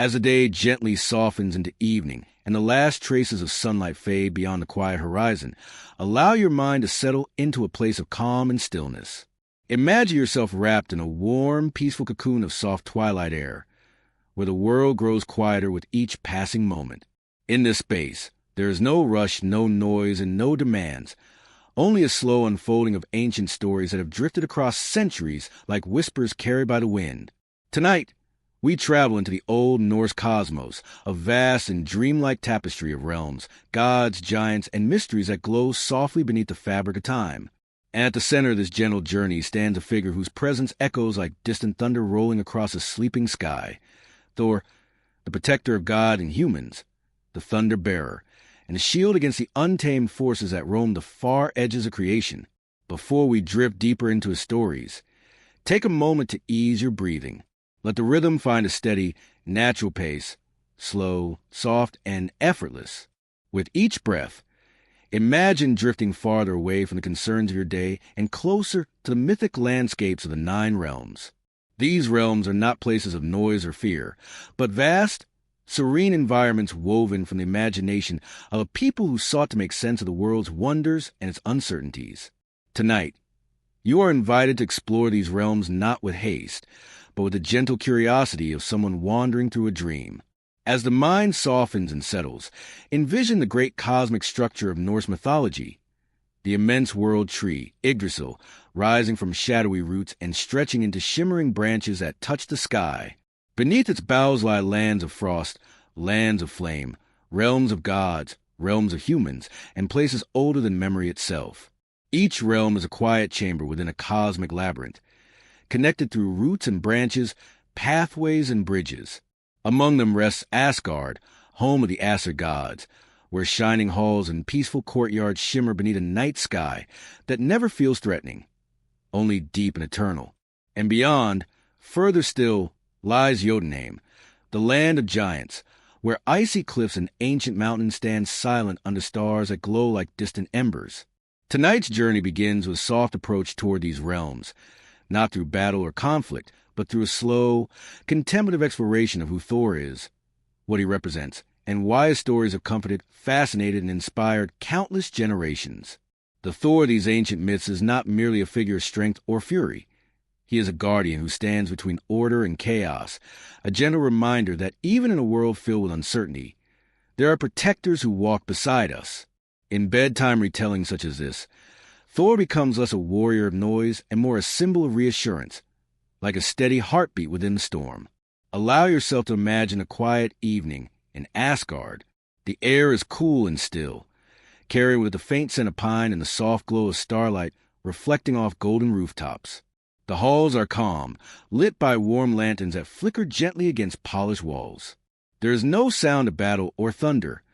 As the day gently softens into evening and the last traces of sunlight fade beyond the quiet horizon, allow your mind to settle into a place of calm and stillness. Imagine yourself wrapped in a warm, peaceful cocoon of soft twilight air, where the world grows quieter with each passing moment. In this space, there is no rush, no noise, and no demands, only a slow unfolding of ancient stories that have drifted across centuries like whispers carried by the wind. Tonight, we travel into the old Norse cosmos, a vast and dreamlike tapestry of realms, gods, giants, and mysteries that glow softly beneath the fabric of time. And at the center of this gentle journey stands a figure whose presence echoes like distant thunder rolling across a sleeping sky. Thor, the protector of God and humans, the thunder bearer, and a shield against the untamed forces that roam the far edges of creation. Before we drift deeper into his stories, take a moment to ease your breathing. Let the rhythm find a steady, natural pace, slow, soft, and effortless. With each breath, imagine drifting farther away from the concerns of your day and closer to the mythic landscapes of the 9 realms. These realms are not places of noise or fear, but vast, serene environments woven from the imagination of a people who sought to make sense of the world's wonders and its uncertainties. Tonight, you are invited to explore these realms not with haste, but with the gentle curiosity of someone wandering through a dream. As the mind softens and settles, envision the great cosmic structure of Norse mythology, the immense world tree, Yggdrasil, rising from shadowy roots and stretching into shimmering branches that touch the sky. Beneath its boughs lie lands of frost, lands of flame, realms of gods, realms of humans, and places older than memory itself. Each realm is a quiet chamber within a cosmic labyrinth, connected through roots and branches, pathways and bridges. Among them rests Asgard, home of the Aesir gods, where shining halls and peaceful courtyards shimmer beneath a night sky that never feels threatening, only deep and eternal. And beyond, further still, lies Jötunheim, the land of giants, where icy cliffs and ancient mountains stand silent under stars that glow like distant embers. Tonight's journey begins with a soft approach toward these realms, not through battle or conflict, but through a slow, contemplative exploration of who Thor is, what he represents, and why his stories have comforted, fascinated, and inspired countless generations. The Thor of these ancient myths is not merely a figure of strength or fury. He is a guardian who stands between order and chaos, a gentle reminder that even in a world filled with uncertainty, there are protectors who walk beside us. In bedtime retellings such as this, Thor becomes less a warrior of noise and more a symbol of reassurance, like a steady heartbeat within the storm. Allow yourself to imagine a quiet evening in Asgard. The air is cool and still, carrying with the faint scent of pine and the soft glow of starlight reflecting off golden rooftops. The halls are calm, lit by warm lanterns that flicker gently against polished walls. There is no sound of battle or thunder,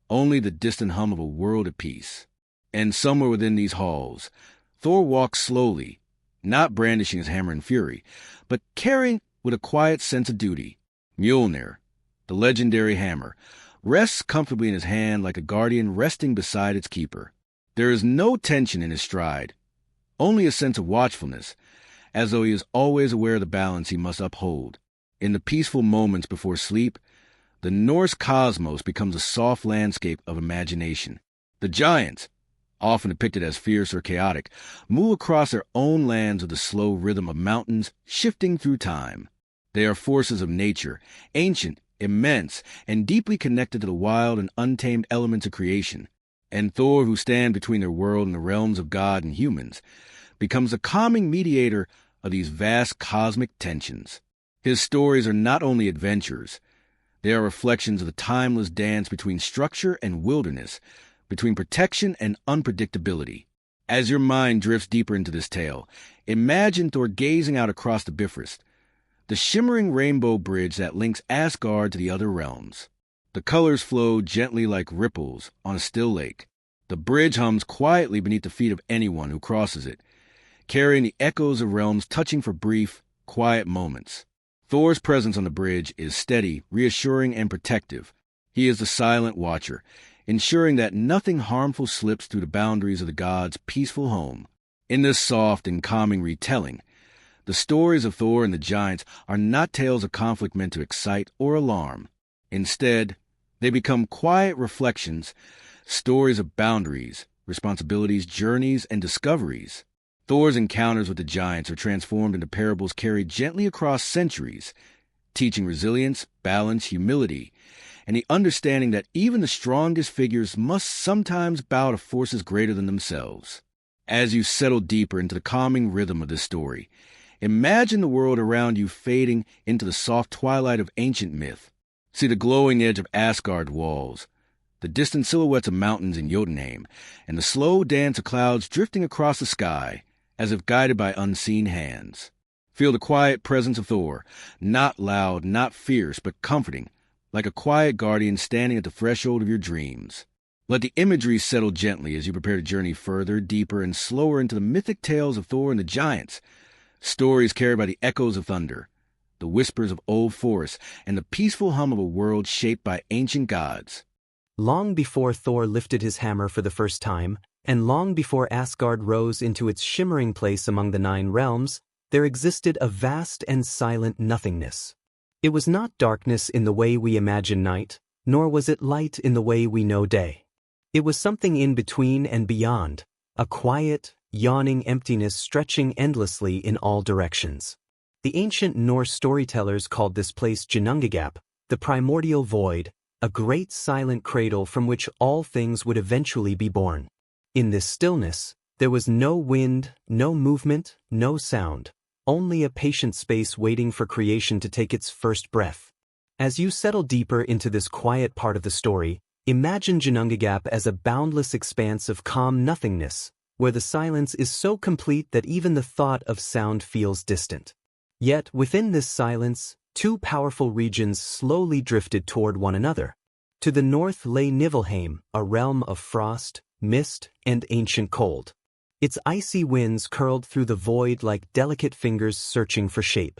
only the distant hum of a world at peace. And somewhere within these halls, Thor walks slowly, not brandishing his hammer in fury, but carrying with a quiet sense of duty. Mjolnir, the legendary hammer, rests comfortably in his hand like a guardian resting beside its keeper. There is no tension in his stride, only a sense of watchfulness, as though he is always aware of the balance he must uphold. In the peaceful moments before sleep, the Norse cosmos becomes a soft landscape of imagination. The giants, often depicted as fierce or chaotic, move across their own lands with the slow rhythm of mountains shifting through time. They are forces of nature, ancient, immense, and deeply connected to the wild and untamed elements of creation. And Thor, who stands between their world and the realms of God and humans, becomes a calming mediator of these vast cosmic tensions. His stories are not only adventures, they are reflections of the timeless dance between structure and wilderness, between protection and unpredictability. As your mind drifts deeper into this tale, imagine Thor gazing out across the Bifrost, the shimmering rainbow bridge that links Asgard to the other realms. The colors flow gently like ripples on a still lake. The bridge hums quietly beneath the feet of anyone who crosses it, carrying the echoes of realms touching for brief, quiet moments. Thor's presence on the bridge is steady, reassuring, and protective. He is the silent watcher, ensuring that nothing harmful slips through the boundaries of the gods' peaceful home. In this soft and calming retelling, The stories of Thor and the giants are not tales of conflict meant to excite or alarm. Instead, they become quiet reflections, stories of boundaries, responsibilities, journeys, and discoveries. Thor's encounters with the giants are transformed into parables carried gently across centuries, teaching resilience, balance, humility, and the understanding that even the strongest figures must sometimes bow to forces greater than themselves. As you settle deeper into the calming rhythm of this story, imagine the world around you fading into the soft twilight of ancient myth. See the glowing edge of Asgard walls, the distant silhouettes of mountains in Jötunheim, and the slow dance of clouds drifting across the sky, as if guided by unseen hands. Feel the quiet presence of Thor, not loud, not fierce, but comforting, like a quiet guardian standing at the threshold of your dreams. Let the imagery settle gently as you prepare to journey further, deeper, and slower into the mythic tales of Thor and the giants, stories carried by the echoes of thunder, the whispers of old forests, and the peaceful hum of a world shaped by ancient gods. Long before Thor lifted his hammer for the first time, and long before Asgard rose into its shimmering place among the 9 realms, there existed a vast and silent nothingness. It was not darkness in the way we imagine night, nor was it light in the way we know day. It was something in between and beyond, a quiet, yawning emptiness stretching endlessly in all directions. The ancient Norse storytellers called this place Ginnungagap, the primordial void, a great silent cradle from which all things would eventually be born. In this stillness, there was no wind, no movement, no sound, only a patient space waiting for creation to take its first breath. As you settle deeper into this quiet part of the story, imagine Ginnungagap as a boundless expanse of calm nothingness, where the silence is so complete that even the thought of sound feels distant. Yet, within this silence, 2 powerful regions slowly drifted toward one another. To the north lay Niflheim, a realm of frost, mist, and ancient cold. Its icy winds curled through the void like delicate fingers searching for shape.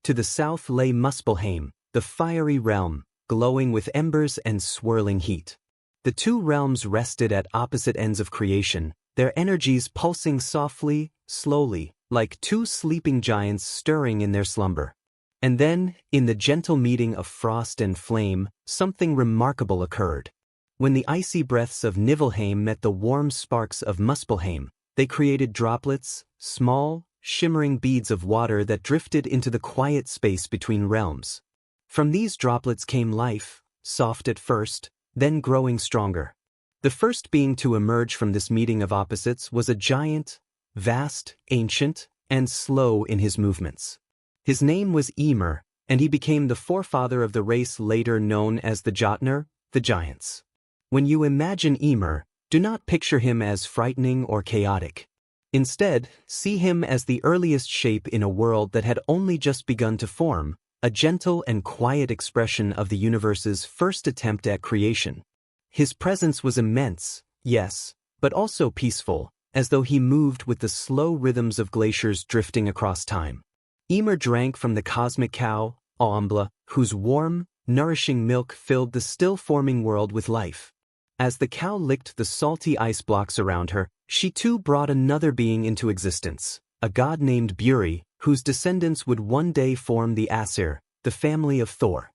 To the south lay Muspelheim, the fiery realm, glowing with embers and swirling heat. The 2 realms rested at opposite ends of creation, their energies pulsing softly, slowly, like 2 sleeping giants stirring in their slumber. And then, in the gentle meeting of frost and flame, something remarkable occurred. When the icy breaths of Niflheim met the warm sparks of Muspelheim, they created droplets, small, shimmering beads of water that drifted into the quiet space between realms. From these droplets came life, soft at first, then growing stronger. The first being to emerge from this meeting of opposites was a giant, vast, ancient, and slow in his movements. His name was Ymir, and he became the forefather of the race later known as the Jötnar, the giants. When you imagine Ymir, do not picture him as frightening or chaotic. Instead, see him as the earliest shape in a world that had only just begun to form, a gentle and quiet expression of the universe's first attempt at creation. His presence was immense, yes, but also peaceful, as though he moved with the slow rhythms of glaciers drifting across time. Ymir drank from the cosmic cow, Aumbla, whose warm, nourishing milk filled the still-forming world with life. As the cow licked the salty ice blocks around her, she too brought another being into existence, a god named Buri, whose descendants would one day form the Aesir, the family of Thor.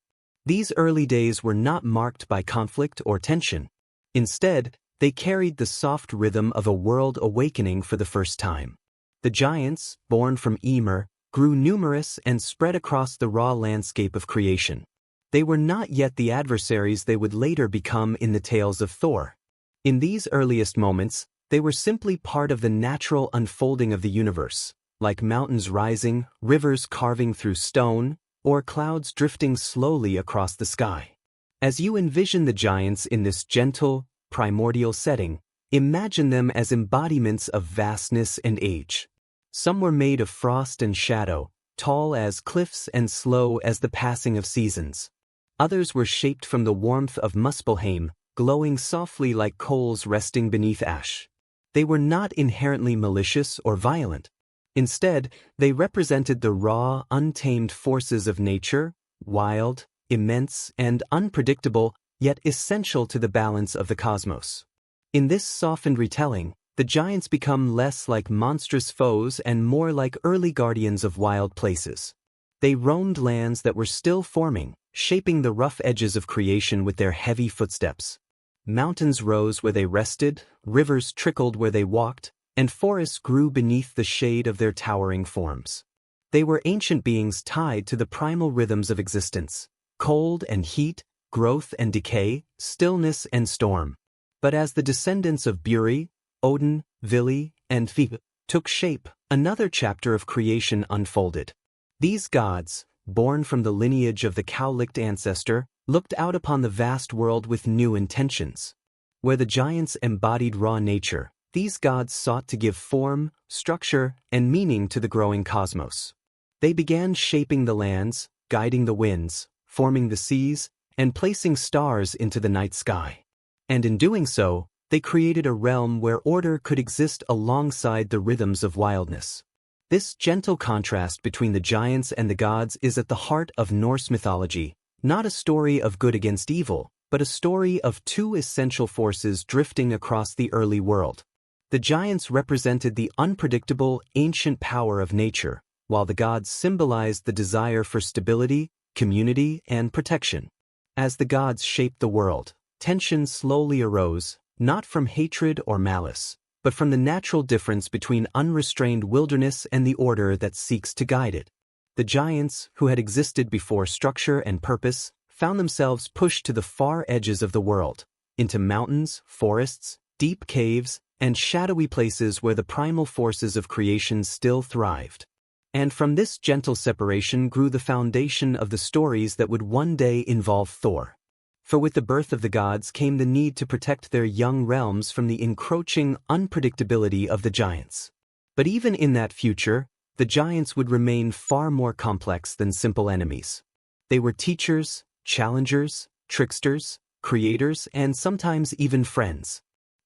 These early days were not marked by conflict or tension. Instead, they carried the soft rhythm of a world awakening for the first time. The giants, born from Ymir, grew numerous and spread across the raw landscape of creation. They were not yet the adversaries they would later become in the tales of Thor. In these earliest moments, they were simply part of the natural unfolding of the universe, like mountains rising, rivers carving through stone, or clouds drifting slowly across the sky. As you envision the giants in this gentle, primordial setting, imagine them as embodiments of vastness and age. Some were made of frost and shadow, tall as cliffs and slow as the passing of seasons. Others were shaped from the warmth of Muspelheim, glowing softly like coals resting beneath ash. They were not inherently malicious or violent. Instead, they represented the raw, untamed forces of nature, wild, immense, and unpredictable, yet essential to the balance of the cosmos. In this softened retelling, the giants become less like monstrous foes and more like early guardians of wild places. They roamed lands that were still forming, shaping the rough edges of creation with their heavy footsteps. Mountains rose where they rested, rivers trickled where they walked, and forests grew beneath the shade of their towering forms. They were ancient beings tied to the primal rhythms of existence: cold and heat, growth and decay, stillness and storm. But as the descendants of Buri, Odin, Vili, and Thor took shape, another chapter of creation unfolded. These gods, born from the lineage of the cow-licked ancestor, looked out upon the vast world with new intentions. Where the giants embodied raw nature, these gods sought to give form, structure, and meaning to the growing cosmos. They began shaping the lands, guiding the winds, forming the seas, and placing stars into the night sky. And in doing so, they created a realm where order could exist alongside the rhythms of wildness. This gentle contrast between the giants and the gods is at the heart of Norse mythology, not a story of good against evil, but a story of two essential forces drifting across the early world. The giants represented the unpredictable, ancient power of nature, while the gods symbolized the desire for stability, community, and protection. As the gods shaped the world, tension slowly arose, not from hatred or malice, but from the natural difference between unrestrained wilderness and the order that seeks to guide it. The giants, who had existed before structure and purpose, found themselves pushed to the far edges of the world, into mountains, forests, deep caves, and shadowy places where the primal forces of creation still thrived. And from this gentle separation grew the foundation of the stories that would one day involve Thor. For with the birth of the gods came the need to protect their young realms from the encroaching unpredictability of the giants. But even in that future, the giants would remain far more complex than simple enemies. They were teachers, challengers, tricksters, creators, and sometimes even friends.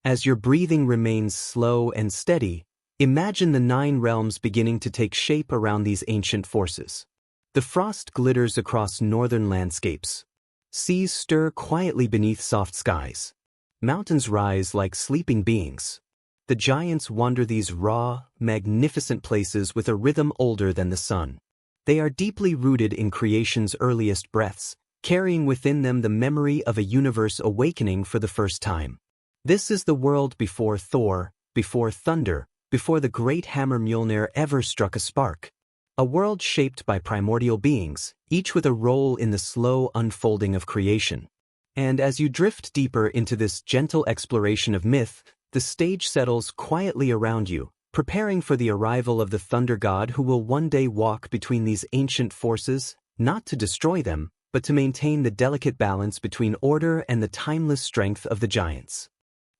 As your breathing remains slow and steady, imagine the 9 realms beginning to take shape around these ancient forces. The frost glitters across northern landscapes. Seas stir quietly beneath soft skies. Mountains rise like sleeping beings. The giants wander these raw, magnificent places with a rhythm older than the sun. They are deeply rooted in creation's earliest breaths, carrying within them the memory of a universe awakening for the first time. This is the world before Thor, before thunder, before the great hammer Mjolnir ever struck a spark. A world shaped by primordial beings, each with a role in the slow unfolding of creation. And as you drift deeper into this gentle exploration of myth, the stage settles quietly around you, preparing for the arrival of the thunder god who will one day walk between these ancient forces, not to destroy them, but to maintain the delicate balance between order and the timeless strength of the giants.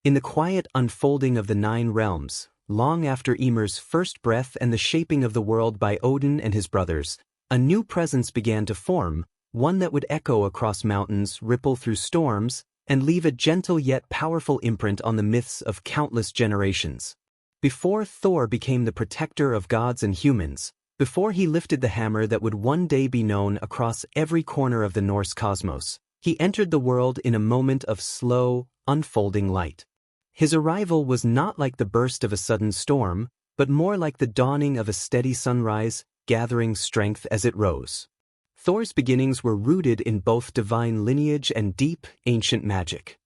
In the quiet unfolding of the 9 realms, long after Ymir's first breath and the shaping of the world by Odin and his brothers, a new presence began to form, one that would echo across mountains, ripple through storms, and leave a gentle yet powerful imprint on the myths of countless generations. Before Thor became the protector of gods and humans, before he lifted the hammer that would one day be known across every corner of the Norse cosmos, he entered the world in a moment of slow, unfolding light. His arrival was not like the burst of a sudden storm, but more like the dawning of a steady sunrise, gathering strength as it rose. Thor's beginnings were rooted in both divine lineage and deep, ancient magic.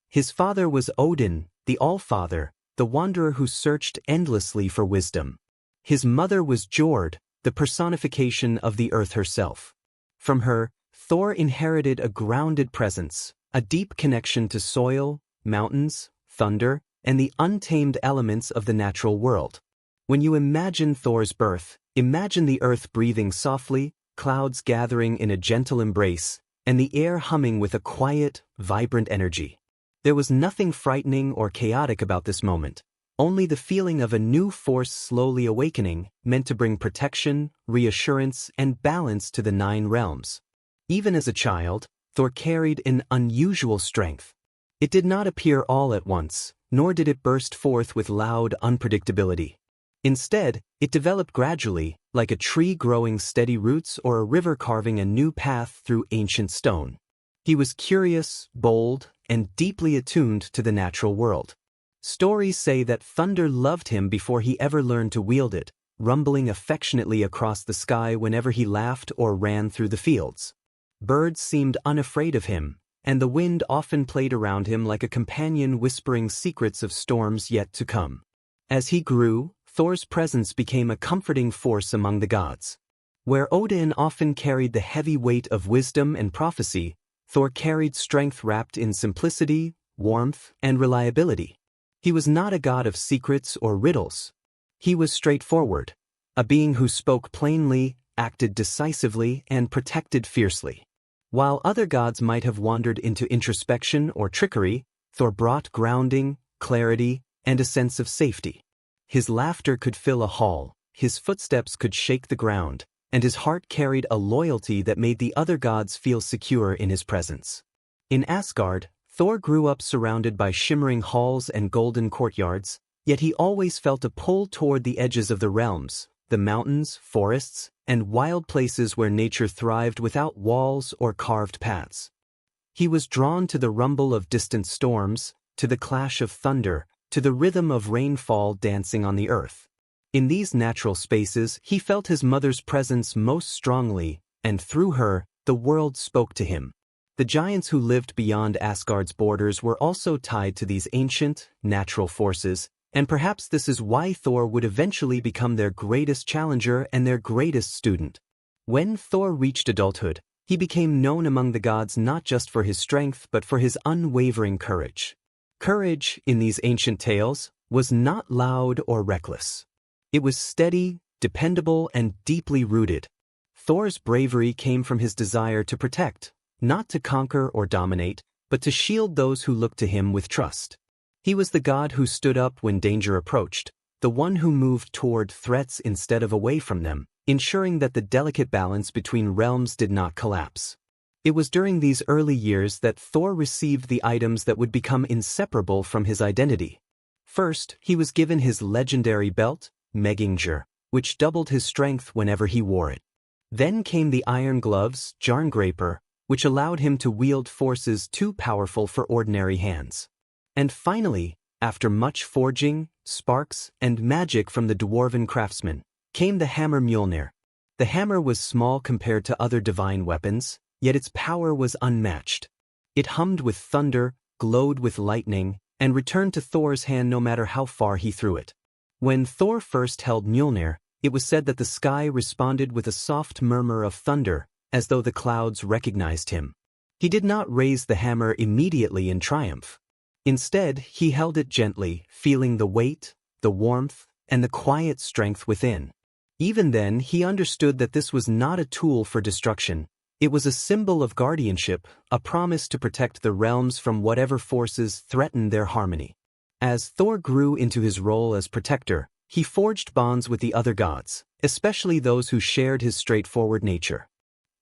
His father was Odin, the All-Father, the wanderer who searched endlessly for wisdom. His mother was Jord, the personification of the earth herself. From her, Thor inherited a grounded presence, a deep connection to soil, mountains, thunder, and the untamed elements of the natural world. When you imagine Thor's birth, imagine the earth breathing softly, clouds gathering in a gentle embrace, and the air humming with a quiet, vibrant energy. There was nothing frightening or chaotic about this moment, only the feeling of a new force slowly awakening, meant to bring protection, reassurance, and balance to the 9 realms. Even as a child, Thor carried an unusual strength. It did not appear all at once, nor did it burst forth with loud unpredictability. Instead, it developed gradually, like a tree growing steady roots or a river carving a new path through ancient stone. He was curious, bold, and deeply attuned to the natural world. Stories say that thunder loved him before he ever learned to wield it, rumbling affectionately across the sky whenever he laughed or ran through the fields. Birds seemed unafraid of him, and the wind often played around him like a companion whispering secrets of storms yet to come. As he grew, Thor's presence became a comforting force among the gods. Where Odin often carried the heavy weight of wisdom and prophecy, Thor carried strength wrapped in simplicity, warmth, and reliability. He was not a god of secrets or riddles. He was straightforward, a being who spoke plainly, acted decisively, and protected fiercely. While other gods might have wandered into introspection or trickery, Thor brought grounding, clarity, and a sense of safety. His laughter could fill a hall, his footsteps could shake the ground, and his heart carried a loyalty that made the other gods feel secure in his presence. In Asgard, Thor grew up surrounded by shimmering halls and golden courtyards, yet he always felt a pull toward the edges of the realms, the mountains, forests, and wild places where nature thrived without walls or carved paths. He was drawn to the rumble of distant storms, to the clash of thunder, to the rhythm of rainfall dancing on the earth. In these natural spaces, he felt his mother's presence most strongly, and through her, the world spoke to him. The giants who lived beyond Asgard's borders were also tied to these ancient, natural forces, and perhaps this is why Thor would eventually become their greatest challenger and their greatest student. When Thor reached adulthood, he became known among the gods not just for his strength but for his unwavering courage. Courage, in these ancient tales, was not loud or reckless. It was steady, dependable, and deeply rooted. Thor's bravery came from his desire to protect, not to conquer or dominate, but to shield those who looked to him with trust. He was the god who stood up when danger approached, the one who moved toward threats instead of away from them, ensuring that the delicate balance between realms did not collapse. It was during these early years that Thor received the items that would become inseparable from his identity. First, he was given his legendary belt, Megingr, which doubled his strength whenever he wore it. Then came the iron gloves, Jarngrapr, which allowed him to wield forces too powerful for ordinary hands. And finally, after much forging, sparks, and magic from the dwarven craftsmen, came the hammer Mjolnir. The hammer was small compared to other divine weapons, yet its power was unmatched. It hummed with thunder, glowed with lightning, and returned to Thor's hand no matter how far he threw it. When Thor first held Mjolnir, it was said that the sky responded with a soft murmur of thunder, as though the clouds recognized him. He did not raise the hammer immediately in triumph. Instead, he held it gently, feeling the weight, the warmth, and the quiet strength within. Even then, he understood that this was not a tool for destruction. It was a symbol of guardianship, a promise to protect the realms from whatever forces threatened their harmony. As Thor grew into his role as protector, he forged bonds with the other gods, especially those who shared his straightforward nature.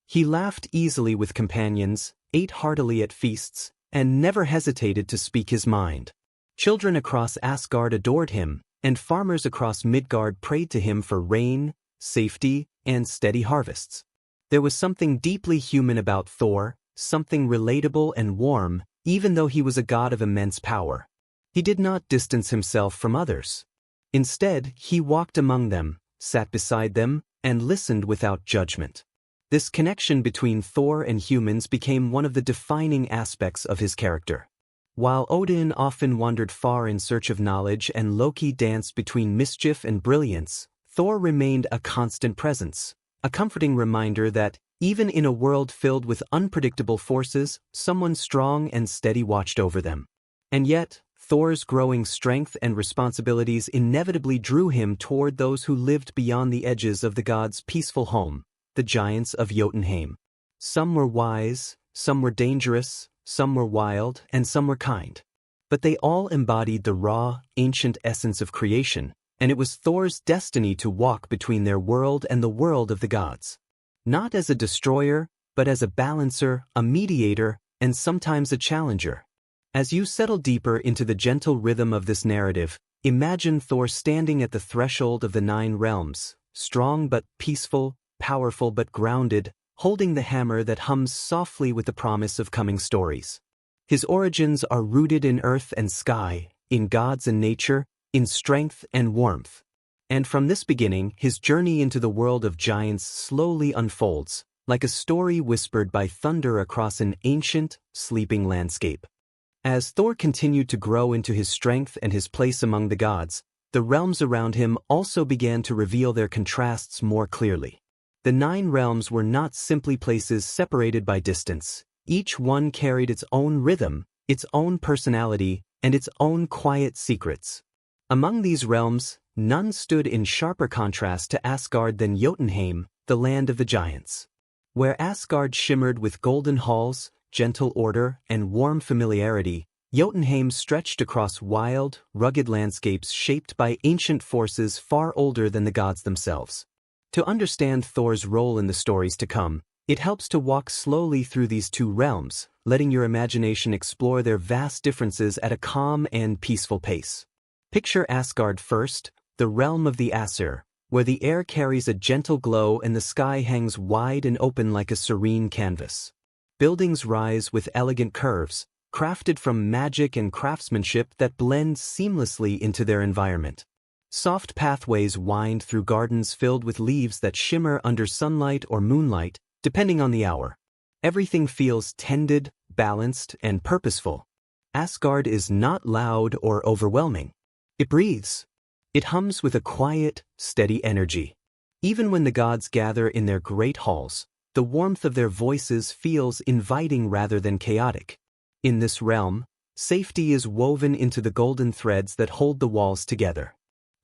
He laughed easily with companions, ate heartily at feasts, and never hesitated to speak his mind. Children across Asgard adored him, and farmers across Midgard prayed to him for rain, safety, and steady harvests. There was something deeply human about Thor, something relatable and warm, even though he was a god of immense power. He did not distance himself from others. Instead, he walked among them, sat beside them, and listened without judgment. This connection between Thor and humans became one of the defining aspects of his character. While Odin often wandered far in search of knowledge and Loki danced between mischief and brilliance, Thor remained a constant presence, a comforting reminder that, even in a world filled with unpredictable forces, someone strong and steady watched over them. And yet, Thor's growing strength and responsibilities inevitably drew him toward those who lived beyond the edges of the gods' peaceful home, the giants of Jötunheim. Some were wise, some were dangerous, some were wild, and some were kind. But they all embodied the raw, ancient essence of creation, and it was Thor's destiny to walk between their world and the world of the gods. Not as a destroyer, but as a balancer, a mediator, and sometimes a challenger. As you settle deeper into the gentle rhythm of this narrative, imagine Thor standing at the threshold of the 9 realms, strong but peaceful, powerful but grounded, holding the hammer that hums softly with the promise of coming stories. His origins are rooted in earth and sky, in gods and nature, in strength and warmth. And from this beginning, his journey into the world of giants slowly unfolds, like a story whispered by thunder across an ancient, sleeping landscape. As Thor continued to grow into his strength and his place among the gods, the realms around him also began to reveal their contrasts more clearly. The 9 realms were not simply places separated by distance. Each one carried its own rhythm, its own personality, and its own quiet secrets. Among these realms, none stood in sharper contrast to Asgard than Jötunheim, the land of the giants. Where Asgard shimmered with golden halls, gentle order, and warm familiarity, Jötunheim stretched across wild, rugged landscapes shaped by ancient forces far older than the gods themselves. To understand Thor's role in the stories to come, it helps to walk slowly through these 2 realms, letting your imagination explore their vast differences at a calm and peaceful pace. Picture Asgard first, the realm of the Aesir, where the air carries a gentle glow and the sky hangs wide and open like a serene canvas. Buildings rise with elegant curves, crafted from magic and craftsmanship that blend seamlessly into their environment. Soft pathways wind through gardens filled with leaves that shimmer under sunlight or moonlight, depending on the hour. Everything feels tended, balanced, and purposeful. Asgard is not loud or overwhelming. It breathes. It hums with a quiet, steady energy. Even when the gods gather in their great halls, the warmth of their voices feels inviting rather than chaotic. In this realm, safety is woven into the golden threads that hold the walls together.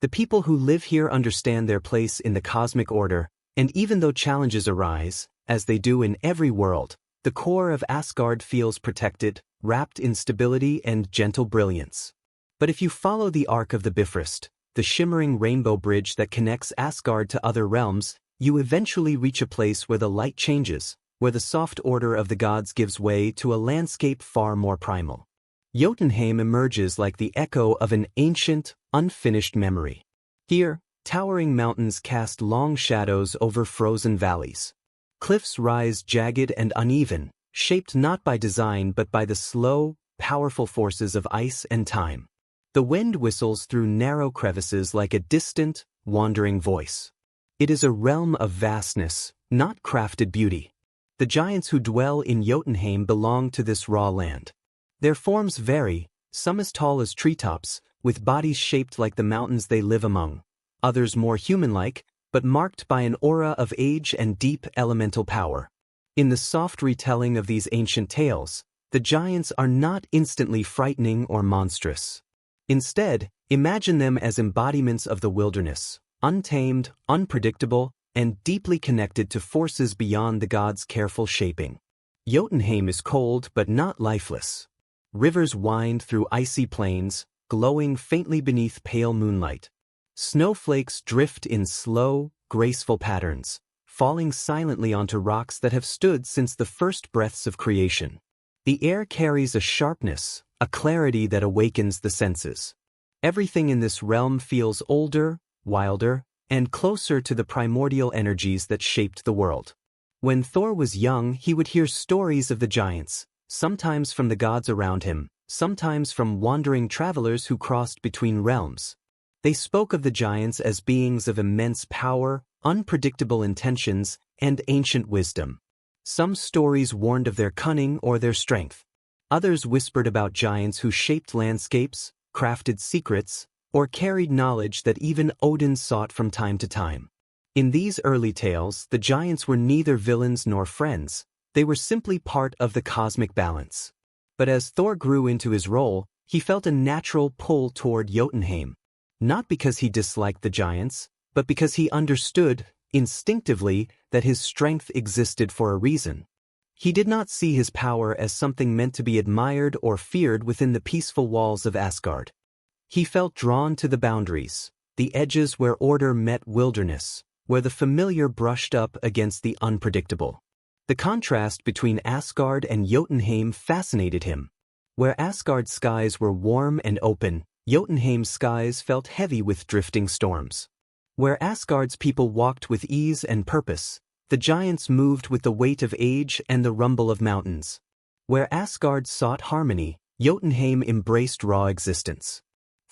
The people who live here understand their place in the cosmic order, and even though challenges arise, as they do in every world, the core of Asgard feels protected, wrapped in stability and gentle brilliance. But if you follow the arc of the Bifrost, the shimmering rainbow bridge that connects Asgard to other realms, you eventually reach a place where the light changes, where the soft order of the gods gives way to a landscape far more primal. Jötunheim emerges like the echo of an ancient, unfinished memory. Here, towering mountains cast long shadows over frozen valleys. Cliffs rise jagged and uneven, shaped not by design but by the slow, powerful forces of ice and time. The wind whistles through narrow crevices like a distant, wandering voice. It is a realm of vastness, not crafted beauty. The giants who dwell in Jötunheim belong to this raw land. Their forms vary, some as tall as treetops, with bodies shaped like the mountains they live among, others more human-like, but marked by an aura of age and deep elemental power. In the soft retelling of these ancient tales, the giants are not instantly frightening or monstrous. Instead, imagine them as embodiments of the wilderness, untamed, unpredictable, and deeply connected to forces beyond the gods' careful shaping. Jötunheim is cold but not lifeless. Rivers wind through icy plains, glowing faintly beneath pale moonlight. Snowflakes drift in slow, graceful patterns, falling silently onto rocks that have stood since the first breaths of creation. The air carries a sharpness, a clarity that awakens the senses. Everything in this realm feels older, wilder, and closer to the primordial energies that shaped the world. When Thor was young, he would hear stories of the giants, sometimes from the gods around him, sometimes from wandering travelers who crossed between realms. They spoke of the giants as beings of immense power, unpredictable intentions, and ancient wisdom. Some stories warned of their cunning or their strength. Others whispered about giants who shaped landscapes, crafted secrets, or carried knowledge that even Odin sought from time to time. In these early tales, the giants were neither villains nor friends. They were simply part of the cosmic balance. But as Thor grew into his role, he felt a natural pull toward Jötunheim. Not because he disliked the giants, but because he understood, instinctively, that his strength existed for a reason. He did not see his power as something meant to be admired or feared within the peaceful walls of Asgard. He felt drawn to the boundaries, the edges where order met wilderness, where the familiar brushed up against the unpredictable. The contrast between Asgard and Jötunheim fascinated him. Where Asgard's skies were warm and open, Jötunheim's skies felt heavy with drifting storms. Where Asgard's people walked with ease and purpose, the giants moved with the weight of age and the rumble of mountains. Where Asgard sought harmony, Jötunheim embraced raw existence.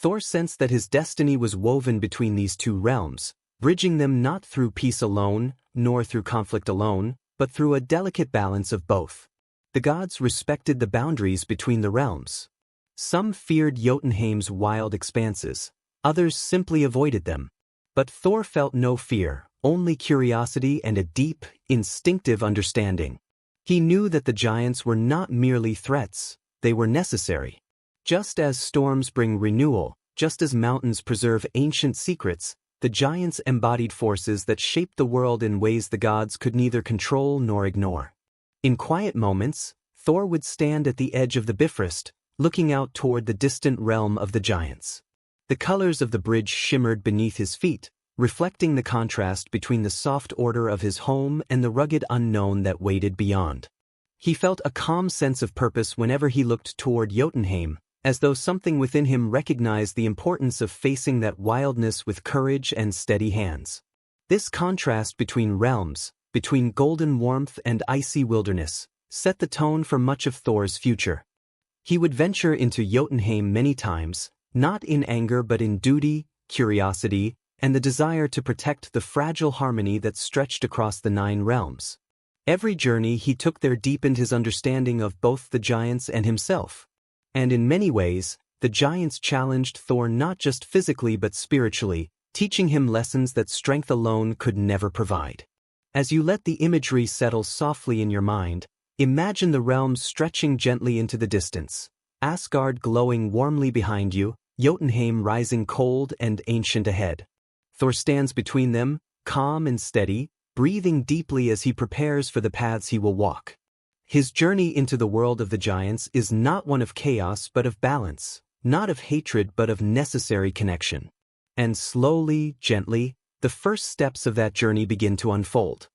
Thor sensed that his destiny was woven between these two realms, bridging them not through peace alone, nor through conflict alone, but through a delicate balance of both. The gods respected the boundaries between the realms. Some feared Jötunheim's wild expanses, others simply avoided them. But Thor felt no fear, only curiosity and a deep, instinctive understanding. He knew that the giants were not merely threats, they were necessary. Just as storms bring renewal, just as mountains preserve ancient secrets, the giants embodied forces that shaped the world in ways the gods could neither control nor ignore. In quiet moments, Thor would stand at the edge of the Bifrost, looking out toward the distant realm of the giants. The colors of the bridge shimmered beneath his feet, reflecting the contrast between the soft order of his home and the rugged unknown that waited beyond. He felt a calm sense of purpose whenever he looked toward Jötunheim, as though something within him recognized the importance of facing that wildness with courage and steady hands. This contrast between realms, between golden warmth and icy wilderness, set the tone for much of Thor's future. He would venture into Jötunheim many times, not in anger but in duty, curiosity, and the desire to protect the fragile harmony that stretched across the 9 realms. Every journey he took there deepened his understanding of both the giants and himself. And in many ways, the giants challenged Thor not just physically but spiritually, teaching him lessons that strength alone could never provide. As you let the imagery settle softly in your mind, imagine the realms stretching gently into the distance, Asgard glowing warmly behind you, Jötunheim rising cold and ancient ahead. Thor stands between them, calm and steady, breathing deeply as he prepares for the paths he will walk. His journey into the world of the giants is not one of chaos but of balance, not of hatred but of necessary connection. And slowly, gently, the first steps of that journey begin to unfold.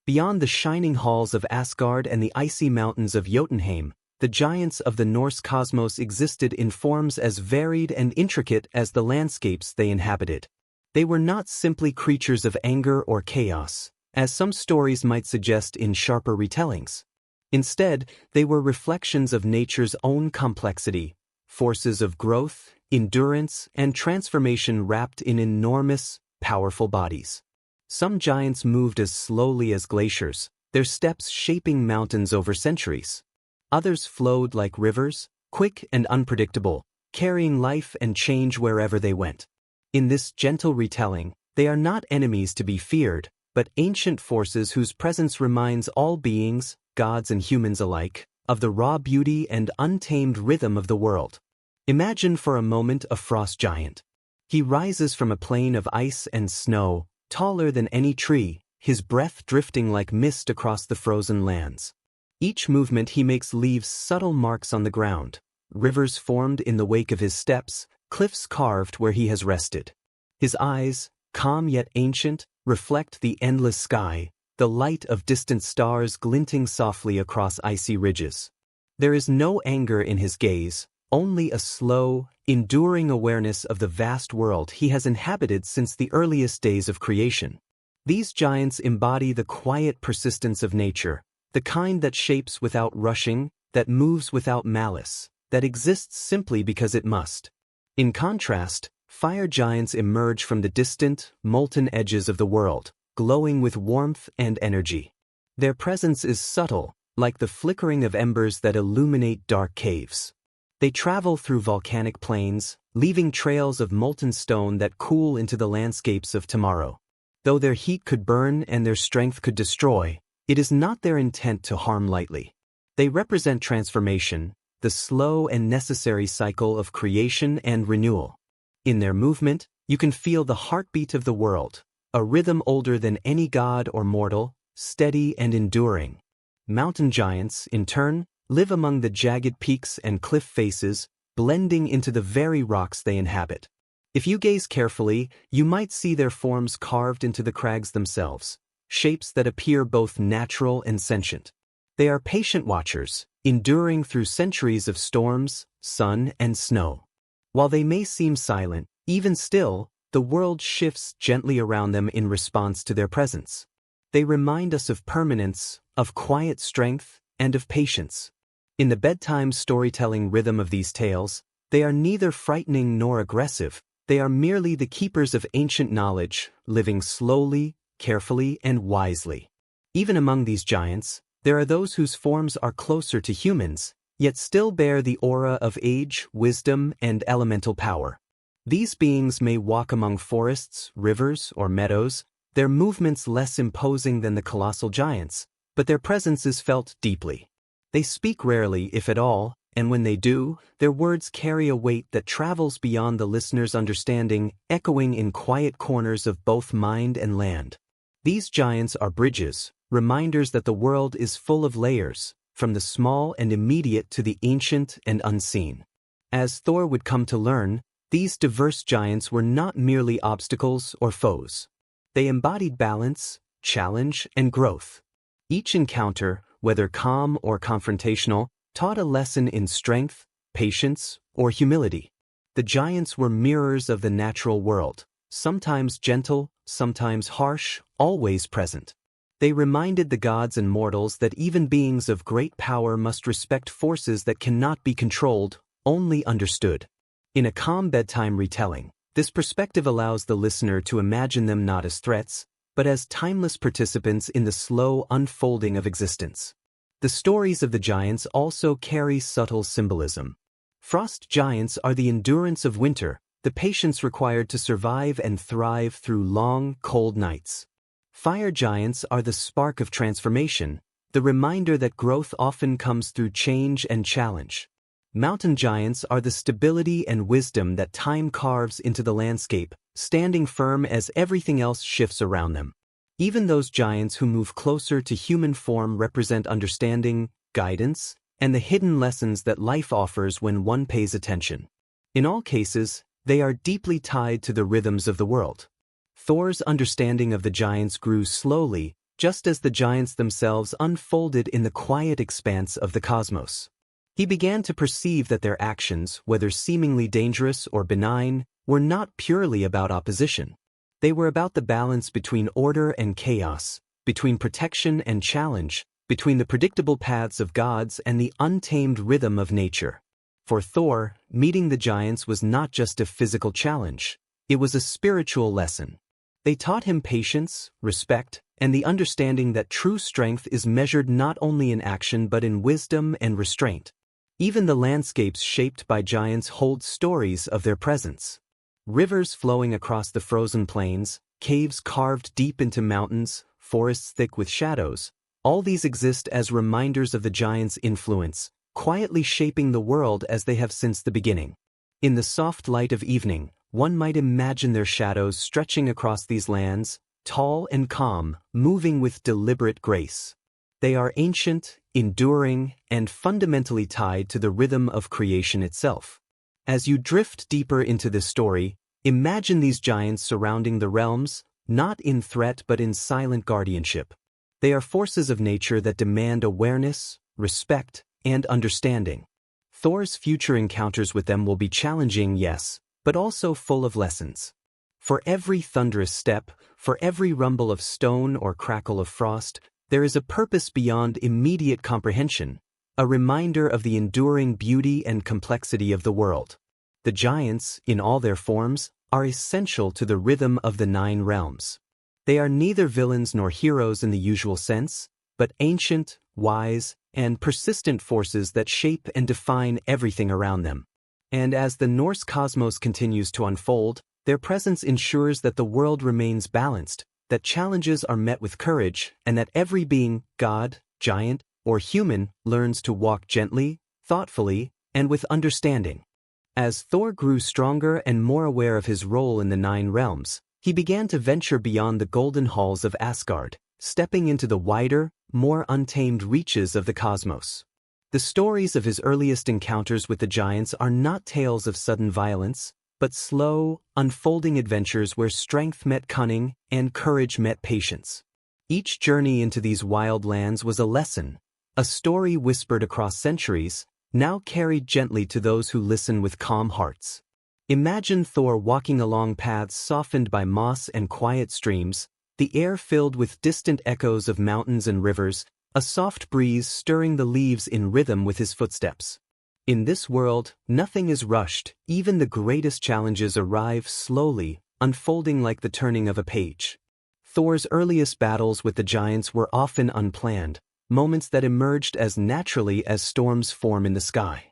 Beyond the shining halls of Asgard and the icy mountains of Jötunheim, the giants of the Norse cosmos existed in forms as varied and intricate as the landscapes they inhabited. They were not simply creatures of anger or chaos, as some stories might suggest in sharper retellings. Instead, they were reflections of nature's own complexity, forces of growth, endurance, and transformation wrapped in enormous, powerful bodies. Some giants moved as slowly as glaciers, their steps shaping mountains over centuries. Others flowed like rivers, quick and unpredictable, carrying life and change wherever they went. In this gentle retelling, they are not enemies to be feared, but ancient forces whose presence reminds all beings, gods and humans alike, of the raw beauty and untamed rhythm of the world. Imagine for a moment a frost giant. He rises from a plain of ice and snow, taller than any tree, his breath drifting like mist across the frozen lands. Each movement he makes leaves subtle marks on the ground, rivers formed in the wake of his steps, cliffs carved where he has rested. His eyes, calm yet ancient, reflect the endless sky, the light of distant stars glinting softly across icy ridges. There is no anger in his gaze, only a slow, enduring awareness of the vast world he has inhabited since the earliest days of creation. These giants embody the quiet persistence of nature, the kind that shapes without rushing, that moves without malice, that exists simply because it must. In contrast, fire giants emerge from the distant, molten edges of the world, glowing with warmth and energy. Their presence is subtle, like the flickering of embers that illuminate dark caves. They travel through volcanic plains, leaving trails of molten stone that cool into the landscapes of tomorrow. Though their heat could burn and their strength could destroy, it is not their intent to harm lightly. They represent transformation, the slow and necessary cycle of creation and renewal. In their movement, you can feel the heartbeat of the world, a rhythm older than any god or mortal, steady and enduring. Mountain giants, in turn, live among the jagged peaks and cliff faces, blending into the very rocks they inhabit. If you gaze carefully, you might see their forms carved into the crags themselves, shapes that appear both natural and sentient. They are patient watchers, enduring through centuries of storms, sun, and snow. While they may seem silent, even still, the world shifts gently around them in response to their presence. They remind us of permanence, of quiet strength, and of patience. In the bedtime storytelling rhythm of these tales, They are neither frightening nor aggressive, they are merely the keepers of ancient knowledge, living slowly, carefully, and wisely. Even among these giants, there are those whose forms are closer to humans, yet still bear the aura of age, wisdom, and elemental power. These beings may walk among forests, rivers, or meadows, their movements less imposing than the colossal giants, but their presence is felt deeply. They speak rarely, if at all, and when they do, their words carry a weight that travels beyond the listener's understanding, echoing in quiet corners of both mind and land. These giants are bridges, reminders that the world is full of layers, from the small and immediate to the ancient and unseen. As Thor would come to learn, these diverse giants were not merely obstacles or foes. They embodied balance, challenge, and growth. Each encounter, whether calm or confrontational, taught a lesson in strength, patience, or humility. The giants were mirrors of the natural world, sometimes gentle, sometimes harsh, always present. They reminded the gods and mortals that even beings of great power must respect forces that cannot be controlled, only understood. In a calm bedtime retelling, this perspective allows the listener to imagine them not as threats, but as timeless participants in the slow unfolding of existence. The stories of the giants also carry subtle symbolism. Frost giants are the endurance of winter, the patience required to survive and thrive through long, cold nights. Fire giants are the spark of transformation, the reminder that growth often comes through change and challenge. Mountain giants are the stability and wisdom that time carves into the landscape, standing firm as everything else shifts around them. Even those giants who move closer to human form represent understanding, guidance, and the hidden lessons that life offers when one pays attention. In all cases, they are deeply tied to the rhythms of the world. Thor's understanding of the giants grew slowly, just as the giants themselves unfolded in the quiet expanse of the cosmos. He began to perceive that their actions, whether seemingly dangerous or benign, were not purely about opposition. They were about the balance between order and chaos, between protection and challenge, between the predictable paths of gods and the untamed rhythm of nature. For Thor, meeting the giants was not just a physical challenge, it was a spiritual lesson. They taught him patience, respect, and the understanding that true strength is measured not only in action but in wisdom and restraint. Even the landscapes shaped by giants hold stories of their presence. Rivers flowing across the frozen plains, caves carved deep into mountains, forests thick with shadows, all these exist as reminders of the giants' influence, quietly shaping the world as they have since the beginning. In the soft light of evening, one might imagine their shadows stretching across these lands, tall and calm, moving with deliberate grace. They are ancient, enduring, and fundamentally tied to the rhythm of creation itself. As you drift deeper into this story, imagine these giants surrounding the realms, not in threat but in silent guardianship. They are forces of nature that demand awareness, respect, and understanding. Thor's future encounters with them will be challenging, yes, but also full of lessons. For every thunderous step, for every rumble of stone or crackle of frost, there is a purpose beyond immediate comprehension, a reminder of the enduring beauty and complexity of the world. The giants, in all their forms, are essential to the rhythm of the 9 realms. They are neither villains nor heroes in the usual sense, but ancient, wise, and persistent forces that shape and define everything around them. And as the Norse cosmos continues to unfold, their presence ensures that the world remains balanced, that challenges are met with courage, and that every being, god, giant, or human, learns to walk gently, thoughtfully, and with understanding. As Thor grew stronger and more aware of his role in the 9 realms, he began to venture beyond the golden halls of Asgard, stepping into the wider, more untamed reaches of the cosmos. The stories of his earliest encounters with the giants are not tales of sudden violence, but slow, unfolding adventures where strength met cunning and courage met patience. Each journey into these wild lands was a lesson, a story whispered across centuries, now carried gently to those who listen with calm hearts. Imagine Thor walking along paths softened by moss and quiet streams, the air filled with distant echoes of mountains and rivers, a soft breeze stirring the leaves in rhythm with his footsteps. In this world, nothing is rushed, even the greatest challenges arrive slowly, unfolding like the turning of a page. Thor's earliest battles with the giants were often unplanned, moments that emerged as naturally as storms form in the sky.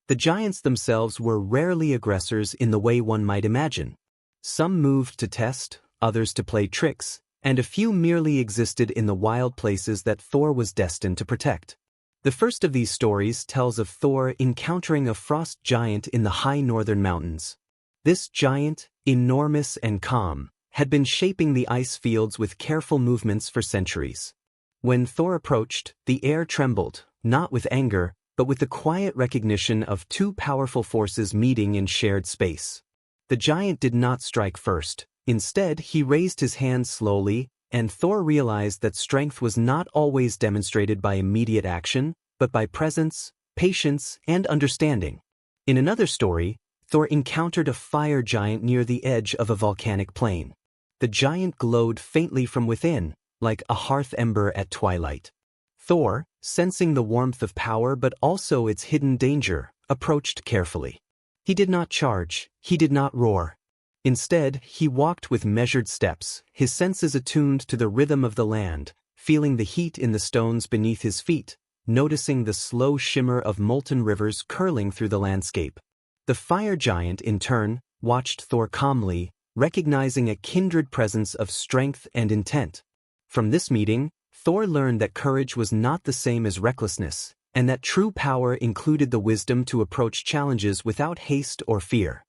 The giants themselves were rarely aggressors in the way one might imagine. Some moved to test, others to play tricks, and a few merely existed in the wild places that Thor was destined to protect. The first of these stories tells of Thor encountering a frost giant in the high northern mountains. This giant, enormous and calm, had been shaping the ice fields with careful movements for centuries. When Thor approached, the air trembled, not with anger, but with the quiet recognition of two powerful forces meeting in shared space. The giant did not strike first. Instead, he raised his hand slowly, and Thor realized that strength was not always demonstrated by immediate action, but by presence, patience, and understanding. In another story, Thor encountered a fire giant near the edge of a volcanic plain. The giant glowed faintly from within, like a hearth ember at twilight. Thor, sensing the warmth of power but also its hidden danger, approached carefully. He did not charge, he did not roar. Instead, he walked with measured steps, his senses attuned to the rhythm of the land, feeling the heat in the stones beneath his feet, noticing the slow shimmer of molten rivers curling through the landscape. The fire giant, in turn, watched Thor calmly, recognizing a kindred presence of strength and intent. From this meeting, Thor learned that courage was not the same as recklessness, and that true power included the wisdom to approach challenges without haste or fear.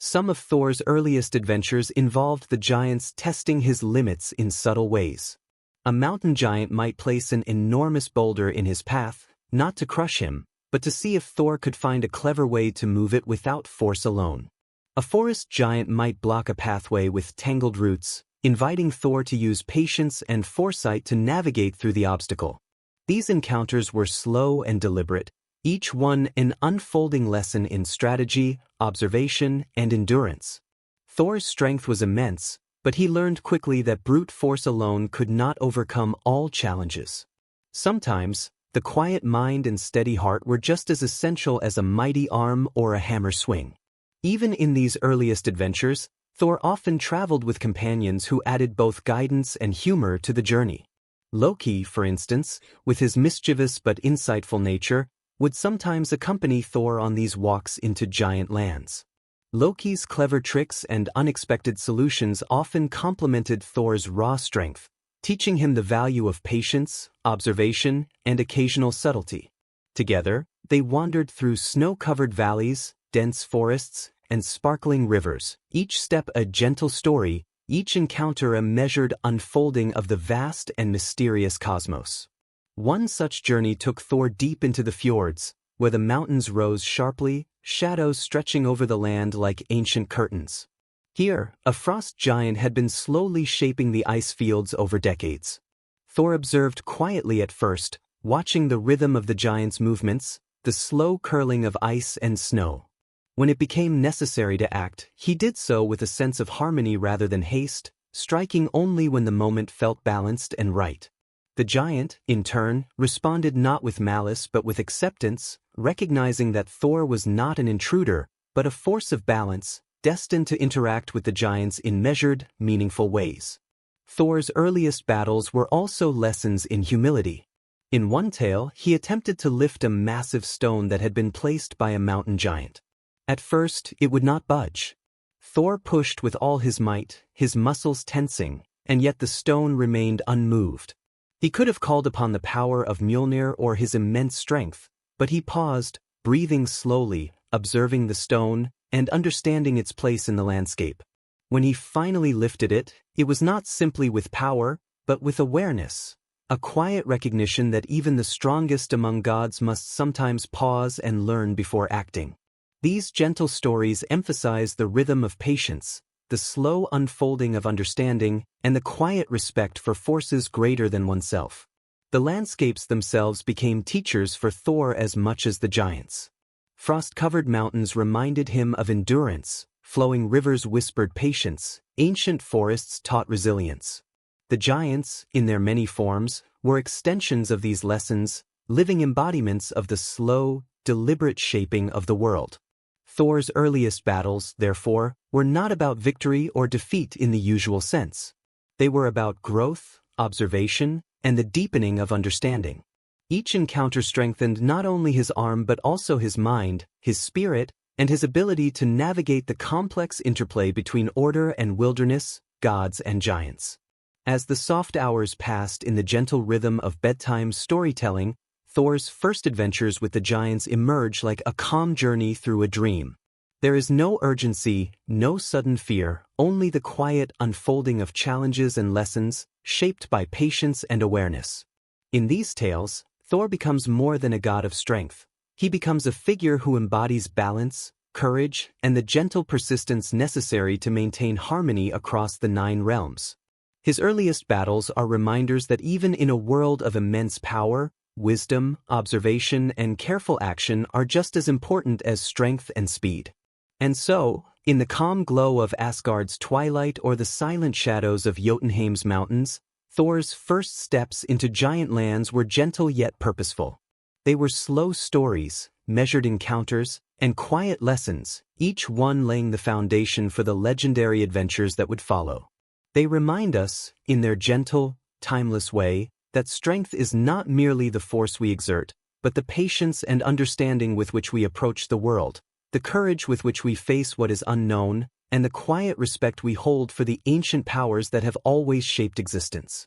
Some of Thor's earliest adventures involved the giants testing his limits in subtle ways. A mountain giant might place an enormous boulder in his path, not to crush him, but to see if Thor could find a clever way to move it without force alone. A forest giant might block a pathway with tangled roots, inviting Thor to use patience and foresight to navigate through the obstacle. These encounters were slow and deliberate, each one an unfolding lesson in strategy, observation, and endurance. Thor's strength was immense, but he learned quickly that brute force alone could not overcome all challenges. Sometimes, the quiet mind and steady heart were just as essential as a mighty arm or a hammer swing. Even in these earliest adventures, Thor often traveled with companions who added both guidance and humor to the journey. Loki, for instance, with his mischievous but insightful nature, would sometimes accompany Thor on these walks into giant lands. Loki's clever tricks and unexpected solutions often complemented Thor's raw strength, teaching him the value of patience, observation, and occasional subtlety. Together, they wandered through snow-covered valleys, dense forests, and sparkling rivers, each step a gentle story, each encounter a measured unfolding of the vast and mysterious cosmos. One such journey took Thor deep into the fjords, where the mountains rose sharply, shadows stretching over the land like ancient curtains. Here, a frost giant had been slowly shaping the ice fields over decades. Thor observed quietly at first, watching the rhythm of the giant's movements, the slow curling of ice and snow. When it became necessary to act, he did so with a sense of harmony rather than haste, striking only when the moment felt balanced and right. The giant, in turn, responded not with malice but with acceptance, recognizing that Thor was not an intruder, but a force of balance, destined to interact with the giants in measured, meaningful ways. Thor's earliest battles were also lessons in humility. In one tale, he attempted to lift a massive stone that had been placed by a mountain giant. At first, it would not budge. Thor pushed with all his might, his muscles tensing, and yet the stone remained unmoved. He could have called upon the power of Mjolnir or his immense strength, but he paused, breathing slowly, observing the stone, and understanding its place in the landscape. When he finally lifted it, it was not simply with power, but with awareness, a quiet recognition that even the strongest among gods must sometimes pause and learn before acting. These gentle stories emphasize the rhythm of patience, the slow unfolding of understanding, and the quiet respect for forces greater than oneself. The landscapes themselves became teachers for Thor as much as the giants. Frost-covered mountains reminded him of endurance, flowing rivers whispered patience, ancient forests taught resilience. The giants, in their many forms, were extensions of these lessons, living embodiments of the slow, deliberate shaping of the world. Thor's earliest battles, therefore, were not about victory or defeat in the usual sense. They were about growth, observation, and the deepening of understanding. Each encounter strengthened not only his arm but also his mind, his spirit, and his ability to navigate the complex interplay between order and wilderness, gods and giants. As the soft hours passed in the gentle rhythm of bedtime storytelling, Thor's first adventures with the giants emerge like a calm journey through a dream. There is no urgency, no sudden fear, only the quiet unfolding of challenges and lessons, shaped by patience and awareness. In these tales, Thor becomes more than a god of strength. He becomes a figure who embodies balance, courage, and the gentle persistence necessary to maintain harmony across the 9 realms. His earliest battles are reminders that even in a world of immense power, wisdom, observation, and careful action are just as important as strength and speed. And so, in the calm glow of Asgard's twilight or the silent shadows of Jötunheim's mountains, Thor's first steps into giant lands were gentle yet purposeful. They were slow stories, measured encounters, and quiet lessons, each one laying the foundation for the legendary adventures that would follow. They remind us, in their gentle, timeless way, that strength is not merely the force we exert, but the patience and understanding with which we approach the world, the courage with which we face what is unknown, and the quiet respect we hold for the ancient powers that have always shaped existence.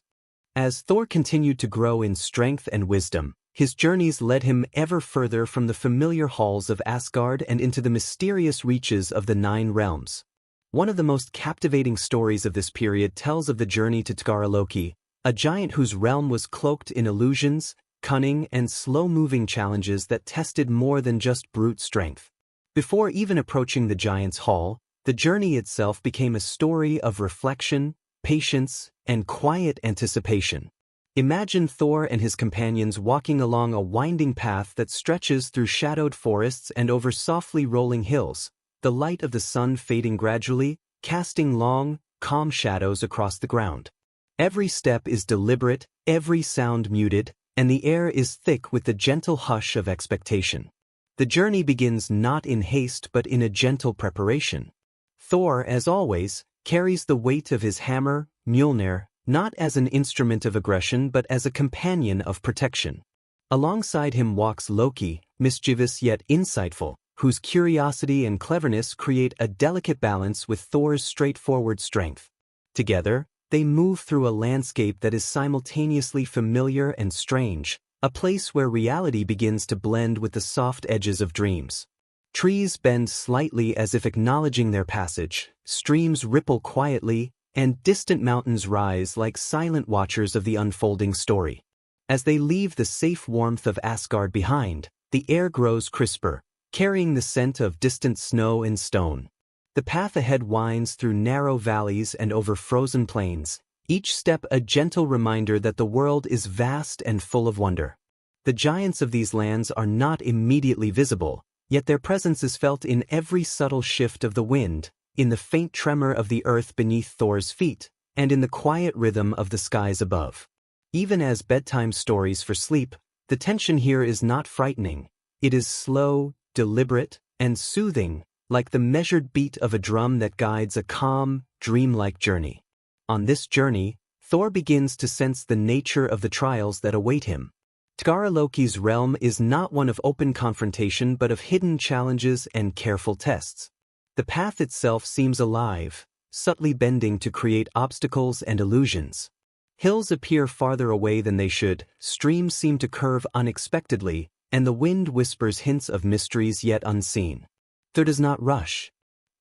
As Thor continued to grow in strength and wisdom, his journeys led him ever further from the familiar halls of Asgard and into the mysterious reaches of the 9 realms. One of the most captivating stories of this period tells of the journey to Útgarða-Loki, a giant whose realm was cloaked in illusions, cunning, and slow-moving challenges that tested more than just brute strength. Before even approaching the giant's hall, the journey itself became a story of reflection, patience, and quiet anticipation. Imagine Thor and his companions walking along a winding path that stretches through shadowed forests and over softly rolling hills, the light of the sun fading gradually, casting long, calm shadows across the ground. Every step is deliberate, every sound muted, and the air is thick with the gentle hush of expectation. The journey begins not in haste but in a gentle preparation. Thor, as always, carries the weight of his hammer, Mjolnir, not as an instrument of aggression but as a companion of protection. Alongside him walks Loki, mischievous yet insightful, whose curiosity and cleverness create a delicate balance with Thor's straightforward strength. Together, they move through a landscape that is simultaneously familiar and strange, a place where reality begins to blend with the soft edges of dreams. Trees bend slightly as if acknowledging their passage, streams ripple quietly, and distant mountains rise like silent watchers of the unfolding story. As they leave the safe warmth of Asgard behind, the air grows crisper, carrying the scent of distant snow and stone. The path ahead winds through narrow valleys and over frozen plains, each step a gentle reminder that the world is vast and full of wonder. The giants of these lands are not immediately visible, yet their presence is felt in every subtle shift of the wind, in the faint tremor of the earth beneath Thor's feet, and in the quiet rhythm of the skies above. Even as bedtime stories for sleep, the tension here is not frightening. It is slow, deliberate, and soothing, like the measured beat of a drum that guides a calm, dreamlike journey. On this journey, Thor begins to sense the nature of the trials that await him. Útgarða-Loki's realm is not one of open confrontation but of hidden challenges and careful tests. The path itself seems alive, subtly bending to create obstacles and illusions. Hills appear farther away than they should, streams seem to curve unexpectedly, and the wind whispers hints of mysteries yet unseen. Thor does not rush.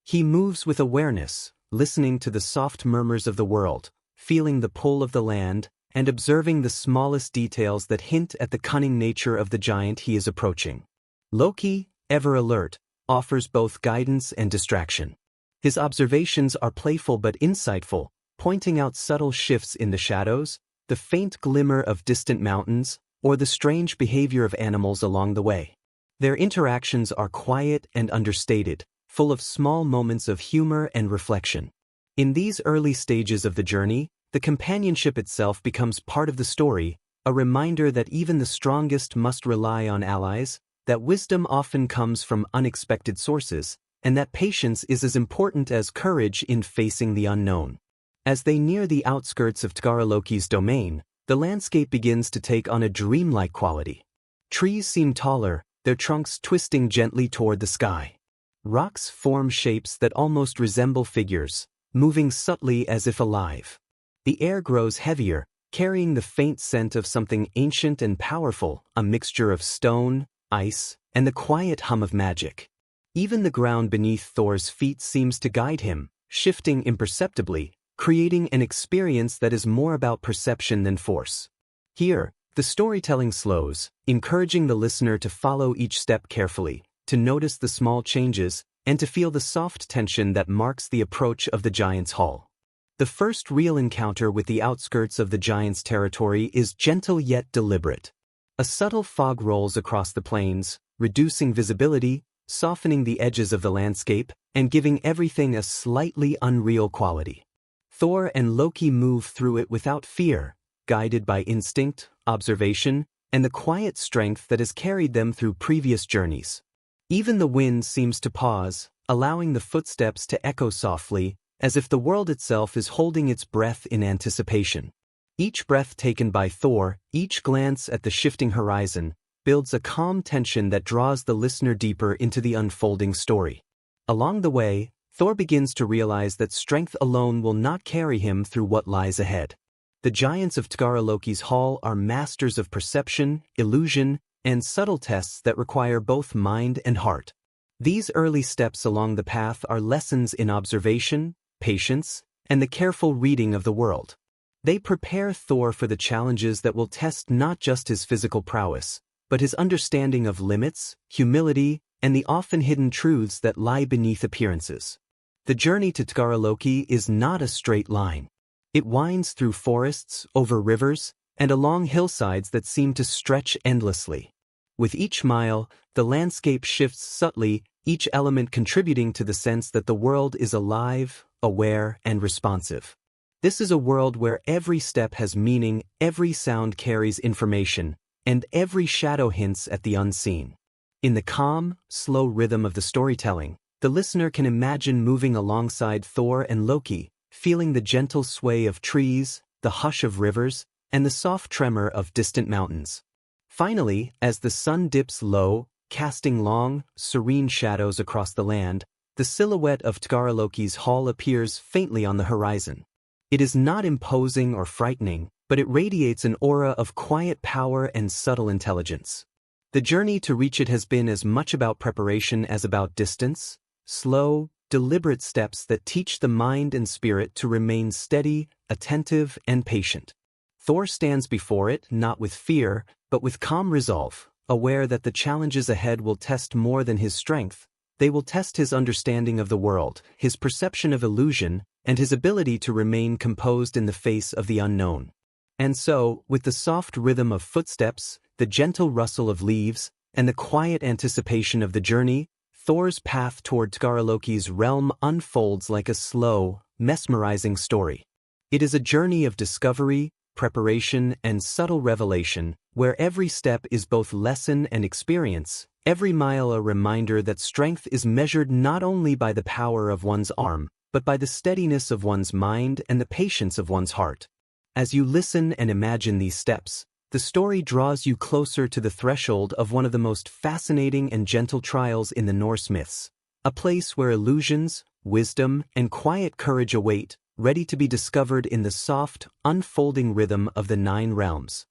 He moves with awareness, listening to the soft murmurs of the world, feeling the pull of the land, and observing the smallest details that hint at the cunning nature of the giant he is approaching. Loki, ever alert, offers both guidance and distraction. His observations are playful but insightful, pointing out subtle shifts in the shadows, the faint glimmer of distant mountains, or the strange behavior of animals along the way. Their interactions are quiet and understated, full of small moments of humor and reflection. In these early stages of the journey, the companionship itself becomes part of the story, a reminder that even the strongest must rely on allies, that wisdom often comes from unexpected sources, and that patience is as important as courage in facing the unknown. As they near the outskirts of Útgarða-Loki's domain, the landscape begins to take on a dreamlike quality. Trees seem taller, their trunks twisting gently toward the sky. Rocks form shapes that almost resemble figures, moving subtly as if alive. The air grows heavier, carrying the faint scent of something ancient and powerful, a mixture of stone, ice, and the quiet hum of magic. Even the ground beneath Thor's feet seems to guide him, shifting imperceptibly, creating an experience that is more about perception than force. Here, the storytelling slows, encouraging the listener to follow each step carefully, to notice the small changes, and to feel the soft tension that marks the approach of the giant's hall. The first real encounter with the outskirts of the giant's territory is gentle yet deliberate. A subtle fog rolls across the plains, reducing visibility, softening the edges of the landscape, and giving everything a slightly unreal quality. Thor and Loki move through it without fear, guided by instinct, observation, and the quiet strength that has carried them through previous journeys. Even the wind seems to pause, allowing the footsteps to echo softly, as if the world itself is holding its breath in anticipation. Each breath taken by Thor, each glance at the shifting horizon, builds a calm tension that draws the listener deeper into the unfolding story. Along the way, Thor begins to realize that strength alone will not carry him through what lies ahead. The giants of Útgarða-Loki's hall are masters of perception, illusion, and subtle tests that require both mind and heart. These early steps along the path are lessons in observation, patience, and the careful reading of the world. They prepare Thor for the challenges that will test not just his physical prowess, but his understanding of limits, humility, and the often hidden truths that lie beneath appearances. The journey to Útgarða-Loki is not a straight line. It winds through forests, over rivers, and along hillsides that seem to stretch endlessly. With each mile, the landscape shifts subtly, each element contributing to the sense that the world is alive, aware, and responsive. This is a world where every step has meaning, every sound carries information, and every shadow hints at the unseen. In the calm, slow rhythm of the storytelling, the listener can imagine moving alongside Thor and Loki, feeling the gentle sway of trees, the hush of rivers, and the soft tremor of distant mountains. Finally, as the sun dips low, casting long, serene shadows across the land, the silhouette of Útgarða-Loki's hall appears faintly on the horizon. It is not imposing or frightening, but it radiates an aura of quiet power and subtle intelligence. The journey to reach it has been as much about preparation as about distance, slow, deliberate steps that teach the mind and spirit to remain steady, attentive, and patient. Thor stands before it not with fear, but with calm resolve, aware that the challenges ahead will test more than his strength. They will test his understanding of the world, his perception of illusion, and his ability to remain composed in the face of the unknown. And so, with the soft rhythm of footsteps, the gentle rustle of leaves, and the quiet anticipation of the journey, Thor's path toward Útgarða-Loki's realm unfolds like a slow, mesmerizing story. It is a journey of discovery, preparation, and subtle revelation, where every step is both lesson and experience, every mile a reminder that strength is measured not only by the power of one's arm, but by the steadiness of one's mind and the patience of one's heart. As you listen and imagine these steps, the story draws you closer to the threshold of one of the most fascinating and gentle trials in the Norse myths, a place where illusions, wisdom, and quiet courage await, ready to be discovered in the soft, unfolding rhythm of the 9 realms.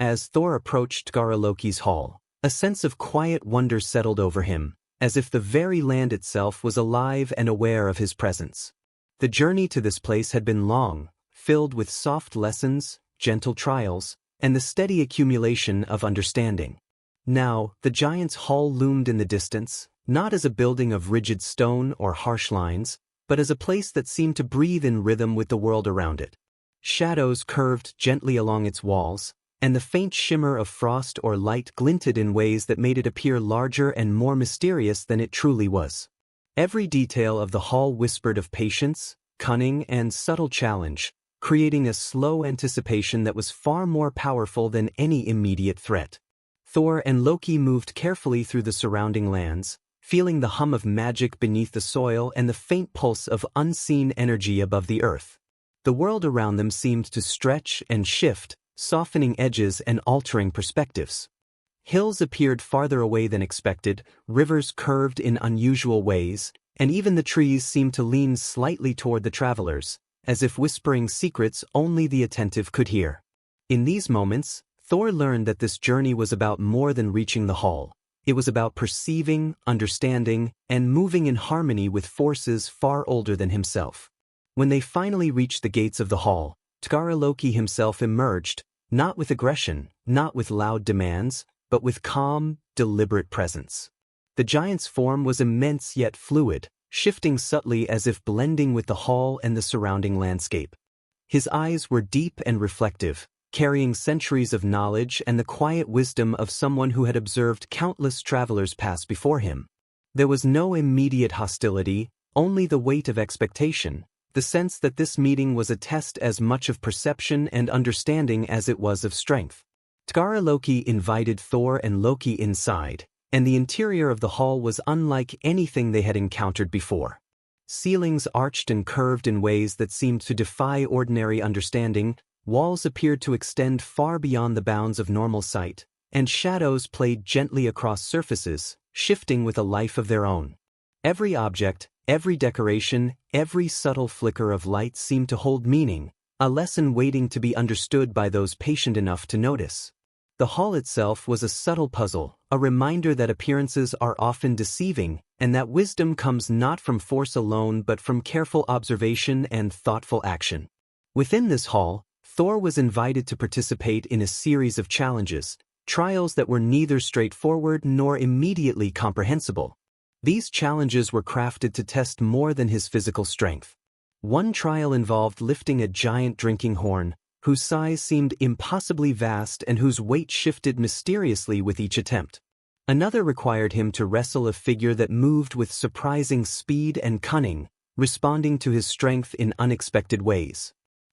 As Thor approached Útgarða-Loki's hall, a sense of quiet wonder settled over him, as if the very land itself was alive and aware of his presence. The journey to this place had been long, filled with soft lessons, gentle trials, and the steady accumulation of understanding. Now, the giant's hall loomed in the distance, not as a building of rigid stone or harsh lines, but as a place that seemed to breathe in rhythm with the world around it. Shadows curved gently along its walls, and the faint shimmer of frost or light glinted in ways that made it appear larger and more mysterious than it truly was. Every detail of the hall whispered of patience, cunning, and subtle challenge, creating a slow anticipation that was far more powerful than any immediate threat. Thor and Loki moved carefully through the surrounding lands, feeling the hum of magic beneath the soil and the faint pulse of unseen energy above the earth. The world around them seemed to stretch and shift, softening edges and altering perspectives. Hills appeared farther away than expected, rivers curved in unusual ways, and even the trees seemed to lean slightly toward the travelers, as if whispering secrets only the attentive could hear. In these moments, Thor learned that this journey was about more than reaching the hall. It was about perceiving, understanding, and moving in harmony with forces far older than himself. When they finally reached the gates of the hall, Útgarða-Loki himself emerged, not with aggression, not with loud demands, but with calm, deliberate presence. The giant's form was immense yet fluid, shifting subtly as if blending with the hall and the surrounding landscape. His eyes were deep and reflective, carrying centuries of knowledge and the quiet wisdom of someone who had observed countless travelers pass before him. There was no immediate hostility, only the weight of expectation, the sense that this meeting was a test as much of perception and understanding as it was of strength. Útgarða-Loki invited Thor and Loki inside, and the interior of the hall was unlike anything they had encountered before. Ceilings arched and curved in ways that seemed to defy ordinary understanding, walls appeared to extend far beyond the bounds of normal sight, and shadows played gently across surfaces, shifting with a life of their own. Every object, every decoration, every subtle flicker of light seemed to hold meaning, a lesson waiting to be understood by those patient enough to notice. The hall itself was a subtle puzzle, a reminder that appearances are often deceiving, and that wisdom comes not from force alone but from careful observation and thoughtful action. Within this hall, Thor was invited to participate in a series of challenges, trials that were neither straightforward nor immediately comprehensible. These challenges were crafted to test more than his physical strength. One trial involved lifting a giant drinking horn, whose size seemed impossibly vast and whose weight shifted mysteriously with each attempt. Another required him to wrestle a figure that moved with surprising speed and cunning, responding to his strength in unexpected ways.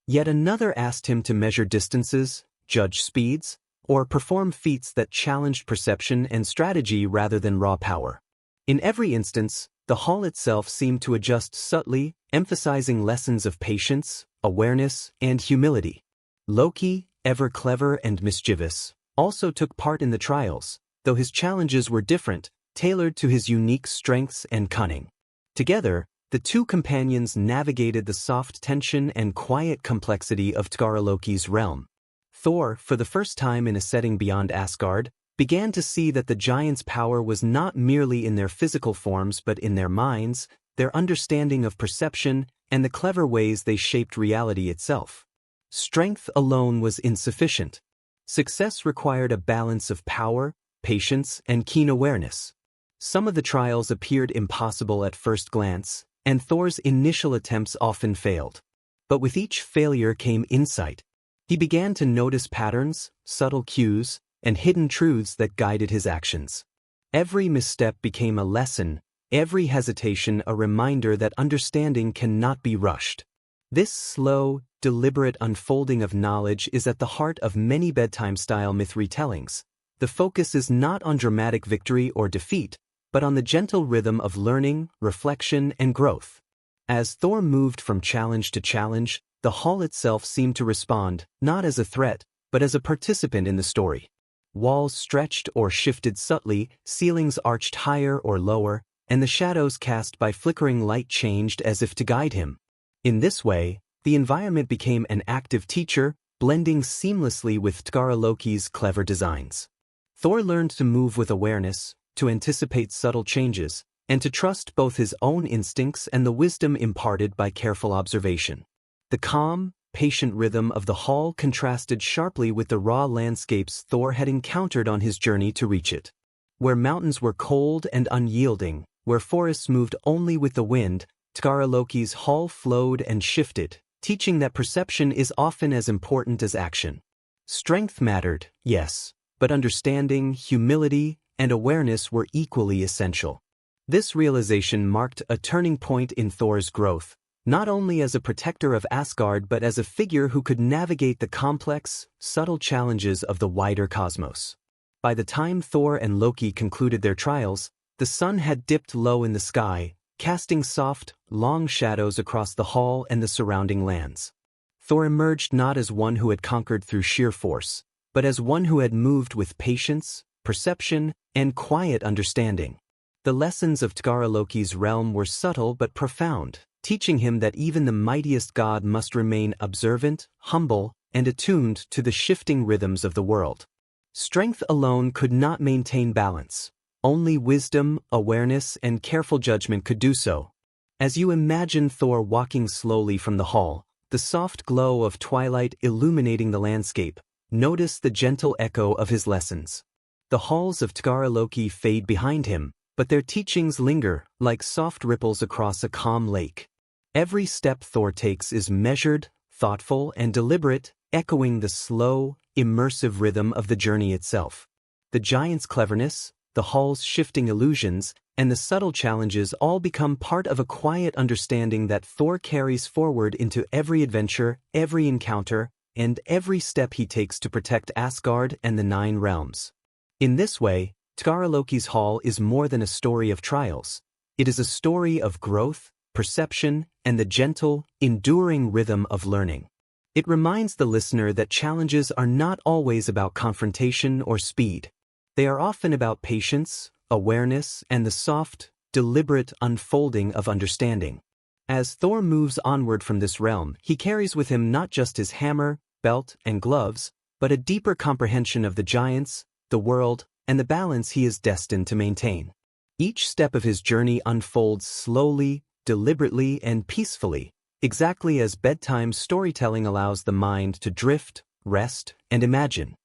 Yet another asked him to measure distances, judge speeds, or perform feats that challenged perception and strategy rather than raw power. In every instance, the hall itself seemed to adjust subtly, emphasizing lessons of patience, awareness, and humility. Loki, ever clever and mischievous, also took part in the trials, though his challenges were different, tailored to his unique strengths and cunning. Together, the two companions navigated the soft tension and quiet complexity of Útgarða-Loki's realm. Thor, for the first time in a setting beyond Asgard, began to see that the giants' power was not merely in their physical forms but in their minds, their understanding of perception, and the clever ways they shaped reality itself. Strength alone was insufficient. Success required a balance of power, patience, and keen awareness. Some of the trials appeared impossible at first glance, and Thor's initial attempts often failed. But with each failure came insight. He began to notice patterns, subtle cues, and hidden truths that guided his actions. Every misstep became a lesson, every hesitation a reminder that understanding cannot be rushed. This slow, deliberate unfolding of knowledge is at the heart of many bedtime-style myth retellings. The focus is not on dramatic victory or defeat, but on the gentle rhythm of learning, reflection, and growth. As Thor moved from challenge to challenge, the hall itself seemed to respond, not as a threat, but as a participant in the story. Walls stretched or shifted subtly, ceilings arched higher or lower, and the shadows cast by flickering light changed as if to guide him. In this way, the environment became an active teacher, blending seamlessly with Útgarða-Loki's clever designs. Thor learned to move with awareness, to anticipate subtle changes, and to trust both his own instincts and the wisdom imparted by careful observation. The calm, patient rhythm of the hall contrasted sharply with the raw landscapes Thor had encountered on his journey to reach it. Where mountains were cold and unyielding, where forests moved only with the wind, Útgarða-Loki's hall flowed and shifted, teaching that perception is often as important as action. Strength mattered, yes, but understanding, humility, and awareness were equally essential. This realization marked a turning point in Thor's growth, not only as a protector of Asgard but as a figure who could navigate the complex, subtle challenges of the wider cosmos. By the time Thor and Loki concluded their trials, the sun had dipped low in the sky, casting soft, long shadows across the hall and the surrounding lands. Thor emerged not as one who had conquered through sheer force, but as one who had moved with patience, perception, and quiet understanding. The lessons of Útgarða-Loki's realm were subtle but profound, teaching him that even the mightiest god must remain observant, humble, and attuned to the shifting rhythms of the world. Strength alone could not maintain balance. Only wisdom, awareness, and careful judgment could do so. As you imagine Thor walking slowly from the hall, the soft glow of twilight illuminating the landscape, notice the gentle echo of his lessons. The halls of Útgarða-Loki fade behind him, but their teachings linger, like soft ripples across a calm lake. Every step Thor takes is measured, thoughtful, and deliberate, echoing the slow, immersive rhythm of the journey itself. The giant's cleverness, the hall's shifting illusions, and the subtle challenges all become part of a quiet understanding that Thor carries forward into every adventure, every encounter, and every step he takes to protect Asgard and the Nine Realms. In this way, Útgarða-Loki's hall is more than a story of trials. It is a story of growth, perception, and the gentle, enduring rhythm of learning. It reminds the listener that challenges are not always about confrontation or speed. They are often about patience, awareness, and the soft, deliberate unfolding of understanding. As Thor moves onward from this realm, he carries with him not just his hammer, belt, and gloves, but a deeper comprehension of the giants, the world, and the balance he is destined to maintain. Each step of his journey unfolds slowly, deliberately, and peacefully, exactly as bedtime storytelling allows the mind to drift, rest, and imagine.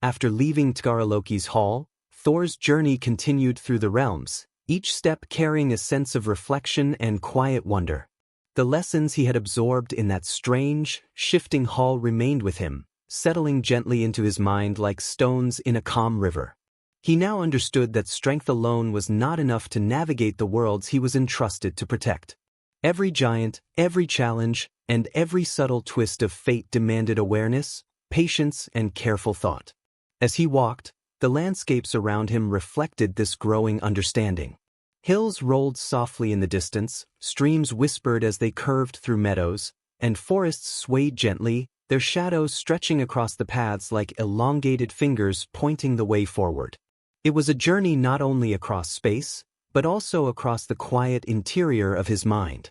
After leaving Útgarða-Loki's hall, Thor's journey continued through the realms, each step carrying a sense of reflection and quiet wonder. The lessons he had absorbed in that strange, shifting hall remained with him, settling gently into his mind like stones in a calm river. He now understood that strength alone was not enough to navigate the worlds he was entrusted to protect. Every giant, every challenge, and every subtle twist of fate demanded awareness, patience, and careful thought. As he walked, the landscapes around him reflected this growing understanding. Hills rolled softly in the distance, streams whispered as they curved through meadows, and forests swayed gently, their shadows stretching across the paths like elongated fingers pointing the way forward. It was a journey not only across space, but also across the quiet interior of his mind.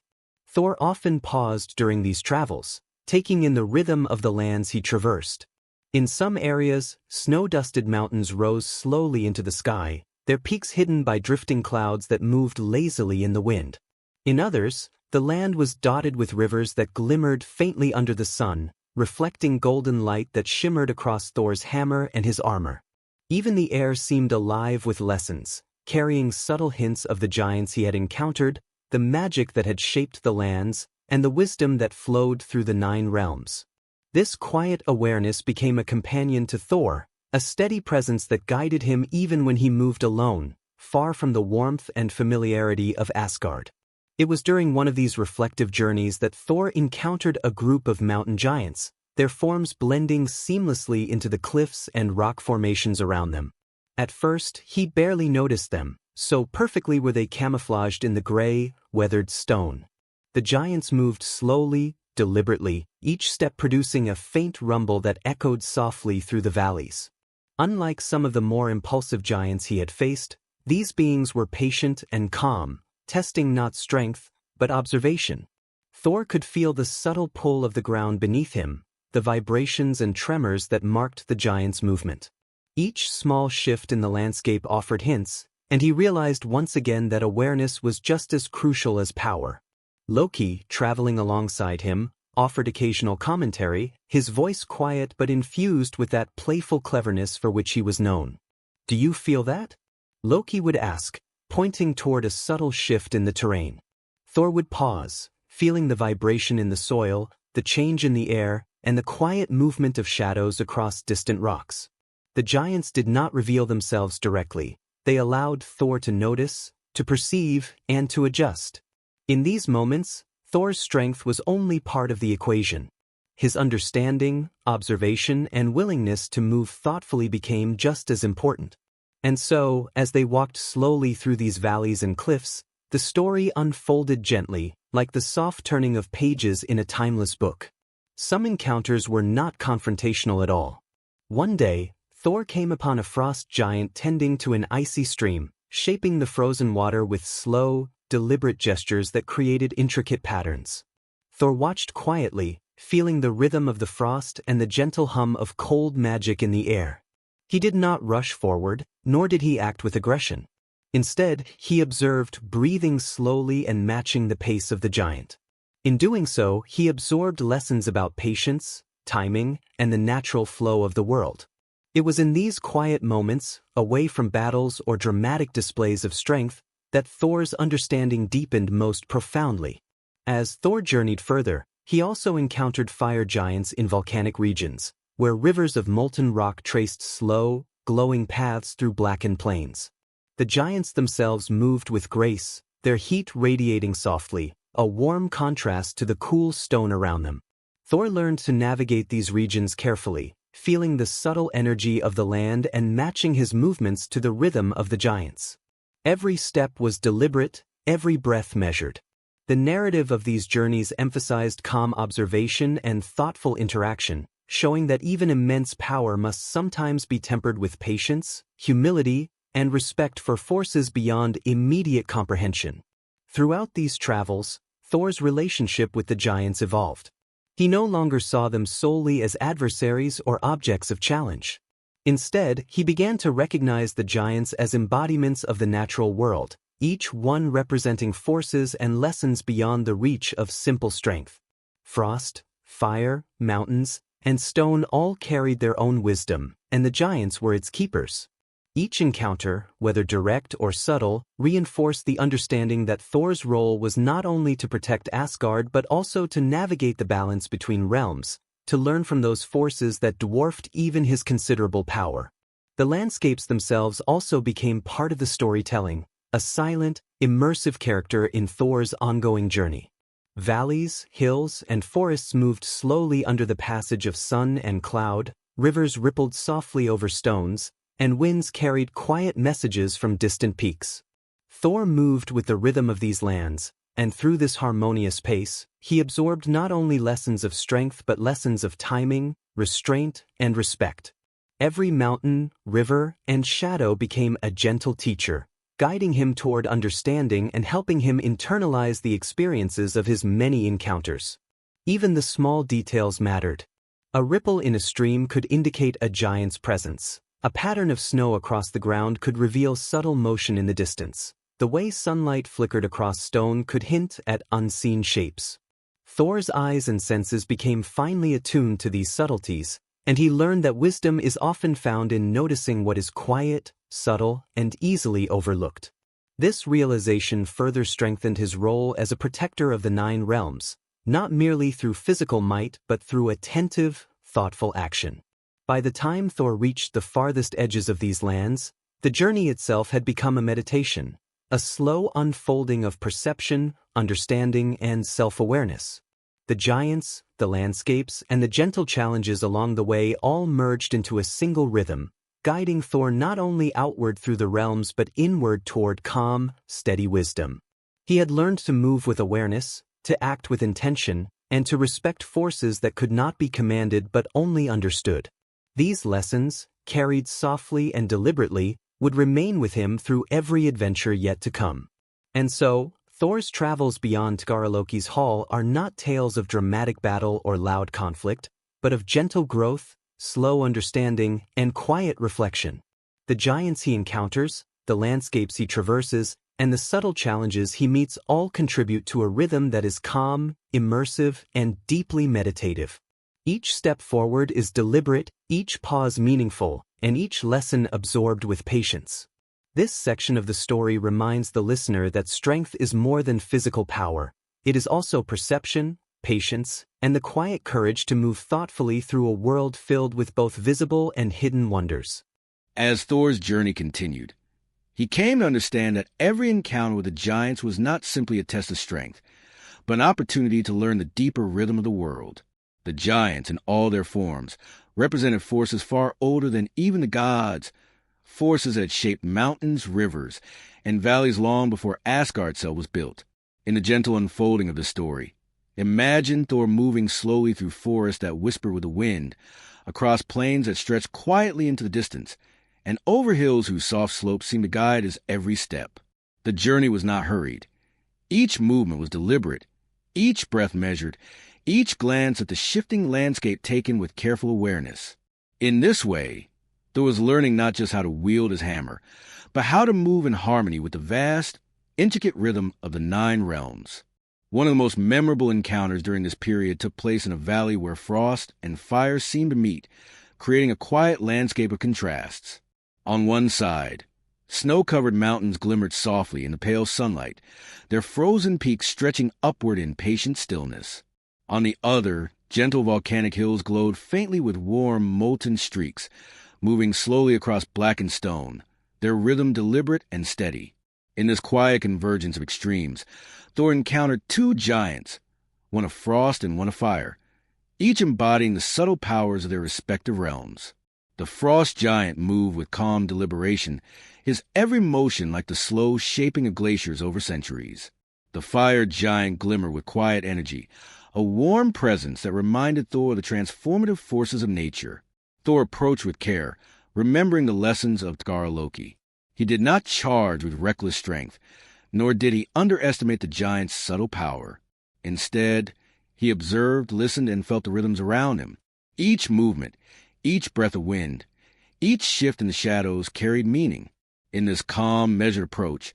Thor often paused during these travels, taking in the rhythm of the lands he traversed. In some areas, snow-dusted mountains rose slowly into the sky, their peaks hidden by drifting clouds that moved lazily in the wind. In others, the land was dotted with rivers that glimmered faintly under the sun, reflecting golden light that shimmered across Thor's hammer and his armor. Even the air seemed alive with lessons, carrying subtle hints of the giants he had encountered, the magic that had shaped the lands, and the wisdom that flowed through the Nine Realms. This quiet awareness became a companion to Thor, a steady presence that guided him even when he moved alone, far from the warmth and familiarity of Asgard. It was during one of these reflective journeys that Thor encountered a group of mountain giants, their forms blending seamlessly into the cliffs and rock formations around them. At first, he barely noticed them, so perfectly were they camouflaged in the gray, weathered stone. The giants moved slowly, deliberately, each step producing a faint rumble that echoed softly through the valleys. Unlike some of the more impulsive giants he had faced, these beings were patient and calm, testing not strength, but observation. Thor could feel the subtle pull of the ground beneath him, the vibrations and tremors that marked the giant's movement. Each small shift in the landscape offered hints, and he realized once again that awareness was just as crucial as power. Loki, traveling alongside him, offered occasional commentary, his voice quiet but infused with that playful cleverness for which he was known. "Do you feel that?" Loki would ask, pointing toward a subtle shift in the terrain. Thor would pause, feeling the vibration in the soil, the change in the air, and the quiet movement of shadows across distant rocks. The giants did not reveal themselves directly. They allowed Thor to notice, to perceive, and to adjust. In these moments, Thor's strength was only part of the equation. his understanding, observation, and willingness to move thoughtfully became just as important. And so, as they walked slowly through these valleys and cliffs, the story unfolded gently, like the soft turning of pages in a timeless book. Some encounters were not confrontational at all. One day, Thor came upon a frost giant tending to an icy stream, shaping the frozen water with slow, deliberate gestures that created intricate patterns. Thor watched quietly, feeling the rhythm of the frost and the gentle hum of cold magic in the air. He did not rush forward, nor did he act with aggression. Instead, he observed, breathing slowly and matching the pace of the giant. In doing so, he absorbed lessons about patience, timing, and the natural flow of the world. It was in these quiet moments, away from battles or dramatic displays of strength, that Thor's understanding deepened most profoundly. As Thor journeyed further, he also encountered fire giants in volcanic regions, where rivers of molten rock traced slow, glowing paths through blackened plains. The giants themselves moved with grace, their heat radiating softly, a warm contrast to the cool stone around them. Thor learned to navigate these regions carefully, feeling the subtle energy of the land and matching his movements to the rhythm of the giants. Every step was deliberate, every breath measured. The narrative of these journeys emphasized calm observation and thoughtful interaction, showing that even immense power must sometimes be tempered with patience, humility, and respect for forces beyond immediate comprehension. Throughout these travels, Thor's relationship with the giants evolved. He no longer saw them solely as adversaries or objects of challenge. Instead, he began to recognize the giants as embodiments of the natural world, each one representing forces and lessons beyond the reach of simple strength. Frost, fire, mountains, and stone all carried their own wisdom, and the giants were its keepers. Each encounter, whether direct or subtle, reinforced the understanding that Thor's role was not only to protect Asgard but also to navigate the balance between realms, to learn from those forces that dwarfed even his considerable power. The landscapes themselves also became part of the storytelling, a silent, immersive character in Thor's ongoing journey. Valleys, hills, and forests moved slowly under the passage of sun and cloud, rivers rippled softly over stones, and winds carried quiet messages from distant peaks. Thor moved with the rhythm of these lands, and through this harmonious pace, he absorbed not only lessons of strength but lessons of timing, restraint, and respect. Every mountain, river, and shadow became a gentle teacher, guiding him toward understanding and helping him internalize the experiences of his many encounters. Even the small details mattered. A ripple in a stream could indicate a giant's presence. A pattern of snow across the ground could reveal subtle motion in the distance. The way sunlight flickered across stone could hint at unseen shapes. Thor's eyes and senses became finely attuned to these subtleties, and he learned that wisdom is often found in noticing what is quiet, subtle, and easily overlooked. This realization further strengthened his role as a protector of the Nine Realms, not merely through physical might but through attentive, thoughtful action. By the time Thor reached the farthest edges of these lands, the journey itself had become a meditation, a slow unfolding of perception, understanding, and self-awareness. The giants, the landscapes, and the gentle challenges along the way all merged into a single rhythm, guiding Thor not only outward through the realms but inward toward calm, steady wisdom. He had learned to move with awareness, to act with intention, and to respect forces that could not be commanded but only understood. These lessons, carried softly and deliberately, would remain with him through every adventure yet to come. And so, Thor's travels beyond Útgarða-Loki's hall are not tales of dramatic battle or loud conflict, but of gentle growth, slow understanding, and quiet reflection. The giants he encounters, the landscapes he traverses, and the subtle challenges he meets all contribute to a rhythm that is calm, immersive, and deeply meditative. Each step forward is deliberate, each pause meaningful, and each lesson absorbed with patience. This section of the story reminds the listener that strength is more than physical power. It is also perception, patience, and the quiet courage to move thoughtfully through a world filled with both visible and hidden wonders. As Thor's journey continued, he came to understand that every encounter with the giants was not simply a test of strength, but an opportunity to learn the deeper rhythm of the world. The giants, in all their forms, represented forces far older than even the gods, forces that had shaped mountains, rivers, and valleys long before Asgard itself was built. In the gentle unfolding of the story, imagine Thor moving slowly through forests that whisper with the wind, across plains that stretch quietly into the distance, and over hills whose soft slopes seemed to guide his every step. The journey was not hurried. Each movement was deliberate, each breath measured, each glance at the shifting landscape taken with careful awareness. In this way, Thor was learning not just how to wield his hammer, but how to move in harmony with the vast, intricate rhythm of the 9 realms. One of the most memorable encounters during this period took place in a valley where frost and fire seemed to meet, creating a quiet landscape of contrasts. On one side, snow-covered mountains glimmered softly in the pale sunlight, their frozen peaks stretching upward in patient stillness. On the other, gentle volcanic hills glowed faintly with warm, molten streaks, moving slowly across blackened stone, their rhythm deliberate and steady. In this quiet convergence of extremes, Thor encountered 2 giants, one of frost and one of fire, each embodying the subtle powers of their respective realms. The frost giant moved with calm deliberation, his every motion like the slow shaping of glaciers over centuries. The fire giant glimmered with quiet energy, a warm presence that reminded Thor of the transformative forces of nature. Thor approached with care, remembering the lessons of Útgarða-Loki. He did not charge with reckless strength, nor did he underestimate the giant's subtle power. Instead, he observed, listened, and felt the rhythms around him. Each movement, each breath of wind, each shift in the shadows carried meaning. In this calm, measured approach,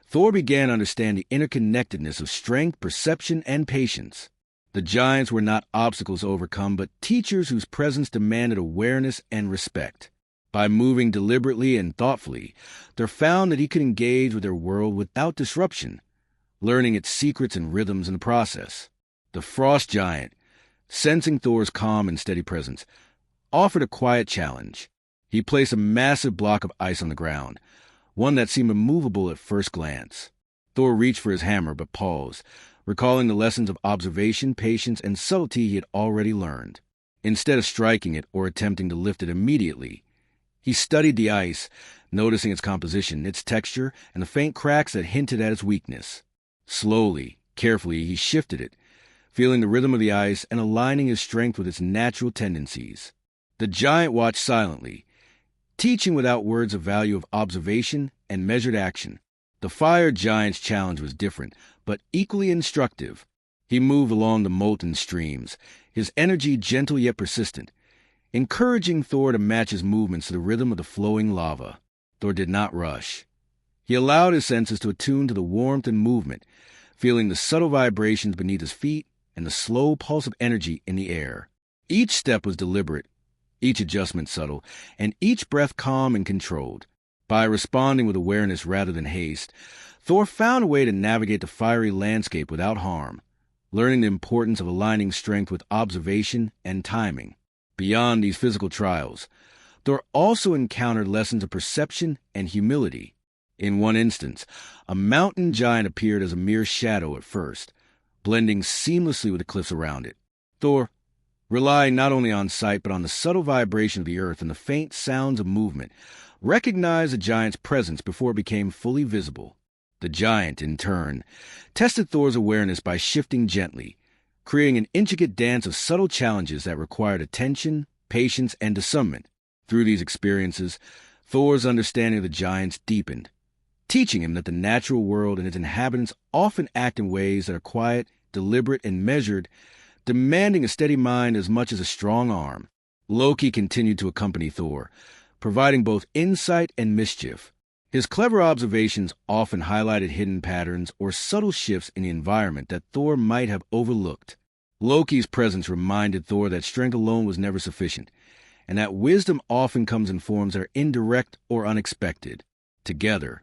Thor began to understand the interconnectedness of strength, perception, and patience. The giants were not obstacles to overcome, but teachers whose presence demanded awareness and respect. By moving deliberately and thoughtfully, Thor found that he could engage with their world without disruption, learning its secrets and rhythms in the process. The frost giant, sensing Thor's calm and steady presence, offered a quiet challenge. He placed a massive block of ice on the ground, one that seemed immovable at first glance. Thor reached for his hammer but paused, recalling the lessons of observation, patience, and subtlety he had already learned. Instead of striking it or attempting to lift it immediately, he studied the ice, noticing its composition, its texture, and the faint cracks that hinted at its weakness. Slowly, carefully, he shifted it, feeling the rhythm of the ice and aligning his strength with its natural tendencies. The giant watched silently, teaching without words the value of observation and measured action. The fire giant's challenge was different, but equally instructive. He moved along the molten streams, his energy gentle yet persistent, encouraging Thor to match his movements to the rhythm of the flowing lava. Thor did not rush. He allowed his senses to attune to the warmth and movement, feeling the subtle vibrations beneath his feet and the slow pulse of energy in the air. Each step was deliberate, each adjustment subtle, and each breath calm and controlled. By responding with awareness rather than haste, Thor found a way to navigate the fiery landscape without harm, learning the importance of aligning strength with observation and timing. Beyond these physical trials, Thor also encountered lessons of perception and humility. In one instance, a mountain giant appeared as a mere shadow at first, blending seamlessly with the cliffs around it. Thor, relying not only on sight but on the subtle vibration of the earth and the faint sounds of movement, recognized the giant's presence before it became fully visible. The giant, in turn, tested Thor's awareness by shifting gently, creating an intricate dance of subtle challenges that required attention, patience, and discernment. Through these experiences, Thor's understanding of the giants deepened, teaching him that the natural world and its inhabitants often act in ways that are quiet, deliberate, and measured, demanding a steady mind as much as a strong arm. Loki continued to accompany Thor, providing both insight and mischief. His clever observations often highlighted hidden patterns or subtle shifts in the environment that Thor might have overlooked. Loki's presence reminded Thor that strength alone was never sufficient, and that wisdom often comes in forms that are indirect or unexpected. Together,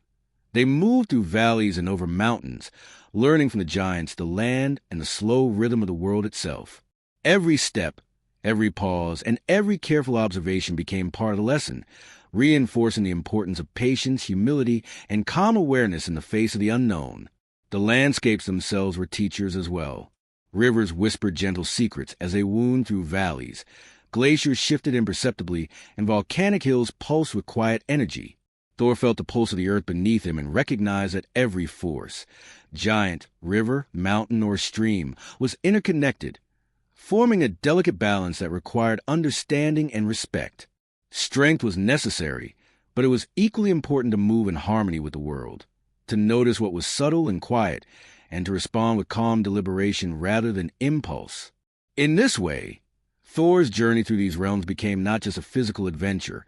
they moved through valleys and over mountains, learning from the giants the land and the slow rhythm of the world itself. Every step, every pause, and every careful observation became part of the lesson, reinforcing the importance of patience, humility, and calm awareness in the face of the unknown. The landscapes themselves were teachers as well. Rivers whispered gentle secrets as they wound through valleys. Glaciers shifted imperceptibly, and volcanic hills pulsed with quiet energy. Thor felt the pulse of the earth beneath him and recognized that every force, giant, river, mountain, or stream, was interconnected, forming a delicate balance that required understanding and respect. Strength was necessary, but it was equally important to move in harmony with the world, to notice what was subtle and quiet, and to respond with calm deliberation rather than impulse. In this way, Thor's journey through these realms became not just a physical adventure,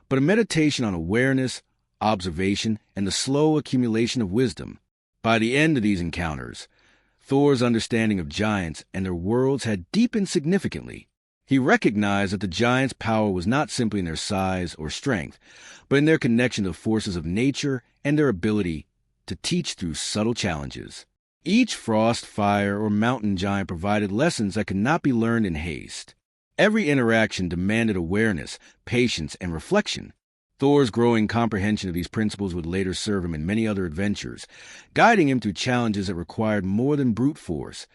but a meditation on awareness, observation, and the slow accumulation of wisdom. By the end of these encounters, Thor's understanding of giants and their worlds had deepened significantly. He recognized that the giants' power was not simply in their size or strength, but in their connection to the forces of nature and their ability to teach through subtle challenges. Each frost, fire, or mountain giant provided lessons that could not be learned in haste. Every interaction demanded awareness, patience, and reflection. Thor's growing comprehension of these principles would later serve him in many other adventures, guiding him through challenges that required more than brute force,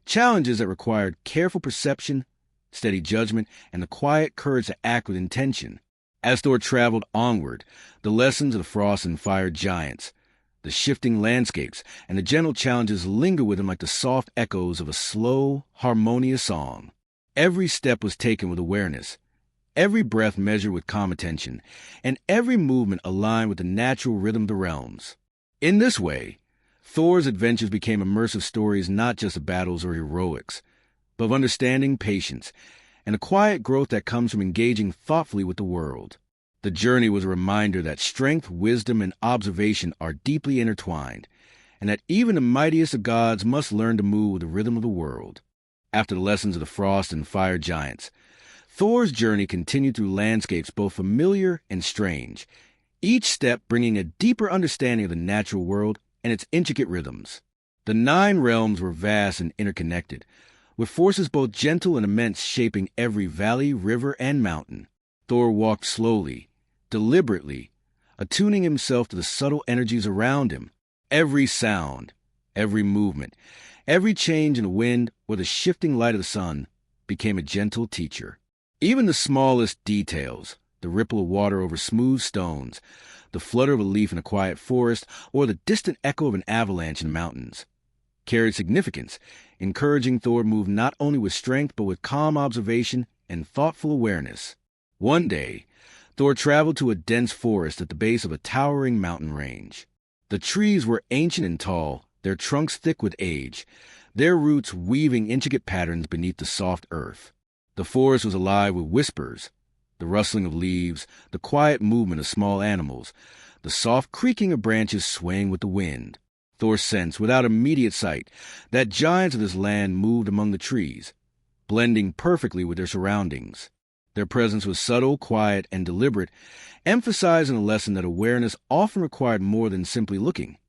challenges that required careful perception, steady judgment, and the quiet courage to act with intention. As Thor traveled onward, the lessons of the frost and fire giants, the shifting landscapes, and the gentle challenges linger with him like the soft echoes of a slow, harmonious song. Every step was taken with awareness, every breath measured with calm attention, and every movement aligned with the natural rhythm of the realms. In this way, Thor's adventures became immersive stories not just of battles or heroics, but of understanding, patience, and a quiet growth that comes from engaging thoughtfully with the world. The journey was a reminder that strength, wisdom, and observation are deeply intertwined, and that even the mightiest of gods must learn to move with the rhythm of the world. After the lessons of the frost and fire giants, Thor's journey continued through landscapes both familiar and strange, each step bringing a deeper understanding of the natural world and its intricate rhythms. The 9 realms were vast and interconnected, with forces both gentle and immense shaping every valley, river, and mountain. Thor walked slowly, deliberately, attuning himself to the subtle energies around him. Every sound, every movement, every change in the wind or the shifting light of the sun became a gentle teacher. Even the smallest details, the ripple of water over smooth stones, the flutter of a leaf in a quiet forest, or the distant echo of an avalanche in the mountains, carried significance, encouraging Thor to move not only with strength but with calm observation and thoughtful awareness. One day, Thor traveled to a dense forest at the base of a towering mountain range. The trees were ancient and tall, their trunks thick with age, their roots weaving intricate patterns beneath the soft earth. The forest was alive with whispers, the rustling of leaves, the quiet movement of small animals, the soft creaking of branches swaying with the wind. Thor sensed, without immediate sight, that giants of this land moved among the trees, blending perfectly with their surroundings. Their presence was subtle, quiet, and deliberate, emphasizing a lesson that awareness often required more than simply looking.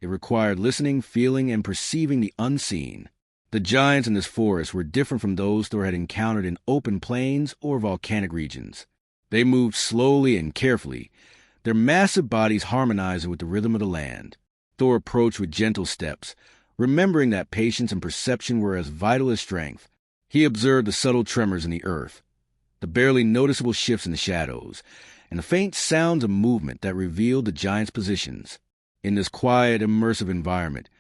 It required listening, feeling, and perceiving the unseen. The giants in this forest were different from those Thor had encountered in open plains or volcanic regions. They moved slowly and carefully, their massive bodies harmonizing with the rhythm of the land. Thor approached with gentle steps, remembering that patience and perception were as vital as strength. He observed the subtle tremors in the earth, the barely noticeable shifts in the shadows, and the faint sounds of movement that revealed the giants' positions. In this quiet, immersive environment,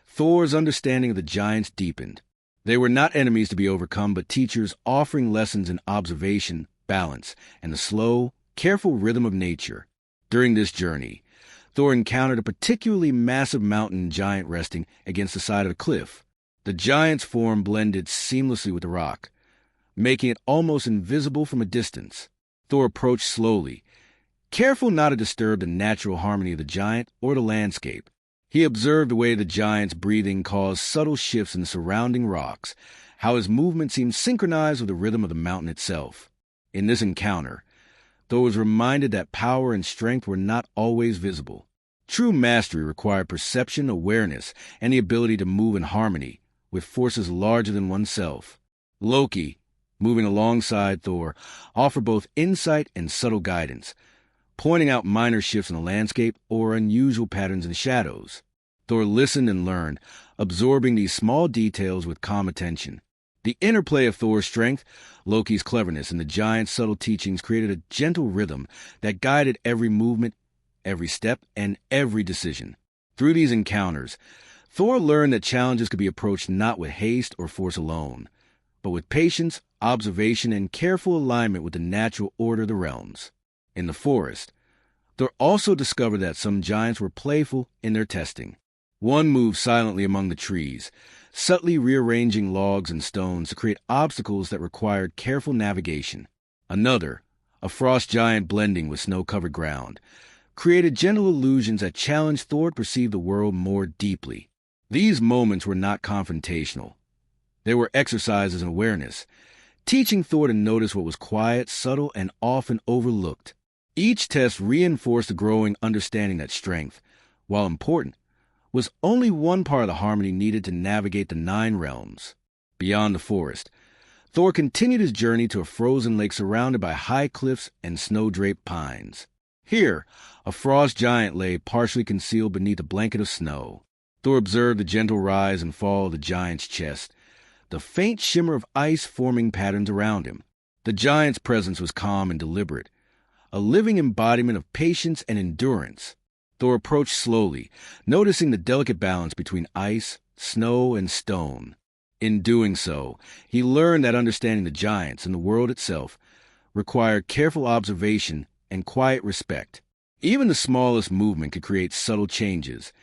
Thor's understanding of the giants deepened. They were not enemies to be overcome, but teachers offering lessons in observation, balance, and the slow, careful rhythm of nature. During this journey, Thor encountered a particularly massive mountain giant resting against the side of a cliff. The giant's form blended seamlessly with the rock, making it almost invisible from a distance. Thor approached slowly, careful not to disturb the natural harmony of the giant or the landscape. He observed the way the giant's breathing caused subtle shifts in the surrounding rocks, how his movement seemed synchronized with the rhythm of the mountain itself. In this encounter, Thor was reminded that power and strength were not always visible. True mastery required perception, awareness, and the ability to move in harmony with forces larger than oneself. Loki, moving alongside Thor, offered both insight and subtle guidance, pointing out minor shifts in the landscape or unusual patterns in the shadows. Thor listened and learned, absorbing these small details with calm attention. The interplay of Thor's strength, Loki's cleverness, and the giant's subtle teachings created a gentle rhythm that guided every movement, every step, and every decision. Through these encounters, Thor learned that challenges could be approached not with haste or force alone, but with patience, observation, and careful alignment with the natural order of the realms. In the forest, Thor also discovered that some giants were playful in their testing. One moved silently among the trees, subtly rearranging logs and stones to create obstacles that required careful navigation. Another, a frost giant blending with snow-covered ground, created gentle illusions that challenged Thor to perceive the world more deeply. These moments were not confrontational. They were exercises in awareness, teaching Thor to notice what was quiet, subtle, and often overlooked. Each test reinforced the growing understanding that strength, while important, was only one part of the harmony needed to navigate the 9 realms. Beyond the forest, Thor continued his journey to a frozen lake surrounded by high cliffs and snow-draped pines. Here, a frost giant lay partially concealed beneath a blanket of snow. Thor observed the gentle rise and fall of the giant's chest, the faint shimmer of ice forming patterns around him. The giant's presence was calm and deliberate, a living embodiment of patience and endurance. Thor approached slowly, noticing the delicate balance between ice, snow, and stone. In doing so, he learned that understanding the giants and the world itself required careful observation and quiet respect. Even the smallest movement could create subtle changes,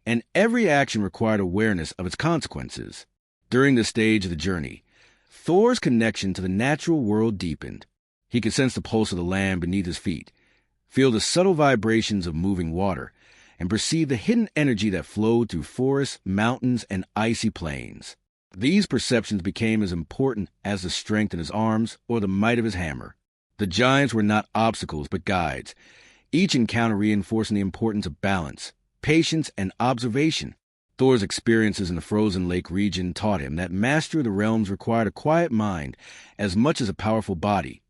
and every action required awareness of its consequences. During this stage of the journey, Thor's connection to the natural world deepened. He could sense the pulse of the land beneath his feet, feel the subtle vibrations of moving water, and perceive the hidden energy that flowed through forests, mountains, and icy plains. These perceptions became as important as the strength in his arms or the might of his hammer. The giants were not obstacles but guides, each encounter reinforcing the importance of balance, patience, and observation. Thor's experiences in the frozen lake region taught him that mastery of the realms required a quiet mind as much as a powerful body,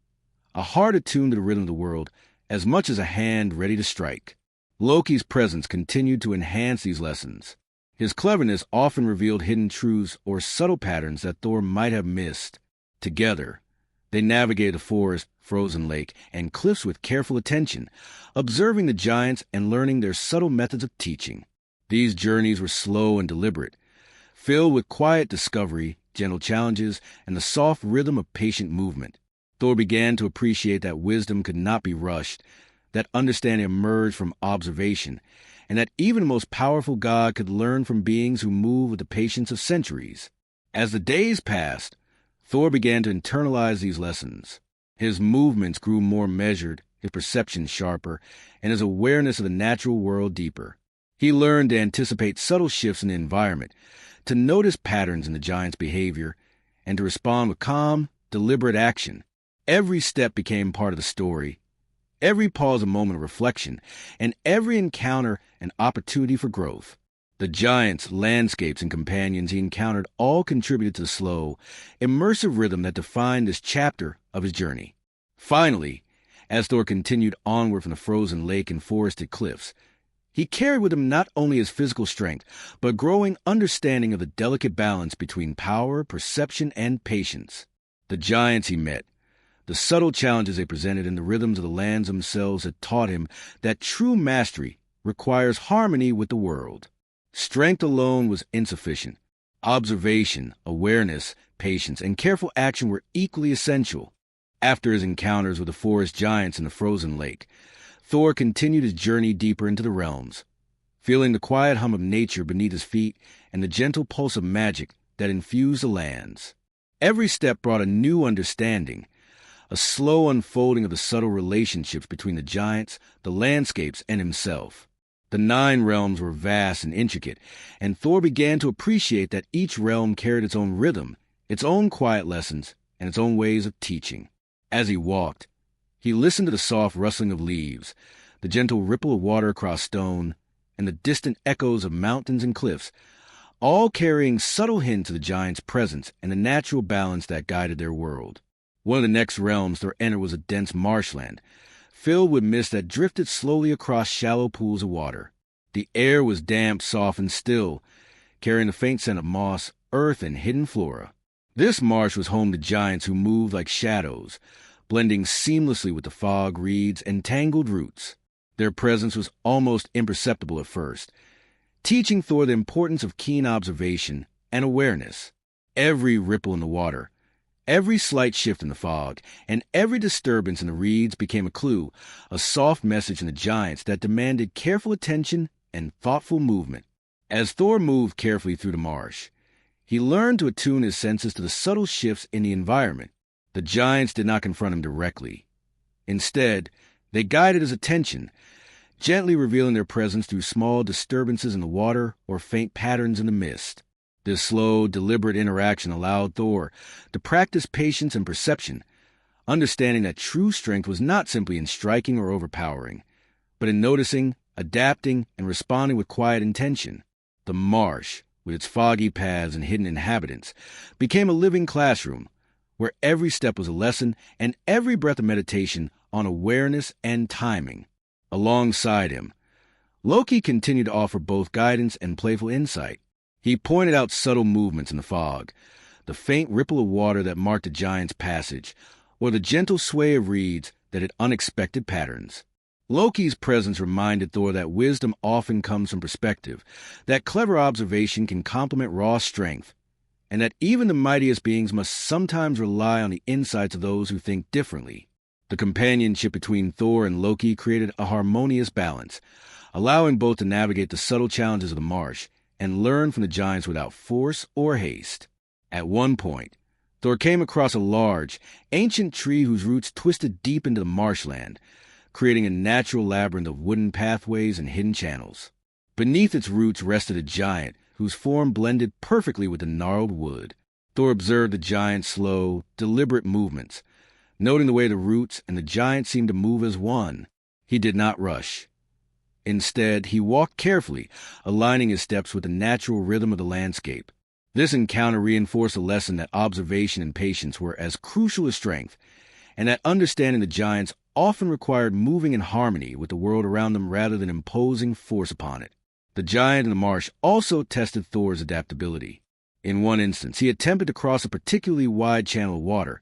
a heart attuned to the rhythm of the world as much as a hand ready to strike. Loki's presence continued to enhance these lessons. His cleverness often revealed hidden truths or subtle patterns that Thor might have missed. Together, they navigated the forest, frozen lake, and cliffs with careful attention, observing the giants and learning their subtle methods of teaching. These journeys were slow and deliberate, filled with quiet discovery, gentle challenges, and the soft rhythm of patient movement. Thor began to appreciate that wisdom could not be rushed, that understanding emerged from observation, and that even the most powerful god could learn from beings who move with the patience of centuries. As the days passed, Thor began to internalize these lessons. His movements grew more measured, his perception sharper, and his awareness of the natural world deeper. He learned to anticipate subtle shifts in the environment, to notice patterns in the giant's behavior, and to respond with calm, deliberate action. Every step became part of the story, every pause a moment of reflection, and every encounter an opportunity for growth. The giants, landscapes, and companions he encountered all contributed to the slow, immersive rhythm that defined this chapter of his journey. Finally, as Thor continued onward from the frozen lake and forested cliffs, he carried with him not only his physical strength, but a growing understanding of the delicate balance between power, perception, and patience. The giants he met, the subtle challenges they presented, and the rhythms of the lands themselves had taught him that true mastery requires harmony with the world. Strength alone was insufficient. Observation, awareness, patience, and careful action were equally essential. After his encounters with the forest giants in the frozen lake, Thor continued his journey deeper into the realms, feeling the quiet hum of nature beneath his feet and the gentle pulse of magic that infused the lands. Every step brought a new understanding, a slow unfolding of the subtle relationships between the giants, the landscapes, and himself. The 9 realms were vast and intricate, and Thor began to appreciate that each realm carried its own rhythm, its own quiet lessons, and its own ways of teaching. As he walked, he listened to the soft rustling of leaves, the gentle ripple of water across stone, and the distant echoes of mountains and cliffs, all carrying subtle hints of the giants' presence and the natural balance that guided their world. One of the next realms Thor entered was a dense marshland, filled with mist that drifted slowly across shallow pools of water. The air was damp, soft, and still, carrying the faint scent of moss, earth, and hidden flora. This marsh was home to giants who moved like shadows, blending seamlessly with the fog, reeds, and tangled roots. Their presence was almost imperceptible at first, teaching Thor the importance of keen observation and awareness. Every ripple in the water, every slight shift in the fog, and every disturbance in the reeds became a clue, a soft message from the giants that demanded careful attention and thoughtful movement. As Thor moved carefully through the marsh, he learned to attune his senses to the subtle shifts in the environment. The giants did not confront him directly. Instead, they guided his attention, gently revealing their presence through small disturbances in the water or faint patterns in the mist. This slow, deliberate interaction allowed Thor to practice patience and perception, understanding that true strength was not simply in striking or overpowering, but in noticing, adapting, and responding with quiet intention. The marsh, with its foggy paths and hidden inhabitants, became a living classroom, where every step was a lesson and every breath a meditation on awareness and timing. Alongside him, Loki continued to offer both guidance and playful insight. He pointed out subtle movements in the fog, the faint ripple of water that marked a giant's passage, or the gentle sway of reeds that had unexpected patterns. Loki's presence reminded Thor that wisdom often comes from perspective, that clever observation can complement raw strength, and that even the mightiest beings must sometimes rely on the insights of those who think differently. The companionship between Thor and Loki created a harmonious balance, allowing both to navigate the subtle challenges of the marsh and learn from the giants without force or haste. At one point, Thor came across a large, ancient tree whose roots twisted deep into the marshland, creating a natural labyrinth of wooden pathways and hidden channels. Beneath its roots rested a giant whose form blended perfectly with the gnarled wood. Thor observed the giant's slow, deliberate movements, noting the way the roots and the giant seemed to move as one. He did not rush. Instead, he walked carefully, aligning his steps with the natural rhythm of the landscape. This encounter reinforced a lesson that observation and patience were as crucial as strength, and that understanding the giants often required moving in harmony with the world around them rather than imposing force upon it. The giant in the marsh also tested Thor's adaptability. In one instance, he attempted to cross a particularly wide channel of water,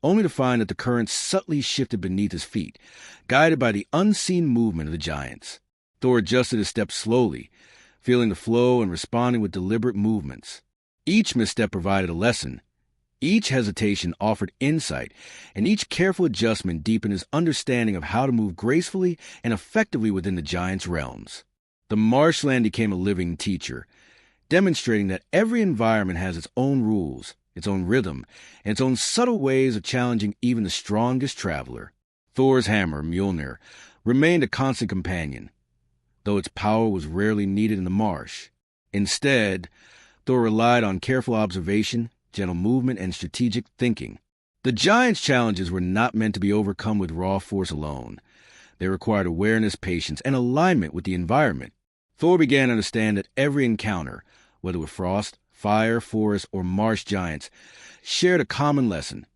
only to find that the current subtly shifted beneath his feet, guided by the unseen movement of the giants. Thor adjusted his steps slowly, feeling the flow and responding with deliberate movements. Each misstep provided a lesson, each hesitation offered insight, and each careful adjustment deepened his understanding of how to move gracefully and effectively within the giants' realms. The marshland became a living teacher, demonstrating that every environment has its own rules, its own rhythm, and its own subtle ways of challenging even the strongest traveler. Thor's hammer, Mjolnir, remained a constant companion, though its power was rarely needed in the marsh. Instead, Thor relied on careful observation, gentle movement, and strategic thinking. The giants' challenges were not meant to be overcome with raw force alone. They required awareness, patience, and alignment with the environment. Thor began to understand that every encounter, whether with frost, fire, forest, or marsh giants, shared a common lesson.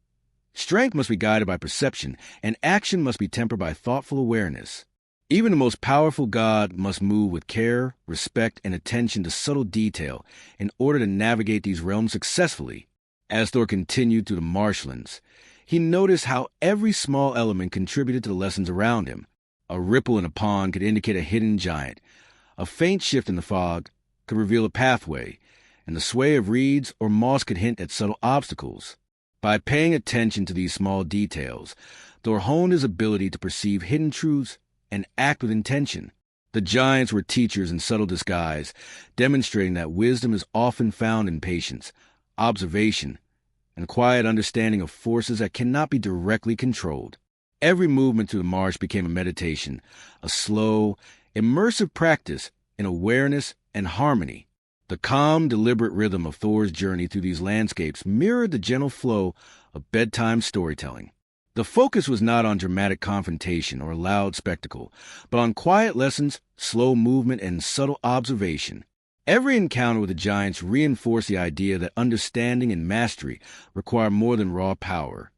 Strength must be guided by perception, and action must be tempered by thoughtful awareness. Even the most powerful god must move with care, respect, and attention to subtle detail in order to navigate these realms successfully. As Thor continued through the marshlands, he noticed how every small element contributed to the lessons around him. A ripple in a pond could indicate a hidden giant. A faint shift in the fog could reveal a pathway, and the sway of reeds or moss could hint at subtle obstacles. By paying attention to these small details, Thor honed his ability to perceive hidden truths and act with intention. The giants were teachers in subtle disguise, demonstrating that wisdom is often found in patience, observation, and quiet understanding of forces that cannot be directly controlled. Every movement through the marsh became a meditation, a slow, immersive practice in awareness and harmony. The calm, deliberate rhythm of Thor's journey through these landscapes mirrored the gentle flow of bedtime storytelling. The focus was not on dramatic confrontation or loud spectacle, but on quiet lessons, slow movement, and subtle observation. Every encounter with the giants reinforced the idea that understanding and mastery require more than raw power.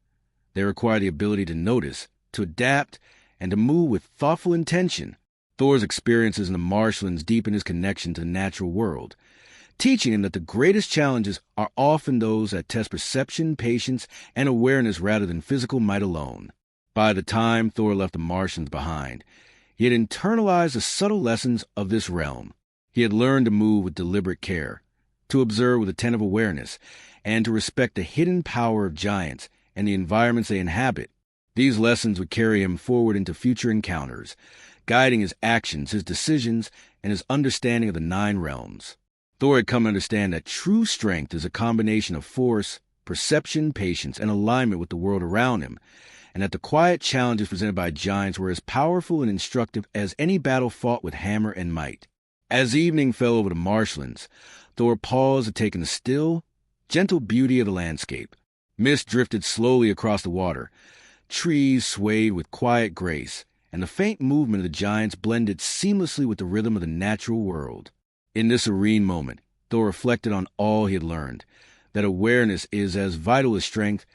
They require the ability to notice, to adapt, and to move with thoughtful intention. Thor's experiences in the marshlands deepened his connection to the natural world, teaching him that the greatest challenges are often those that test perception, patience, and awareness rather than physical might alone. By the time Thor left the Martians behind, he had internalized the subtle lessons of this realm. He had learned to move with deliberate care, to observe with attentive awareness, and to respect the hidden power of giants and the environments they inhabit. These lessons would carry him forward into future encounters, guiding his actions, his decisions, and his understanding of the 9 realms. Thor had come to understand that true strength is a combination of force, perception, patience, and alignment with the world around him, and that the quiet challenges presented by giants were as powerful and instructive as any battle fought with hammer and might. As evening fell over the marshlands, Thor paused to take in the still, gentle beauty of the landscape. Mist drifted slowly across the water. Trees swayed with quiet grace, and the faint movement of the giants blended seamlessly with the rhythm of the natural world. In this serene moment, Thor reflected on all he had learned, that awareness is as vital as strength,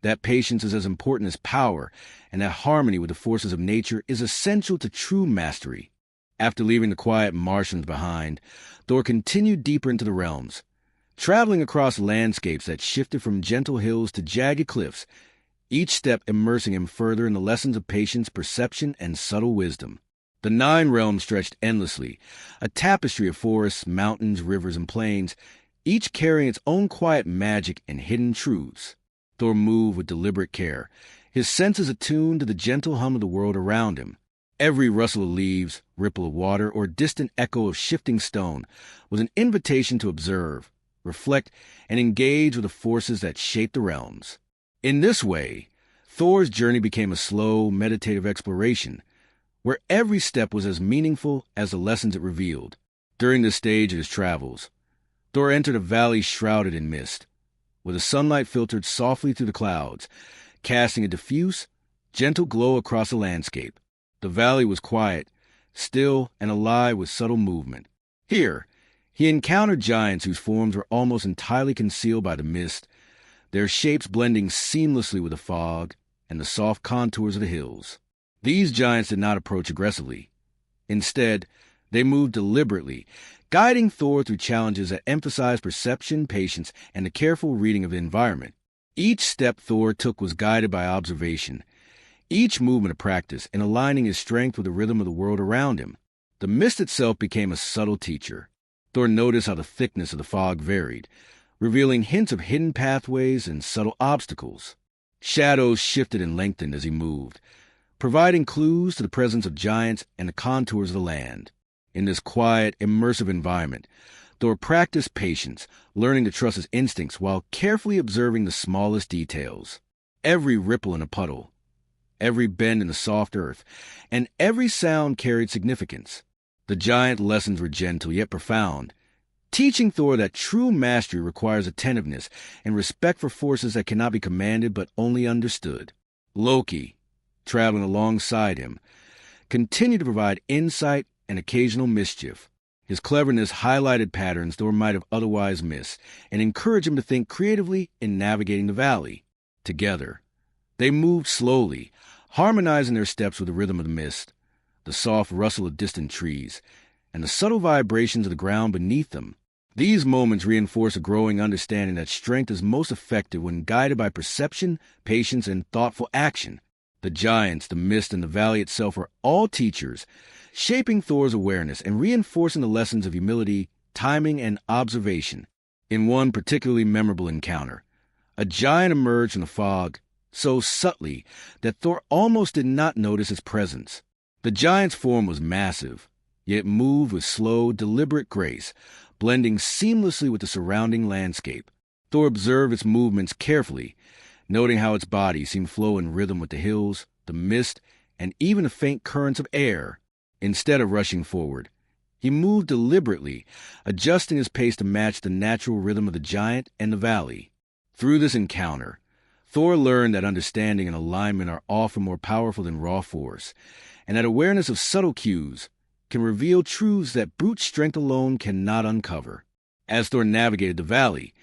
that patience is as important as power, and that harmony with the forces of nature is essential to true mastery. After leaving the quiet marshlands behind, Thor continued deeper into the realms, traveling across landscapes that shifted from gentle hills to jagged cliffs, each step immersing him further in the lessons of patience, perception, and subtle wisdom. The 9 realms stretched endlessly, a tapestry of forests, mountains, rivers, and plains, each carrying its own quiet magic and hidden truths. Thor moved with deliberate care, his senses attuned to the gentle hum of the world around him. Every rustle of leaves, ripple of water, or distant echo of shifting stone was an invitation to observe, reflect, and engage with the forces that shape the realms. In this way, Thor's journey became a slow, meditative exploration, where every step was as meaningful as the lessons it revealed. During this stage of his travels, Thor entered a valley shrouded in mist, where the sunlight filtered softly through the clouds, casting a diffuse, gentle glow across the landscape. The valley was quiet, still, and alive with subtle movement. Here, he encountered giants whose forms were almost entirely concealed by the mist, their shapes blending seamlessly with the fog and the soft contours of the hills. These giants did not approach aggressively. Instead, they moved deliberately, guiding Thor through challenges that emphasized perception, patience, and the careful reading of the environment. Each step Thor took was guided by observation, each movement a practice in aligning his strength with the rhythm of the world around him. The mist itself became a subtle teacher. Thor noticed how the thickness of the fog varied, revealing hints of hidden pathways and subtle obstacles. Shadows shifted and lengthened as he moved, providing clues to the presence of giants and the contours of the land. In this quiet, immersive environment, Thor practiced patience, learning to trust his instincts while carefully observing the smallest details. Every ripple in a puddle, every bend in the soft earth, and every sound carried significance. The giant lessons were gentle yet profound, teaching Thor that true mastery requires attentiveness and respect for forces that cannot be commanded but only understood. Loki, traveling alongside him, continued to provide insight and occasional mischief. His cleverness highlighted patterns Thor might have otherwise missed and encouraged him to think creatively in navigating the valley. Together, they moved slowly, harmonizing their steps with the rhythm of the mist, the soft rustle of distant trees, and the subtle vibrations of the ground beneath them. These moments reinforce a growing understanding that strength is most effective when guided by perception, patience, and thoughtful action. The giants, the mist, and the valley itself are all teachers, shaping Thor's awareness and reinforcing the lessons of humility, timing, and observation. In one particularly memorable encounter, a giant emerged from the fog so subtly that Thor almost did not notice its presence. The giant's form was massive, yet moved with slow, deliberate grace, blending seamlessly with the surrounding landscape. Thor observed its movements carefully, noting how its body seemed to flow in rhythm with the hills, the mist, and even the faint currents of air. Instead of rushing forward, he moved deliberately, adjusting his pace to match the natural rhythm of the giant and the valley. Through this encounter, Thor learned that understanding and alignment are often more powerful than raw force, and that awareness of subtle cues can reveal truths that brute strength alone cannot uncover. As Thor navigated the valley,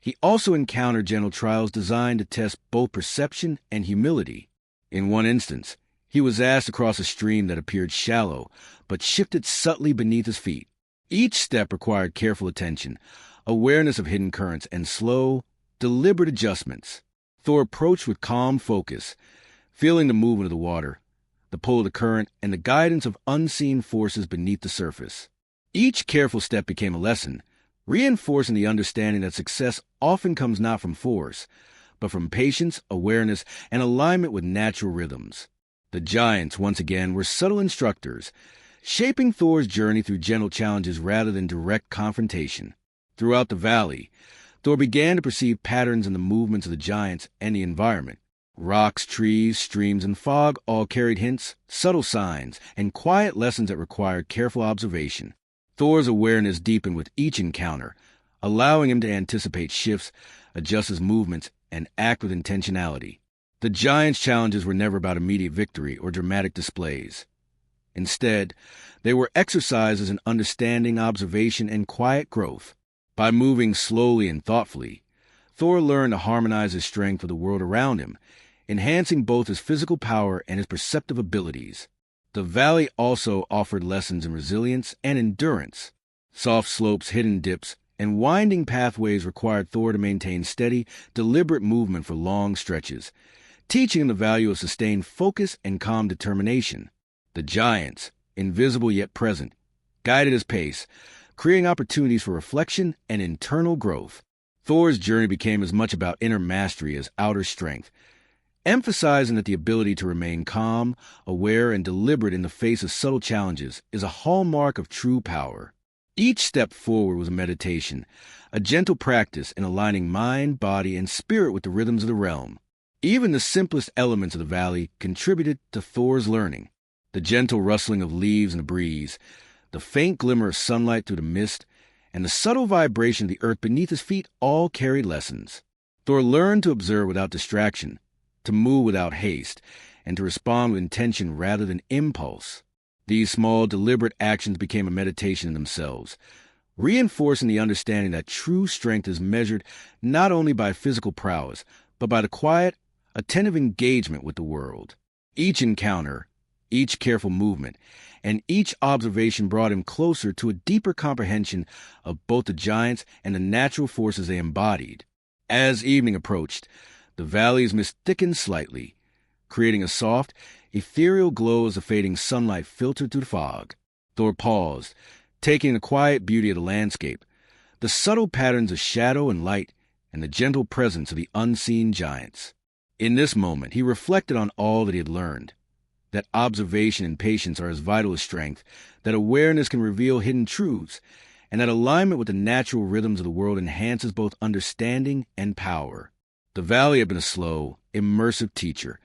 he also encountered gentle trials designed to test both perception and humility. In one instance, he was asked to cross a stream that appeared shallow, but shifted subtly beneath his feet. Each step required careful attention, awareness of hidden currents, and slow, deliberate adjustments. Thor approached with calm focus, feeling the movement of the water, the pull of the current, and the guidance of unseen forces beneath the surface. Each careful step became a lesson, reinforcing the understanding that success often comes not from force, but from patience, awareness, and alignment with natural rhythms. The giants, once again, were subtle instructors, shaping Thor's journey through gentle challenges rather than direct confrontation. Throughout the valley, Thor began to perceive patterns in the movements of the giants and the environment. Rocks, trees, streams, and fog all carried hints, subtle signs, and quiet lessons that required careful observation. Thor's awareness deepened with each encounter, allowing him to anticipate shifts, adjust his movements, and act with intentionality. The giants' challenges were never about immediate victory or dramatic displays. Instead, they were exercises in understanding, observation, and quiet growth. By moving slowly and thoughtfully, Thor learned to harmonize his strength with the world around him, enhancing both his physical power and his perceptive abilities. The valley also offered lessons in resilience and endurance. Soft slopes, hidden dips, and winding pathways required Thor to maintain steady, deliberate movement for long stretches, teaching him the value of sustained focus and calm determination. The giants, invisible yet present, guided his pace, creating opportunities for reflection and internal growth. Thor's journey became as much about inner mastery as outer strength, emphasizing that the ability to remain calm, aware, and deliberate in the face of subtle challenges is a hallmark of true power. Each step forward was a meditation, a gentle practice in aligning mind, body, and spirit with the rhythms of the realm. Even the simplest elements of the valley contributed to Thor's learning. The gentle rustling of leaves in the breeze, the faint glimmer of sunlight through the mist, and the subtle vibration of the earth beneath his feet all carried lessons. Thor learned to observe without distraction, to move without haste, and to respond with intention rather than impulse. These small, deliberate actions became a meditation in themselves, reinforcing the understanding that true strength is measured not only by physical prowess, but by the quiet, attentive engagement with the world. Each encounter, each careful movement, and each observation brought him closer to a deeper comprehension of both the giants and the natural forces they embodied. As evening approached, the valley's mist thickened slightly, creating a soft, ethereal glow as the fading sunlight filtered through the fog. Thor paused, taking the quiet beauty of the landscape, the subtle patterns of shadow and light, and the gentle presence of the unseen giants. In this moment, he reflected on all that he had learned, that observation and patience are as vital as strength, that awareness can reveal hidden truths, and that alignment with the natural rhythms of the world enhances both understanding and power. The valley had been a slow, immersive teacher,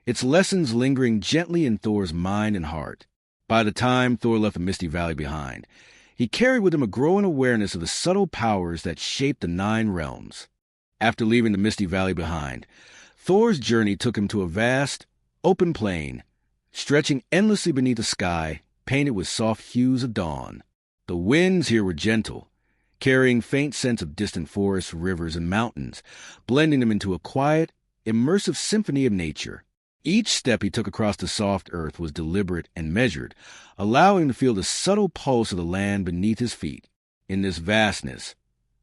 its lessons lingering gently in Thor's mind and heart. By the time Thor left the misty valley behind, he carried with him a growing awareness of the subtle powers that shaped the 9 realms. After leaving the misty valley behind, Thor's journey took him to a vast, open plain, stretching endlessly beneath a sky painted with soft hues of dawn. The winds here were gentle, carrying faint scents of distant forests, rivers, and mountains, blending them into a quiet, immersive symphony of nature. Each step he took across the soft earth was deliberate and measured, allowing him to feel the subtle pulse of the land beneath his feet. In this vastness,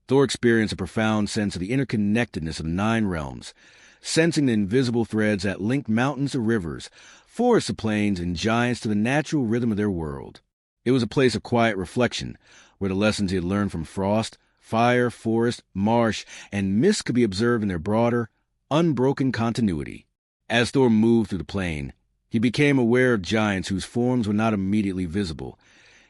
Thor experienced a profound sense of the interconnectedness of the 9 realms, sensing the invisible threads that linked mountains to rivers, forests to plains, and giants to the natural rhythm of their world. It was a place of quiet reflection, where the lessons he had learned from frost, fire, forest, marsh, and mist could be observed in their broader, unbroken continuity. As Thor moved through the plain, he became aware of giants whose forms were not immediately visible,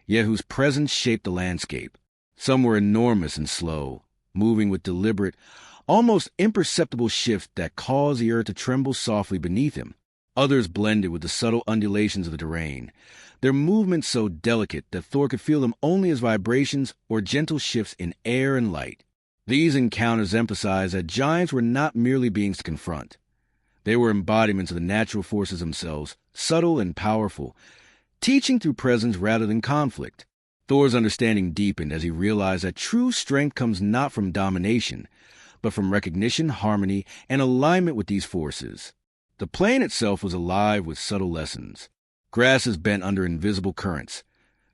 yet whose presence shaped the landscape. Some were enormous and slow, moving with deliberate, almost imperceptible shifts that caused the earth to tremble softly beneath him. Others blended with the subtle undulations of the terrain, their movements so delicate that Thor could feel them only as vibrations or gentle shifts in air and light. These encounters emphasized that giants were not merely beings to confront. They were embodiments of the natural forces themselves, subtle and powerful, teaching through presence rather than conflict. Thor's understanding deepened as he realized that true strength comes not from domination, but from recognition, harmony, and alignment with these forces. The plain itself was alive with subtle lessons. Grasses bent under invisible currents,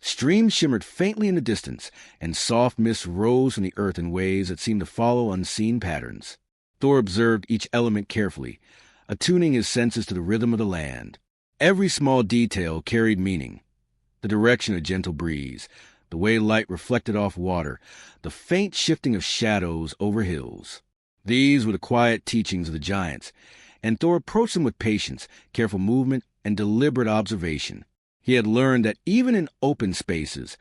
Streams shimmered faintly in the distance, and soft mists rose from the earth in ways that seemed to follow unseen patterns. Thor observed each element carefully, attuning his senses to the rhythm of the land. Every small detail carried meaning. The direction of a gentle breeze, the way light reflected off water, the faint shifting of shadows over hills. These were the quiet teachings of the giants, and Thor approached them with patience, careful movement, and deliberate observation. He had learned that even in open spaces,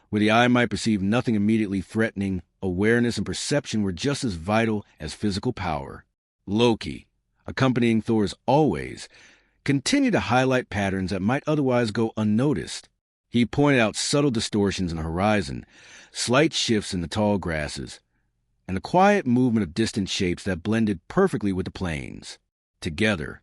where the eye might perceive nothing immediately threatening, awareness and perception were just as vital as physical power. Loki, accompanying Thor's always, continued to highlight patterns that might otherwise go unnoticed. He pointed out subtle distortions in the horizon, slight shifts in the tall grasses, and the quiet movement of distant shapes that blended perfectly with the plains. Together,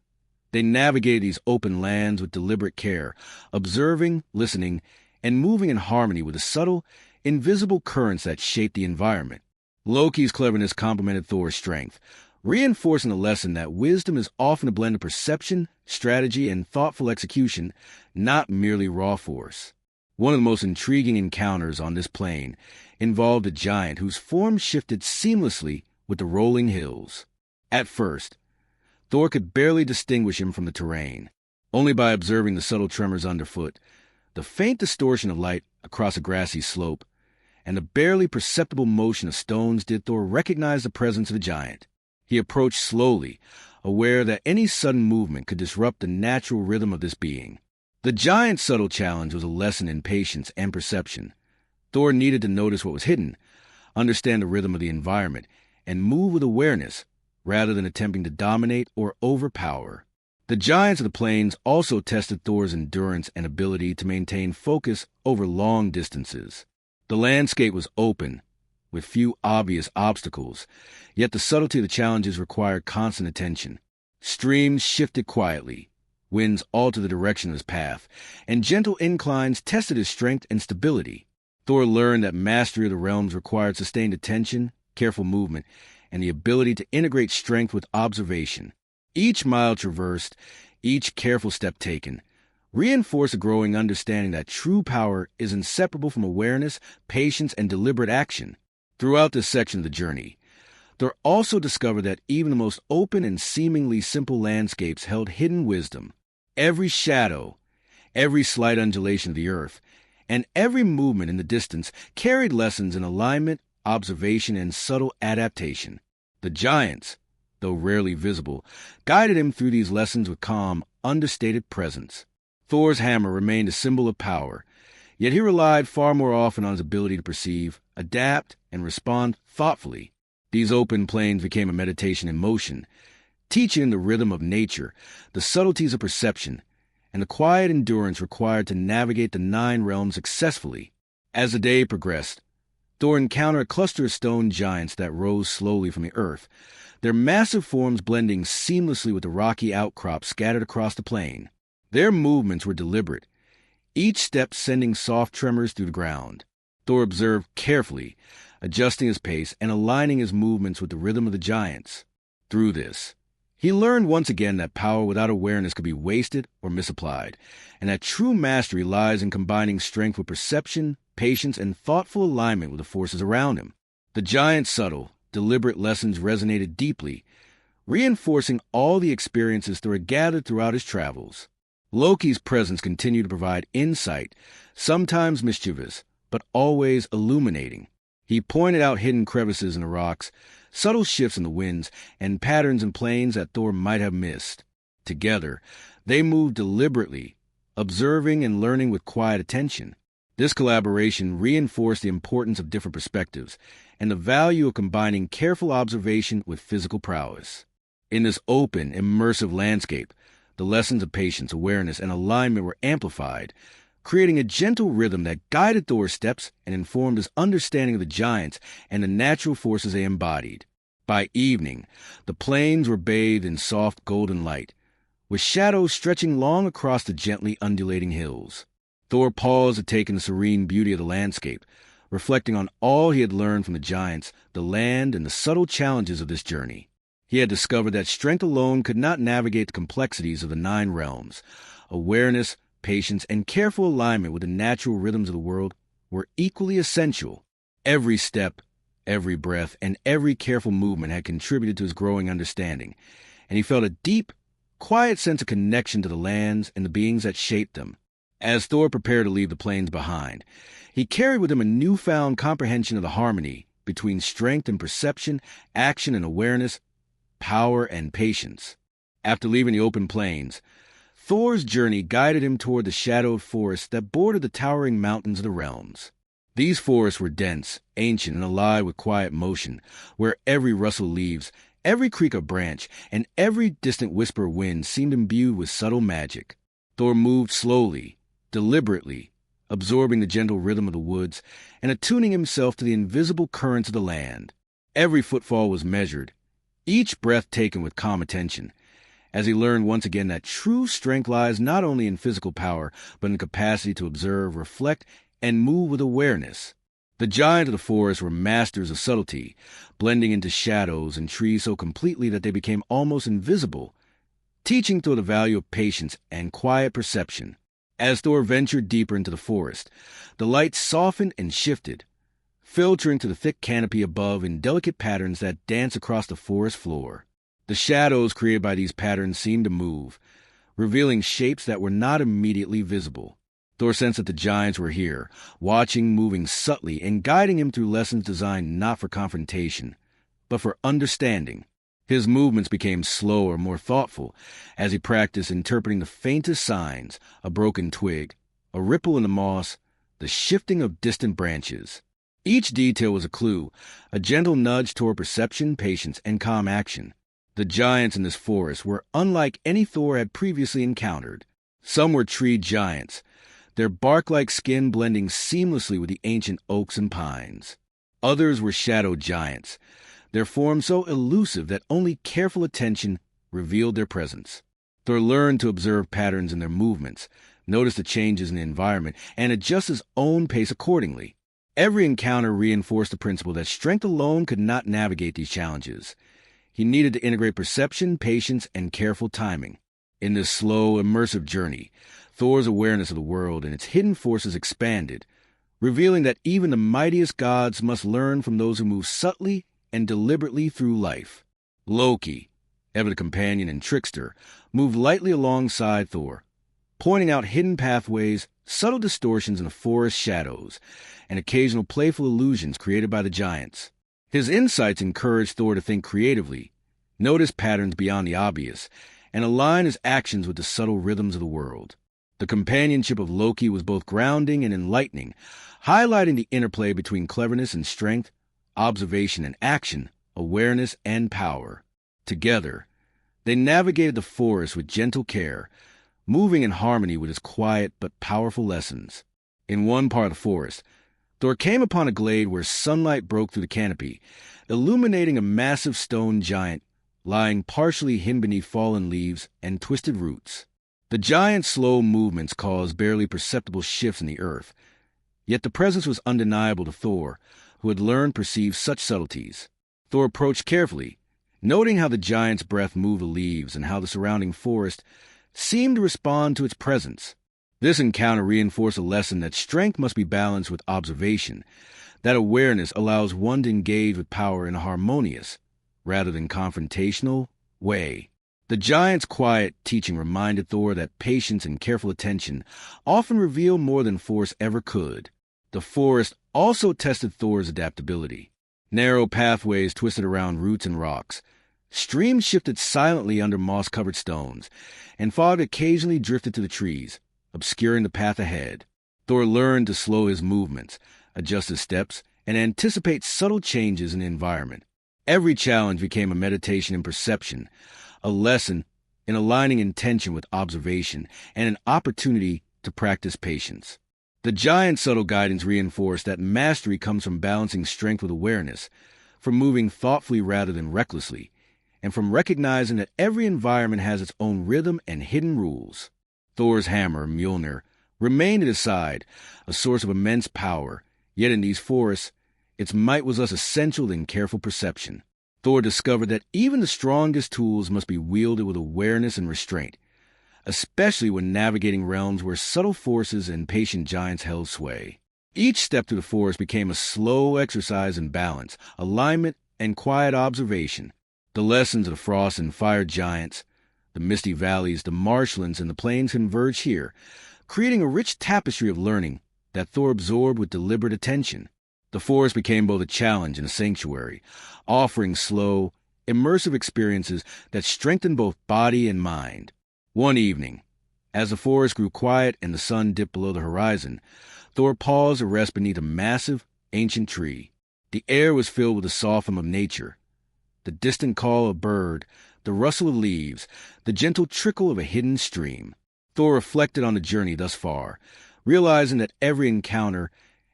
they navigated these open lands with deliberate care, observing, listening, and moving in harmony with the subtle, invisible currents that shaped the environment. Loki's cleverness complemented Thor's strength, reinforcing the lesson that wisdom is often a blend of perception, strategy, and thoughtful execution, not merely raw force. One of the most intriguing encounters on this plain involved a giant whose form shifted seamlessly with the rolling hills. At first, Thor could barely distinguish him from the terrain. Only by observing the subtle tremors underfoot, the faint distortion of light across a grassy slope, and the barely perceptible motion of stones did Thor recognize the presence of the giant. He approached slowly, aware that any sudden movement could disrupt the natural rhythm of this being. The giant's subtle challenge was a lesson in patience and perception. Thor needed to notice what was hidden, understand the rhythm of the environment, and move with awareness, rather than attempting to dominate or overpower. The giants of the plains also tested Thor's endurance and ability to maintain focus over long distances. The landscape was open, with few obvious obstacles, yet the subtlety of the challenges required constant attention. Streams shifted quietly, winds altered the direction of his path, and gentle inclines tested his strength and stability. Thor learned that mastery of the realms required sustained attention, careful movement, and the ability to integrate strength with observation. Each mile traversed, each careful step taken, reinforced a growing understanding that true power is inseparable from awareness, patience, and deliberate action. Throughout this section of the journey, Thor also discovered that even the most open and seemingly simple landscapes held hidden wisdom. Every shadow, every slight undulation of the earth, and every movement in the distance carried lessons in alignment, observation, and subtle adaptation. The giants, though rarely visible, guided him through these lessons with calm, understated presence. Thor's hammer remained a symbol of power, yet he relied far more often on his ability to perceive, adapt, and respond thoughtfully. These open plains became a meditation in motion, teaching the rhythm of nature, the subtleties of perception, and the quiet endurance required to navigate the 9 realms successfully. As the day progressed, Thor encountered a cluster of stone giants that rose slowly from the earth, their massive forms blending seamlessly with the rocky outcrops scattered across the plain. Their movements were deliberate, each step sending soft tremors through the ground. Thor observed carefully, adjusting his pace and aligning his movements with the rhythm of the giants. Through this, he learned once again that power without awareness could be wasted or misapplied, and that true mastery lies in combining strength with perception, patience, and thoughtful alignment with the forces around him. The giant's subtle, deliberate lessons resonated deeply, reinforcing all the experiences Thor had gathered throughout his travels. Loki's presence continued to provide insight, sometimes mischievous, but always illuminating. He pointed out hidden crevices in the rocks, subtle shifts in the winds, and patterns in plains that Thor might have missed. Together, they moved deliberately, observing and learning with quiet attention. This collaboration reinforced the importance of different perspectives and the value of combining careful observation with physical prowess. In this open, immersive landscape, the lessons of patience, awareness, and alignment were amplified, creating a gentle rhythm that guided Thor's steps and informed his understanding of the giants and the natural forces they embodied. By evening, the plains were bathed in soft golden light, with shadows stretching long across the gently undulating hills. Thor paused to take in the serene beauty of the landscape, reflecting on all he had learned from the giants, the land, and the subtle challenges of this journey. He had discovered that strength alone could not navigate the complexities of the 9 realms. Awareness, patience, and careful alignment with the natural rhythms of the world were equally essential. Every step, every breath, and every careful movement had contributed to his growing understanding, and he felt a deep, quiet sense of connection to the lands and the beings that shaped them. As Thor prepared to leave the plains behind, he carried with him a newfound comprehension of the harmony between strength and perception, action and awareness, power and patience. After leaving the open plains, Thor's journey guided him toward the shadowed forests that bordered the towering mountains of the realms. These forests were dense, ancient, and alive with quiet motion, where every rustle of leaves, every creak of branch, and every distant whisper of wind seemed imbued with subtle magic. Thor moved slowly, deliberately, absorbing the gentle rhythm of the woods and attuning himself to the invisible currents of the land. Every footfall was measured, each breath taken with calm attention, as he learned once again that true strength lies not only in physical power, but in the capacity to observe, reflect, and move with awareness. The giants of the forest were masters of subtlety, blending into shadows and trees so completely that they became almost invisible, teaching Thor the value of patience and quiet perception. As Thor ventured deeper into the forest, the light softened and shifted, filtering to the thick canopy above in delicate patterns that danced across the forest floor. The shadows created by these patterns seemed to move, revealing shapes that were not immediately visible. Thor sensed that the giants were here, watching, moving subtly, and guiding him through lessons designed not for confrontation, but for understanding. His movements became slower, more thoughtful, as he practiced interpreting the faintest signs, a broken twig, a ripple in the moss, the shifting of distant branches. Each detail was a clue, a gentle nudge toward perception, patience, and calm action. The giants in this forest were unlike any Thor had previously encountered. Some were tree giants, their bark-like skin blending seamlessly with the ancient oaks and pines. Others were shadow giants, their form so elusive that only careful attention revealed their presence. Thor learned to observe patterns in their movements, notice the changes in the environment, and adjust his own pace accordingly. Every encounter reinforced the principle that strength alone could not navigate these challenges. He needed to integrate perception, patience, and careful timing. In this slow, immersive journey, Thor's awareness of the world and its hidden forces expanded, revealing that even the mightiest gods must learn from those who move subtly and deliberately through life. Loki, ever the companion and trickster, moved lightly alongside Thor, pointing out hidden pathways, subtle distortions in the forest shadows, and occasional playful illusions created by the giants. His insights encouraged Thor to think creatively, notice patterns beyond the obvious, and align his actions with the subtle rhythms of the world. The companionship of Loki was both grounding and enlightening, highlighting the interplay between cleverness and strength, observation and action, awareness and power. Together, they navigated the forest with gentle care, moving in harmony with his quiet but powerful lessons. In one part of the forest, Thor came upon a glade where sunlight broke through the canopy, illuminating a massive stone giant lying partially hidden beneath fallen leaves and twisted roots. The giant's slow movements caused barely perceptible shifts in the earth, yet the presence was undeniable to Thor, who had learned to perceive such subtleties. Thor approached carefully, noting how the giant's breath moved the leaves and how the surrounding forest seemed to respond to its presence. This encounter reinforced a lesson that strength must be balanced with observation, that awareness allows one to engage with power in a harmonious, rather than confrontational, way. The giant's quiet teaching reminded Thor that patience and careful attention often reveal more than force ever could. The forest also tested Thor's adaptability. Narrow pathways twisted around roots and rocks. Streams shifted silently under moss-covered stones, and fog occasionally drifted to the trees, obscuring the path ahead. Thor learned to slow his movements, adjust his steps, and anticipate subtle changes in the environment. Every challenge became a meditation in perception, a lesson in aligning intention with observation, and an opportunity to practice patience. The giant's subtle guidance reinforced that mastery comes from balancing strength with awareness, from moving thoughtfully rather than recklessly, and from recognizing that every environment has its own rhythm and hidden rules. Thor's hammer, Mjolnir, remained at his side, a source of immense power, yet in these forests, its might was less essential than careful perception. Thor discovered that even the strongest tools must be wielded with awareness and restraint, especially when navigating realms where subtle forces and patient giants held sway. Each step through the forest became a slow exercise in balance, alignment, and quiet observation. The lessons of the frost and fire giants, the misty valleys, the marshlands, and the plains converged here, creating a rich tapestry of learning that Thor absorbed with deliberate attention. The forest became both a challenge and a sanctuary, offering slow, immersive experiences that strengthened both body and mind. One evening, as the forest grew quiet and the sun dipped below the horizon, Thor paused to rest beneath a massive, ancient tree. The air was filled with the soft hum of nature, the distant call of a bird, the rustle of leaves, the gentle trickle of a hidden stream. Thor reflected on the journey thus far, realizing that every encounter,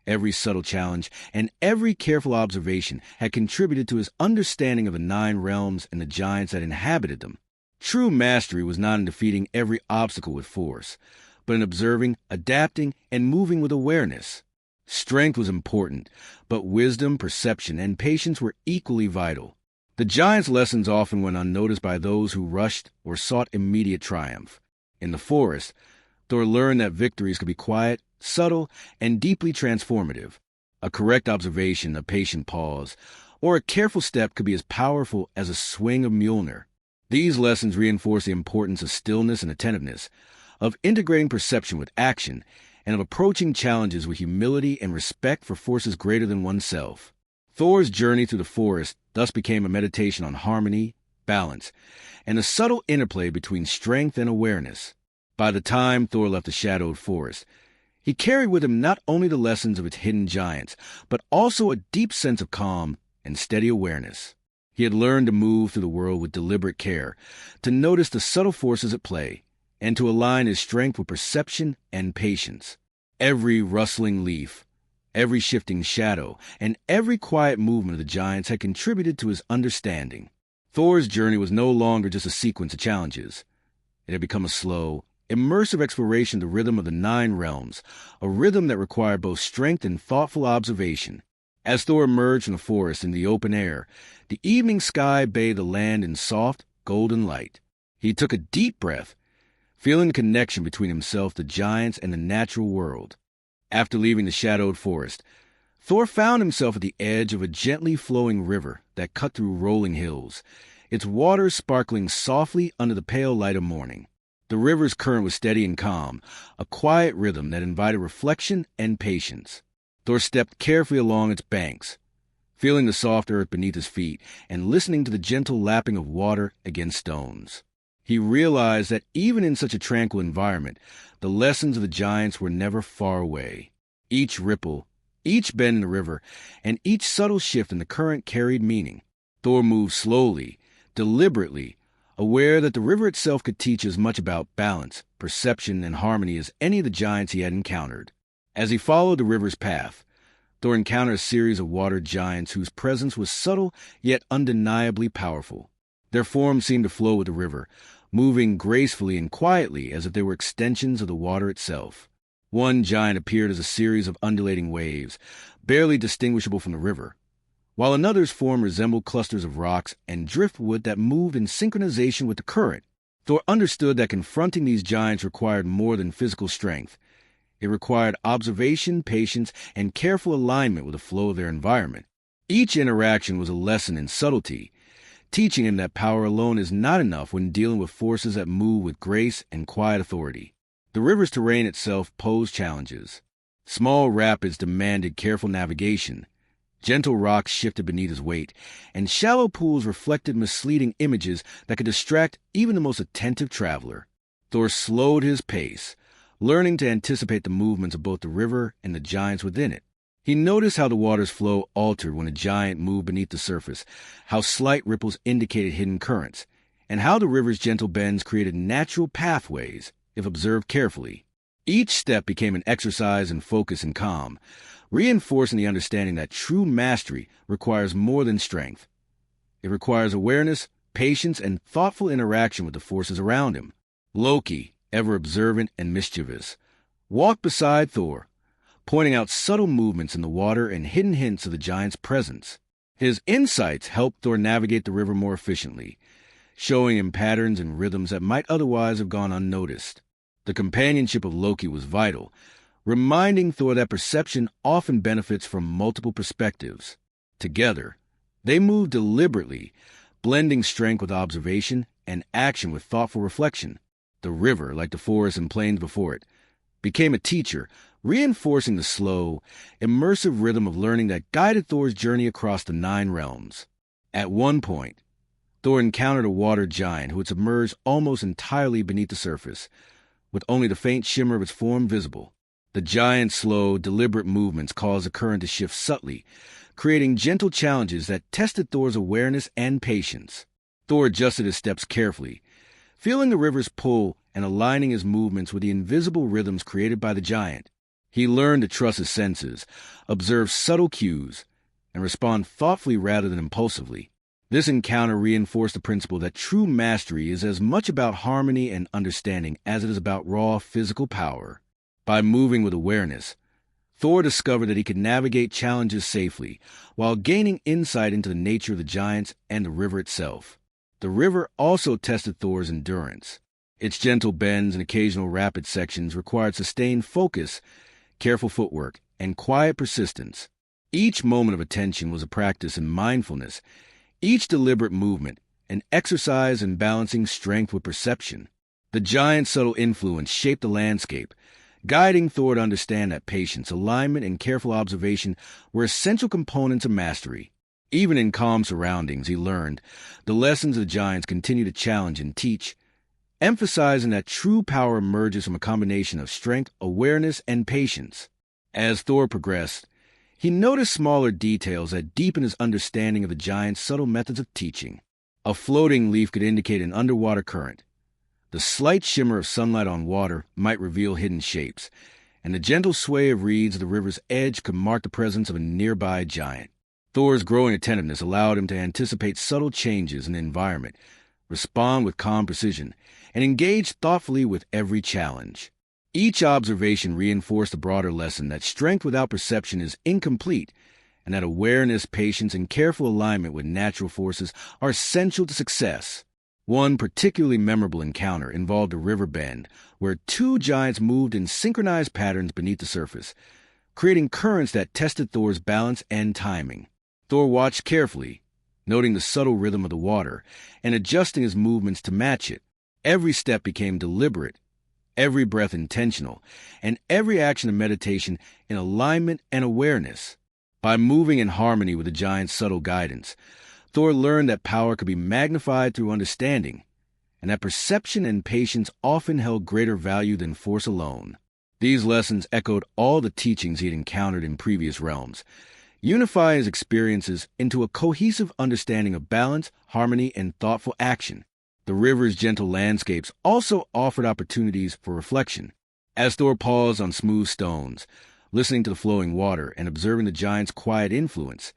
every subtle challenge, and every careful observation had contributed to his understanding of the 9 realms and the giants that inhabited them. True mastery was not in defeating every obstacle with force, but in observing, adapting, and moving with awareness. Strength was important, but wisdom, perception, and patience were equally vital. The giants' lessons often went unnoticed by those who rushed or sought immediate triumph. In the forest, Thor learned that victories could be quiet, subtle, and deeply transformative. A correct observation, a patient pause, or a careful step could be as powerful as a swing of Mjolnir. These lessons reinforce the importance of stillness and attentiveness, of integrating perception with action, and of approaching challenges with humility and respect for forces greater than oneself. Thor's journey through the forest thus became a meditation on harmony, balance, and the subtle interplay between strength and awareness. By the time Thor left the shadowed forest, he carried with him not only the lessons of its hidden giants, but also a deep sense of calm and steady awareness. He had learned to move through the world with deliberate care, to notice the subtle forces at play, and to align his strength with perception and patience. Every rustling leaf, every shifting shadow, and every quiet movement of the giants had contributed to his understanding. Thor's journey was no longer just a sequence of challenges. It had become a slow, immersive exploration of the rhythm of the 9 realms, a rhythm that required both strength and thoughtful observation. As Thor emerged from the forest in the open air, the evening sky bathed the land in soft, golden light. He took a deep breath, feeling the connection between himself, the giants, and the natural world. After leaving the shadowed forest, Thor found himself at the edge of a gently flowing river that cut through rolling hills, its waters sparkling softly under the pale light of morning. The river's current was steady and calm, a quiet rhythm that invited reflection and patience. Thor stepped carefully along its banks, feeling the soft earth beneath his feet and listening to the gentle lapping of water against stones. He realized that even in such a tranquil environment, the lessons of the giants were never far away. Each ripple, each bend in the river, and each subtle shift in the current carried meaning. Thor moved slowly, deliberately, aware that the river itself could teach as much about balance, perception, and harmony as any of the giants he had encountered. As he followed the river's path, Thor encountered a series of water giants whose presence was subtle yet undeniably powerful. Their forms seemed to flow with the river, moving gracefully and quietly as if they were extensions of the water itself. One giant appeared as a series of undulating waves, barely distinguishable from the river, while another's form resembled clusters of rocks and driftwood that moved in synchronization with the current. Thor understood that confronting these giants required more than physical strength. It required observation, patience, and careful alignment with the flow of their environment. Each interaction was a lesson in subtlety, teaching him that power alone is not enough when dealing with forces that move with grace and quiet authority. The river's terrain itself posed challenges. Small rapids demanded careful navigation. Gentle rocks shifted beneath his weight, and shallow pools reflected misleading images that could distract even the most attentive traveler. Thor slowed his pace, learning to anticipate the movements of both the river and the giants within it. He noticed how the water's flow altered when a giant moved beneath the surface, how slight ripples indicated hidden currents, and how the river's gentle bends created natural pathways, if observed carefully. Each step became an exercise in focus and calm, reinforcing the understanding that true mastery requires more than strength. It requires awareness, patience, and thoughtful interaction with the forces around him. Loki, ever observant and mischievous, walked beside Thor, pointing out subtle movements in the water and hidden hints of the giant's presence. His insights helped Thor navigate the river more efficiently, showing him patterns and rhythms that might otherwise have gone unnoticed. The companionship of Loki was vital, reminding Thor that perception often benefits from multiple perspectives. Together, they moved deliberately, blending strength with observation and action with thoughtful reflection. The river, like the forest and plains before it, became a teacher, reinforcing the slow, immersive rhythm of learning that guided Thor's journey across the 9 realms. At one point, Thor encountered a water giant who had submerged almost entirely beneath the surface, with only the faint shimmer of its form visible. The giant's slow, deliberate movements caused the current to shift subtly, creating gentle challenges that tested Thor's awareness and patience. Thor adjusted his steps carefully, feeling the river's pull and aligning his movements with the invisible rhythms created by the giant. He learned to trust his senses, observe subtle cues, and respond thoughtfully rather than impulsively. This encounter reinforced the principle that true mastery is as much about harmony and understanding as it is about raw physical power. By moving with awareness, Thor discovered that he could navigate challenges safely, while gaining insight into the nature of the giants and the river itself. The river also tested Thor's endurance. Its gentle bends and occasional rapid sections required sustained focus, careful footwork, and quiet persistence. Each moment of attention was a practice in mindfulness, each deliberate movement an exercise in balancing strength with perception. The giant's subtle influence shaped the landscape, guiding Thor to understand that patience, alignment, and careful observation were essential components of mastery. Even in calm surroundings, he learned the lessons of the giants continue to challenge and teach, emphasizing that true power emerges from a combination of strength, awareness, and patience. As Thor progressed, he noticed smaller details that deepened his understanding of the giant's subtle methods of teaching. A floating leaf could indicate an underwater current. The slight shimmer of sunlight on water might reveal hidden shapes, and the gentle sway of reeds at the river's edge could mark the presence of a nearby giant. Thor's growing attentiveness allowed him to anticipate subtle changes in the environment, respond with calm precision, and engage thoughtfully with every challenge. Each observation reinforced the broader lesson that strength without perception is incomplete, and that awareness, patience, and careful alignment with natural forces are essential to success. One particularly memorable encounter involved a river bend where 2 giants moved in synchronized patterns beneath the surface, creating currents that tested Thor's balance and timing. Thor watched carefully, noting the subtle rhythm of the water and adjusting his movements to match it. Every step became deliberate, every breath intentional, and every action a meditation in alignment and awareness. By moving in harmony with the giant's subtle guidance, Thor learned that power could be magnified through understanding, and that perception and patience often held greater value than force alone. These lessons echoed all the teachings he had encountered in previous realms, unifying his experiences into a cohesive understanding of balance, harmony, and thoughtful action. The river's gentle landscapes also offered opportunities for reflection. As Thor paused on smooth stones, listening to the flowing water and observing the giant's quiet influence,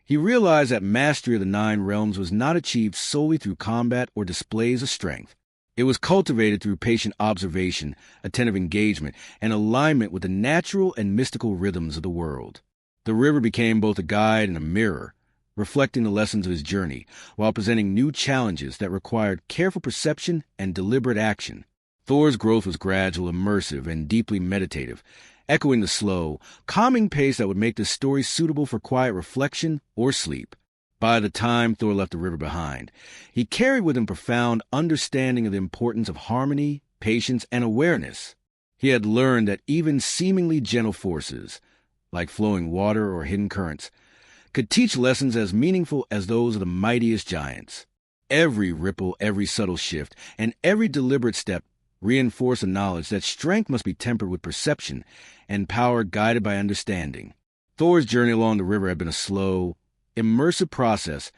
he realized that mastery of the 9 realms was not achieved solely through combat or displays of strength. It was cultivated through patient observation, attentive engagement, and alignment with the natural and mystical rhythms of the world. The river became both a guide and a mirror, reflecting the lessons of his journey, while presenting new challenges that required careful perception and deliberate action. Thor's growth was gradual, immersive, and deeply meditative, echoing the slow, calming pace that would make this story suitable for quiet reflection or sleep. By the time Thor left the river behind, he carried with him profound understanding of the importance of harmony, patience, and awareness. He had learned that even seemingly gentle forces, like flowing water or hidden currents, could teach lessons as meaningful as those of the mightiest giants. Every ripple, every subtle shift, and every deliberate step reinforced the knowledge that strength must be tempered with perception and power guided by understanding. Thor's journey along the river had been a slow, immersive process,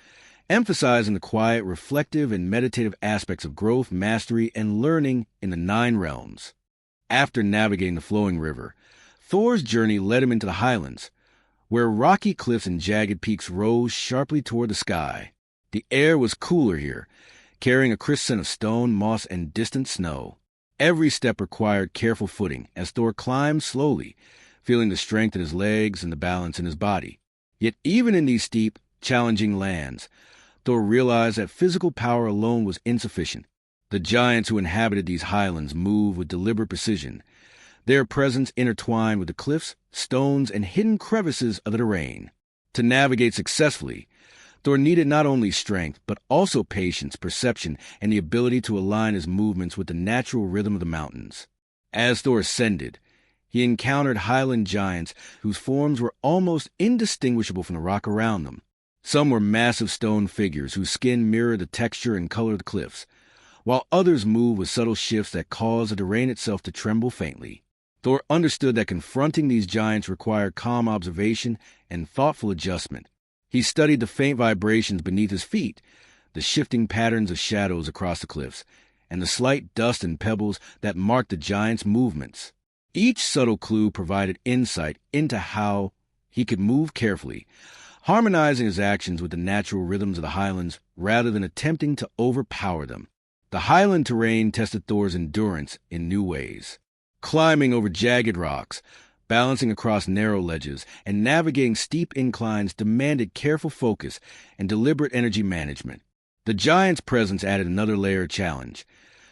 emphasizing the quiet, reflective, and meditative aspects of growth, mastery, and learning in the 9 realms. After navigating the flowing river, Thor's journey led him into the highlands, where rocky cliffs and jagged peaks rose sharply toward the sky. The air was cooler here, carrying a crisp scent of stone, moss, and distant snow. Every step required careful footing as Thor climbed slowly, feeling the strength in his legs and the balance in his body. Yet even in these steep, challenging lands, Thor realized that physical power alone was insufficient. The giants who inhabited these highlands moved with deliberate precision, their presence intertwined with the cliffs, stones, and hidden crevices of the terrain. To navigate successfully, Thor needed not only strength, but also patience, perception, and the ability to align his movements with the natural rhythm of the mountains. As Thor ascended, he encountered highland giants whose forms were almost indistinguishable from the rock around them. Some were massive stone figures whose skin mirrored the texture and color of the cliffs, while others moved with subtle shifts that caused the terrain itself to tremble faintly. Thor understood that confronting these giants required calm observation and thoughtful adjustment. He studied the faint vibrations beneath his feet, the shifting patterns of shadows across the cliffs, and the slight dust and pebbles that marked the giants' movements. Each subtle clue provided insight into how he could move carefully, harmonizing his actions with the natural rhythms of the highlands rather than attempting to overpower them. The highland terrain tested Thor's endurance in new ways. Climbing over jagged rocks, balancing across narrow ledges, and navigating steep inclines demanded careful focus and deliberate energy management. The giant's presence added another layer of challenge.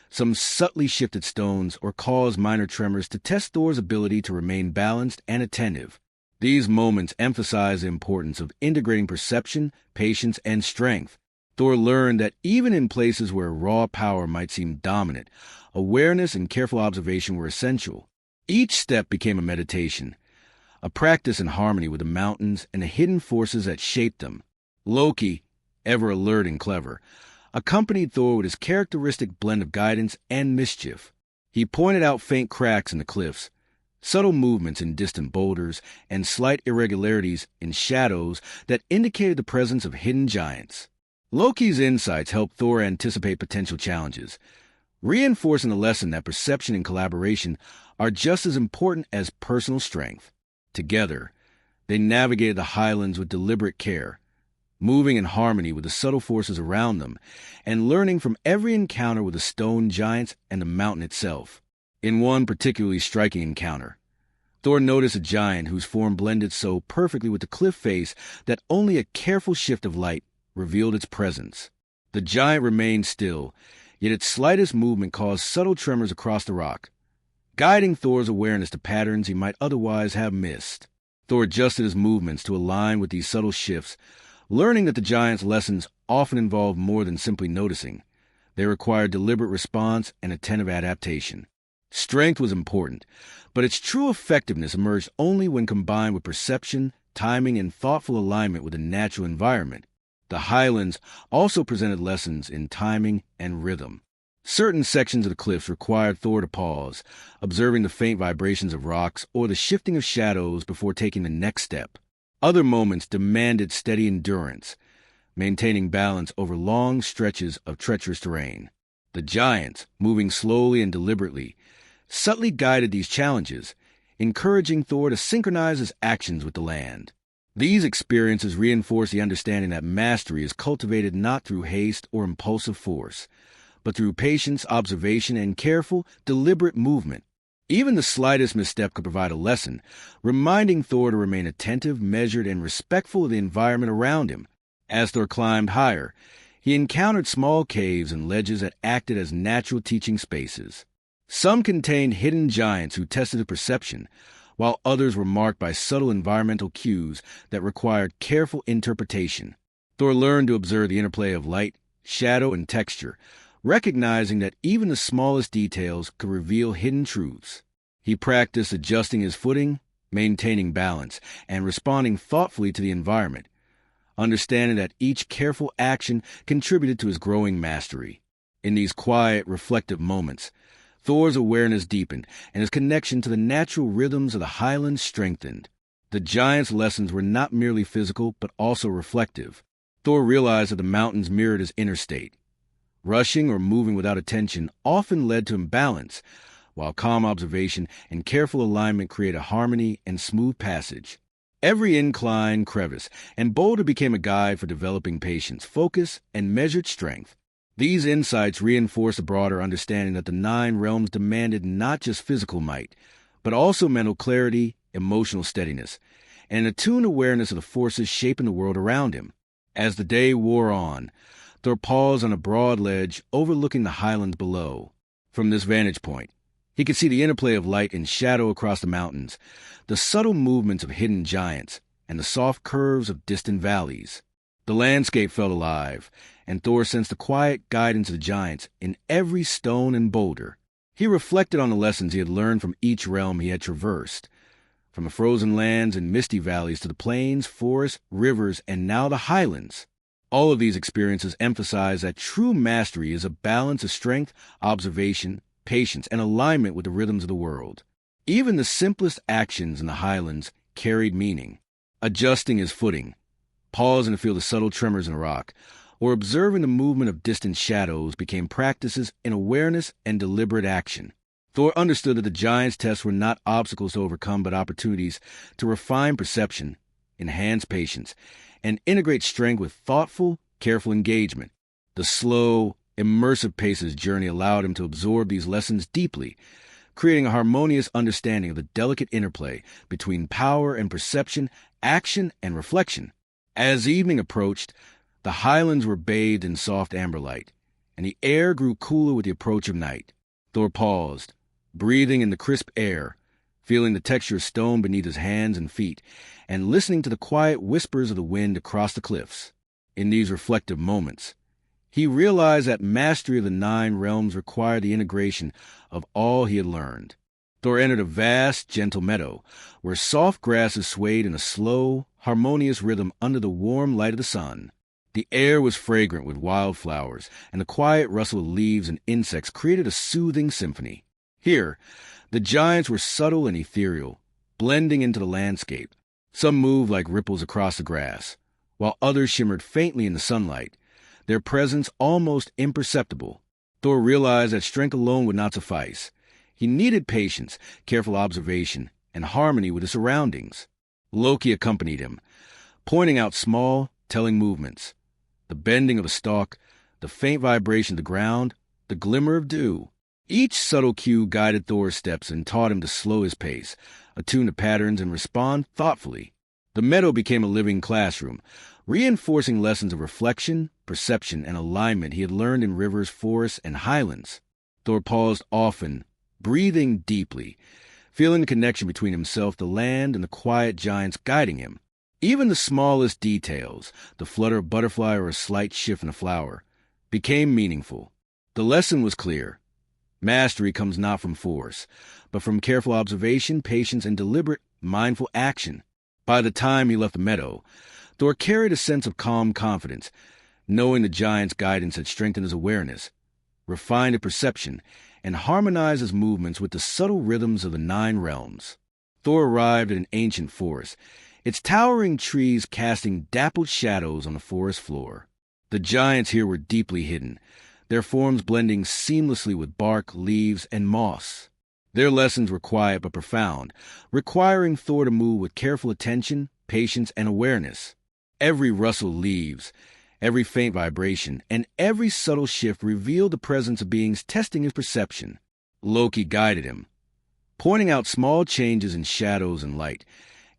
Some subtly shifted stones or caused minor tremors to test Thor's ability to remain balanced and attentive. These moments emphasized the importance of integrating perception, patience, and strength. Thor learned that even in places where raw power might seem dominant, awareness and careful observation were essential. Each step became a meditation, a practice in harmony with the mountains and the hidden forces that shaped them. Loki, ever alert and clever, accompanied Thor with his characteristic blend of guidance and mischief. He pointed out faint cracks in the cliffs, subtle movements in distant boulders, and slight irregularities in shadows that indicated the presence of hidden giants. Loki's insights helped Thor anticipate potential challenges, reinforcing the lesson that perception and collaboration are just as important as personal strength. Together, they navigated the highlands with deliberate care, moving in harmony with the subtle forces around them, and learning from every encounter with the stone giants and the mountain itself. In one particularly striking encounter, Thor noticed a giant whose form blended so perfectly with the cliff face that only a careful shift of light revealed its presence. The giant remained still, yet its slightest movement caused subtle tremors across the rock, guiding Thor's awareness to patterns he might otherwise have missed. Thor adjusted his movements to align with these subtle shifts, learning that the giant's lessons often involved more than simply noticing. They required deliberate response and attentive adaptation. Strength was important, but its true effectiveness emerged only when combined with perception, timing, and thoughtful alignment with the natural environment. The highlands also presented lessons in timing and rhythm. Certain sections of the cliffs required Thor to pause, observing the faint vibrations of rocks or the shifting of shadows before taking the next step. Other moments demanded steady endurance, maintaining balance over long stretches of treacherous terrain. The giants, moving slowly and deliberately, subtly guided these challenges, encouraging Thor to synchronize his actions with the land. These experiences reinforce the understanding that mastery is cultivated not through haste or impulsive force, but through patience, observation, and careful, deliberate movement. Even the slightest misstep could provide a lesson, reminding Thor to remain attentive, measured, and respectful of the environment around him. As Thor climbed higher, he encountered small caves and ledges that acted as natural teaching spaces. Some contained hidden giants who tested his perception, while others were marked by subtle environmental cues that required careful interpretation. Thor learned to observe the interplay of light, shadow, and texture, recognizing that even the smallest details could reveal hidden truths. He practiced adjusting his footing, maintaining balance, and responding thoughtfully to the environment, understanding that each careful action contributed to his growing mastery. In these quiet, reflective moments, Thor's awareness deepened, and his connection to the natural rhythms of the highlands strengthened. The giant's lessons were not merely physical, but also reflective. Thor realized that the mountains mirrored his inner state. Rushing or moving without attention often led to imbalance, while calm observation and careful alignment created harmony and smooth passage. Every incline, crevice, and boulder became a guide for developing patience, focus, and measured strength. These insights reinforced a broader understanding that the 9 realms demanded not just physical might, but also mental clarity, emotional steadiness, and an attuned awareness of the forces shaping the world around him. As the day wore on, Thor paused on a broad ledge overlooking the highlands below. From this vantage point, he could see the interplay of light and shadow across the mountains, the subtle movements of hidden giants, and the soft curves of distant valleys. The landscape felt alive, and Thor sensed the quiet guidance of the giants in every stone and boulder. He reflected on the lessons he had learned from each realm he had traversed, from the frozen lands and misty valleys to the plains, forests, rivers, and now the highlands. All of these experiences emphasize that true mastery is a balance of strength, observation, patience, and alignment with the rhythms of the world. Even the simplest actions in the highlands carried meaning. Adjusting his footing, pausing to feel the subtle tremors in a rock, or observing the movement of distant shadows became practices in awareness and deliberate action. Thor understood that the giants' tests were not obstacles to overcome but opportunities to refine perception, enhance patience, and integrate strength with thoughtful, careful engagement. The slow, immersive pace of his journey allowed him to absorb these lessons deeply, creating a harmonious understanding of the delicate interplay between power and perception, action and reflection. As evening approached, the highlands were bathed in soft amber light, and the air grew cooler with the approach of night. Thor paused, breathing in the crisp air, feeling the texture of stone beneath his hands and feet, and listening to the quiet whispers of the wind across the cliffs. In these reflective moments, he realized that mastery of the 9 realms required the integration of all he had learned. Thor entered a vast, gentle meadow, where soft grasses swayed in a slow, harmonious rhythm under the warm light of the sun. The air was fragrant with wildflowers, and the quiet rustle of leaves and insects created a soothing symphony. Here, the giants were subtle and ethereal, blending into the landscape. Some moved like ripples across the grass, while others shimmered faintly in the sunlight, their presence almost imperceptible. Thor realized that strength alone would not suffice. He needed patience, careful observation, and harmony with his surroundings. Loki accompanied him, pointing out small, telling movements. The bending of a stalk, the faint vibration of the ground, the glimmer of dew. Each subtle cue guided Thor's steps and taught him to slow his pace, attune to patterns, and respond thoughtfully. The meadow became a living classroom, reinforcing lessons of reflection, perception, and alignment he had learned in rivers, forests, and highlands. Thor paused often, breathing deeply, feeling the connection between himself, the land, and the quiet giants guiding him. Even the smallest details, the flutter of a butterfly or a slight shift in a flower, became meaningful. The lesson was clear. Mastery comes not from force, but from careful observation, patience, and deliberate, mindful action. By the time he left the meadow, Thor carried a sense of calm confidence, knowing the giant's guidance had strengthened his awareness, refined his perception, and harmonized his movements with the subtle rhythms of the 9 realms. Thor arrived at an ancient forest, its towering trees casting dappled shadows on the forest floor. The giants here were deeply hidden, their forms blending seamlessly with bark, leaves, and moss. Their lessons were quiet but profound, requiring Thor to move with careful attention, patience, and awareness. Every rustle of leaves, every faint vibration, and every subtle shift revealed the presence of beings testing his perception. Loki guided him, pointing out small changes in shadows and light,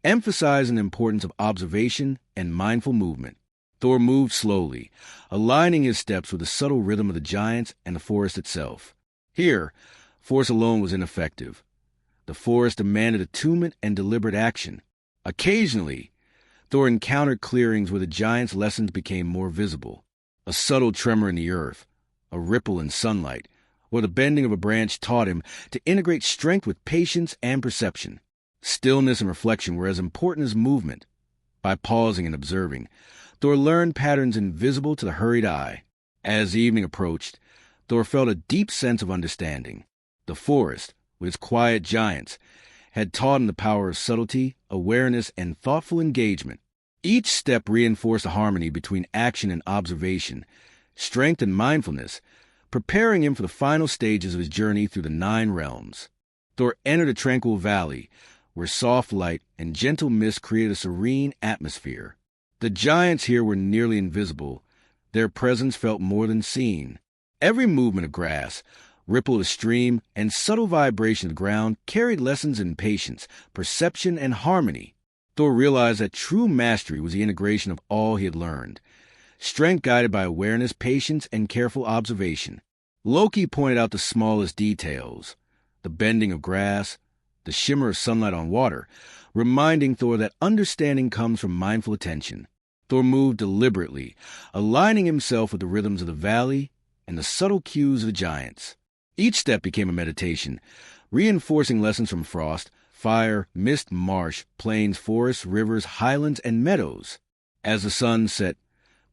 emphasizing the importance of observation and mindful movement. Thor moved slowly, aligning his steps with the subtle rhythm of the giants and the forest itself. Here, force alone was ineffective. The forest demanded attunement and deliberate action. Occasionally, Thor encountered clearings where the giants' lessons became more visible. A subtle tremor in the earth, a ripple in sunlight, or the bending of a branch taught him to integrate strength with patience and perception. Stillness and reflection were as important as movement. By pausing and observing, Thor learned patterns invisible to the hurried eye. As evening approached, Thor felt a deep sense of understanding. The forest, with its quiet giants, had taught him the power of subtlety, awareness, and thoughtful engagement. Each step reinforced the harmony between action and observation, strength and mindfulness, preparing him for the final stages of his journey through the 9 realms. Thor entered a tranquil valley, where soft light and gentle mist created a serene atmosphere. The giants here were nearly invisible. Their presence felt more than seen. Every movement of grass, ripple of the stream, and subtle vibration of the ground carried lessons in patience, perception, and harmony. Thor realized that true mastery was the integration of all he had learned, strength guided by awareness, patience, and careful observation. Loki pointed out the smallest details, the bending of grass, the shimmer of sunlight on water, reminding Thor that understanding comes from mindful attention. Thor moved deliberately, aligning himself with the rhythms of the valley and the subtle cues of the giants. Each step became a meditation, reinforcing lessons from frost, fire, mist, marsh, plains, forests, rivers, highlands, and meadows. As the sun set,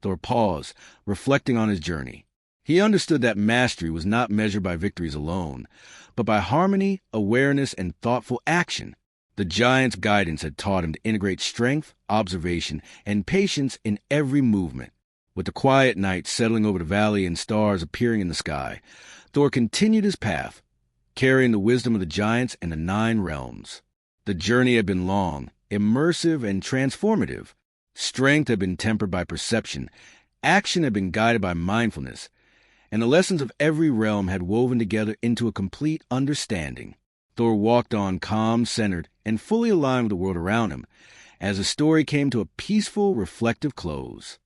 Thor paused, reflecting on his journey. He understood that mastery was not measured by victories alone, but by harmony, awareness, and thoughtful action. The giant's guidance had taught him to integrate strength, observation, and patience in every movement. With the quiet night settling over the valley and stars appearing in the sky, Thor continued his path, carrying the wisdom of the giants and the 9 realms. The journey had been long, immersive, and transformative. Strength had been tempered by perception, action had been guided by mindfulness, and the lessons of every realm had woven together into a complete understanding. Thor walked on calm, centered, and fully aligned with the world around him, as the story came to a peaceful, reflective close.